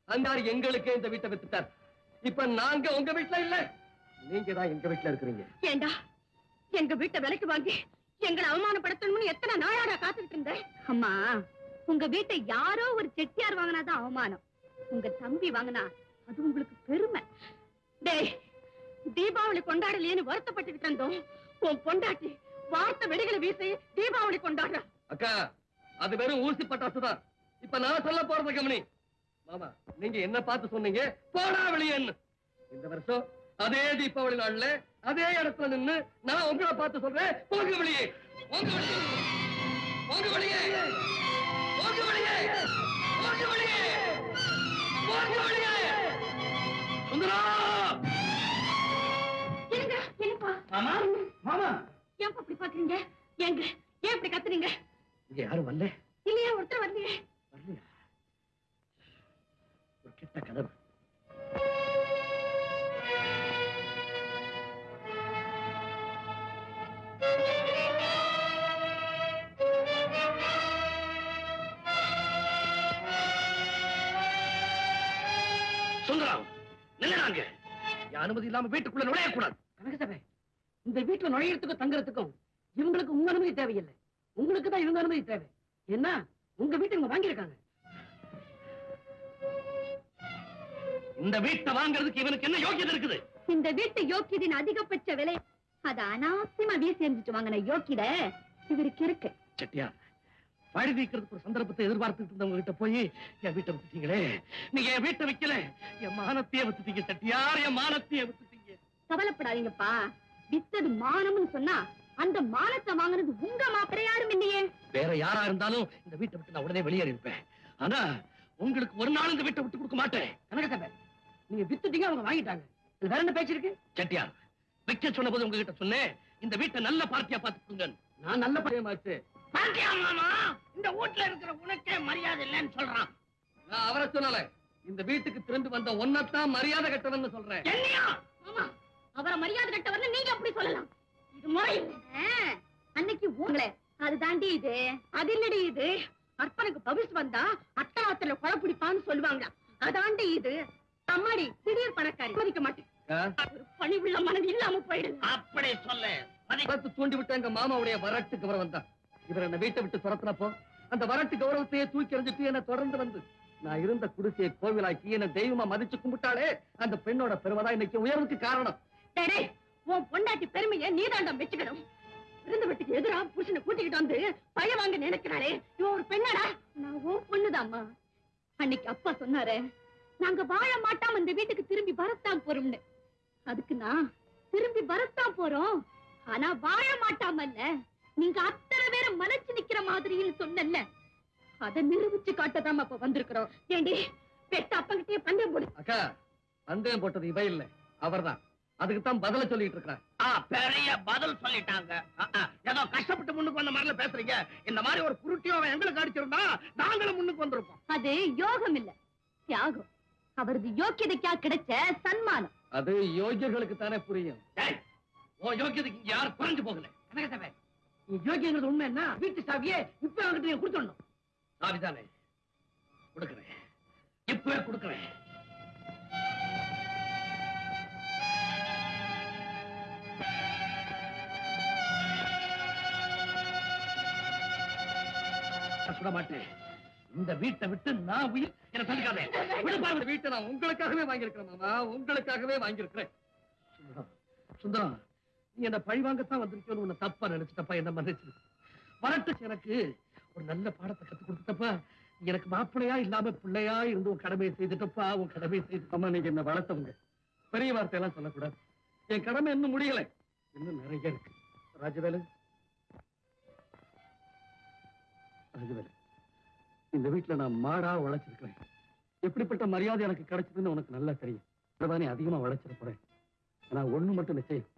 அந்த எங்களுக்கே இந்த வீட்டை வித்துட்டார். இப்ப நாங்க உங்க வீட்டுல இல்ல, நீங்க தான் எங்க வீட்டுல இருக்கிறீங்க. ஏண்டா, எங்க வீட்டை விலைக்கு வாங்கி எங்களை அவமானப்படுத்தணும்னு எத்தனை நாளாடா காத்துக்கிட்டு இருந்தேன். அம்மா, உங்க வீட்டை யாரோ ஒரு செட்டியார் வாங்கினாதான் அவமானம். உங்க தம்பி வாங்கினா அது உங்களுக்கு பெருமை. டேய், தீபாவளி கொண்டாடலையேன்னு வருத்தப்பட்டுக்கிட்டு இருந்தோம். உன் பொண்டாட்டி வார்த்தை வெடிகளை வீசி தீபாவளி கொண்டாடுற. அக்கா, அது வெறும் ஊசி பட்டாசுதான். இப்ப நான் சொல்ல போறது கவனி. மாமா, நீங்க என்ன பார்த்து சொன்னீங்க போடா வெளியேன்னு. இந்த வருஷம் அதே தீபாவளி நாள்ல அதே இடத்துல நின்னு நான் உங்களை பார்த்து சொல்றேன், போங்க வெளியே, போங்க வெளியே, போங்க வெளியே, போங்க வெளியே, போங்க வெளியே, போங்க வெளியே. சுந்தரா! என்னங்க, என்னப்பா? மாமா, மாமா, ஏன் அப்படி பாக்குறீங்க? ஏங்க, ஏன் இப்படி கத்துறீங்க? இங்க யாரும் வரல? இல்லையா, ஒருத்தர் வரலையே. வரலையா? ஒரு கிட்ட கதவு. சுந்தரம், நில்லுறாங்க. அனுமதி இல்லாம வீட்டுக்குள்ள நுழையக்கூடாது. கனகசபை, இந்த வீட்டுல நுழையறதுக்கும் தங்குறதுக்கும் இவங்களுக்கு உங்க அனுமதி தேவையில்லை. உங்களுக்கு தான் இவங்க அனுமதி தேவை. என்ன, உங்க வீட்டை இவங்க வாங்கியிருக்காங்க. இந்த வீட்டை வாங்குறதுக்கு இவனுக்கு என்ன யோகியதை இருக்குது? இந்த வீட்டு யோக்கியதின் அதிகபட்ச விலை அத அனாவசியமா வீசி எரிஞ்சிட்டு வாங்கின யோக்கியத இவருக்கு இருக்கு. செட்டியார், பழி நீக்கிறதுக்கு ஒரு சந்தர்ப்பத்தை எதிர்பார்த்துட்டு இருந்தவங்க கிட்ட போய் என் வீட்டை வித்துட்டீங்களே. நீங்க என் வீட்டை விக்கல, என் மானத்தையே வித்துட்டீங்க செட்டியார், என் மானத்தையே வித்துட்டீங்க. கவலைப்படாதீங்கப்பா, வித்தது மானம்னு சொன்னா அந்த மானத்தை வாங்கினது உங்க மாப்பிள்ளை யாரும் இல்லையே. வேற யாரா இருந்தாலும் இந்த வீட்டை விட்டு நான் உடனே வெளியேறி இருப்பேன். ஆனா உங்களுக்கு ஒரு நாள் இந்த வீட்டை விட்டு கொடுக்க மாட்டேன். கனகசபை நீங்க வித்துட்டீங்க, அவங்க வாங்கிட்டாங்க. இதுல வேற என்ன பேச்சு இருக்கு? செட்டியார், வைக்க சொன்ன போது உங்ககிட்ட சொன்னேன், இந்த வீட்டை நல்ல பார்ட்டியா பார்த்து கொடுங்க. நான் நல்ல பயமாச்சு. பாத்தியா மாமா, இந்த வீட்டுல இருக்கிற உனக்கே மரியாதை இல்லைன்னு சொல்றான். நான் அவரை சொல்லல, இந்த வீட்டுக்கு திரும்பி வந்த ஒன்னத்தான் மரியாதை கட்டவன்னு சொல்றேன். என்னையா மாமா, அவரை மரியாதை கட்டவர்னு நீங்க அப்படி சொல்லலாம். இது முறை இல்லை. அன்னைக்கு உங்களை அது தாண்டி இது, அது இல்லடி இது. அற்பனுக்கு பவிஸ் வந்தா அட்டராத்திரில கொலை பிடிப்பான்னு சொல்லுவாங்க. அதாண்டி இது. அம்மாடி திடீர் பணக்காரி மதிக்க மாட்டேன். ஒரு பணிவுள்ள மனது இல்லாம போயிடுது. அப்படி சொல்ல பார்த்து தூண்டி விட்டு எங்க மாமாவுடைய வரட்டு கௌரவம் வந்தா. இவர் என்ன வீட்டை விட்டு துரத்துனப்போ அந்த வரட்டு கௌரவத்தையே தூக்கி எறிஞ்சிட்டு என்ன தொடர்ந்து வந்து நான் இருந்த குடிசையை கோவிலாக்கி என்ன தெய்வமா மதிச்சு கும்பிட்டாலே அந்த பெண்ணோட பெருமைதான் இன்னைக்கு உயர்வுக்கு காரணம். டேய், உன் பொண்டாட்டி பெருமையை நீதாண்டம் வச்சுக்கணும். விருந்து வீட்டுக்கு எதிரா புருஷனை கூட்டிக்கிட்டு வந்து பழ வாங்க நினைக்கிறாளே, இவன் ஒரு பெண்ணடா. நான் உன் பொண்ணுதாம்மா. அன்னைக்கு அப்பா சொன்னாரே, நாங்க வாழ மாட்டாம இந்த வீட்டுக்கு திரும்பி வரத்தான் போறோம்னு. அதுக்கு நான் திரும்பி வரத்தான் போறோம், ஆனா வாழ மாட்டாமல்ல, நீங்க அத்தனை பேரை மலைச்சு நிக்கிற மாதிரின்னு சொன்னல, அதை நிரூபிச்சு காட்டதான் அப்ப வந்திருக்கிறோம். ஏண்டி பெத்த அப்பங்கிட்டே பந்தயம் போடு. அக்கா, பந்தயம் போட்டது இவ இல்ல, அவர்தான். அதுக்கு தான் பதில சொல்லிட்டு இருக்கிறேன். பெரிய பதில் சொல்லிட்டாங்க. ஏதோ கஷ்டப்பட்டு முன்னுக்கு வந்த மாதிரில பேசுறீங்க. இந்த மாதிரி ஒரு குருட்டியோ அவன் எங்களுக்கு அடிச்சிருந்தா நாங்களும் முன்னுக்கு வந்திருப்போம். அது யோகம் இல்ல, தியாகம். அவரது யோக்கியதைக்கா கிடைச்ச சன்மானம். அது யோகியர்களுக்கு தானே புரியும். ஓ யோகியதுக்கு இங்க யாரும் குறைஞ்சு போகல. கனகசபை நீ யோகியங்கிறது உண்மைன்னா வீட்டு சாவியே இப்ப அவங்கிட்ட நீங்க கொடுத்துடணும். சாவிதானே கொடுக்கிறேன், இப்பவே கொடுக்கிறேன். சுட மாட்டேன். இந்த வீட்டை விட்டு நான் உயிர் என்ன தடுக்காதே. இந்த வீட்டை நான் உங்களுக்காகவே வாங்கியிருக்கிறேன் மாமா, உங்களுக்காகவே வாங்கியிருக்கிறேன். சுந்தரம், நீ என்ன பழி வாங்கத்தான் வந்திருக்கோன்னு உன்னை தப்பா நினைச்சிட்டப்பா, என்ன மன்னிச்சு. வரட்டு எனக்கு ஒரு நல்ல பாடத்தை கத்து கொடுத்துட்டப்பா. எனக்கு மாப்பிள்ளையா இல்லாம பிள்ளையா இருந்து உன் கடமையை செய்துட்டப்பா, உன் கடமையை செய்து. அம்மா, நீங்க என்ன வளர்த்தவங்க, பெரிய வார்த்தையெல்லாம் சொல்லக்கூடாது. என் கடமை இன்னும் முடியல, இன்னும் நிறைய இருக்கு. ராஜவேலு, ராஜவேலு, இந்த வீட்டுல நான் மாடா உழைச்சிருக்கிறேன். எப்படிப்பட்ட மரியாதை எனக்கு கிடைச்சதுன்னு உனக்கு நல்லா தெரியும். நீ அதிகமா உழைச்சிட போறேன். ஆனா ஒண்ணு மட்டும் நிச்சயம்,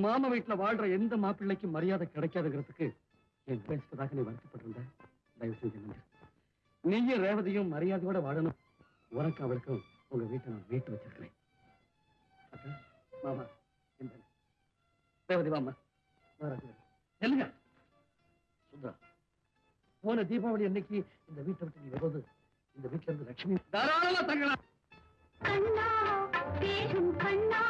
மாமா வீட்டுல வாழ்ற எந்த மாப்பிள்ளைக்கும் மரியாதை கிடைக்காதுங்கிறதுக்கு என் பேசுறதாக நீ வருத்தப்பட்டிருந்த. தயவு செஞ்சு நன்றி. நீயும் ரேவதியும் மரியாதையோட வாழணும். உனக்கு அவளுக்கும் உங்க வீட்டை நான் மீட்டு வச்சிருக்கிறேன். அக்கா, மாமா, இந்த ரேவதி வாமா. சொல்லுங்க சுந்தரா, போன தீபாவளி அன்னைக்கு இந்த வீட்டை விட்டு நீ வருவது இந்த வீட்டுல இருந்து லட்சுமி தாராளமா தங்கலாம். கண்ணா, பேசும் கண்ணா.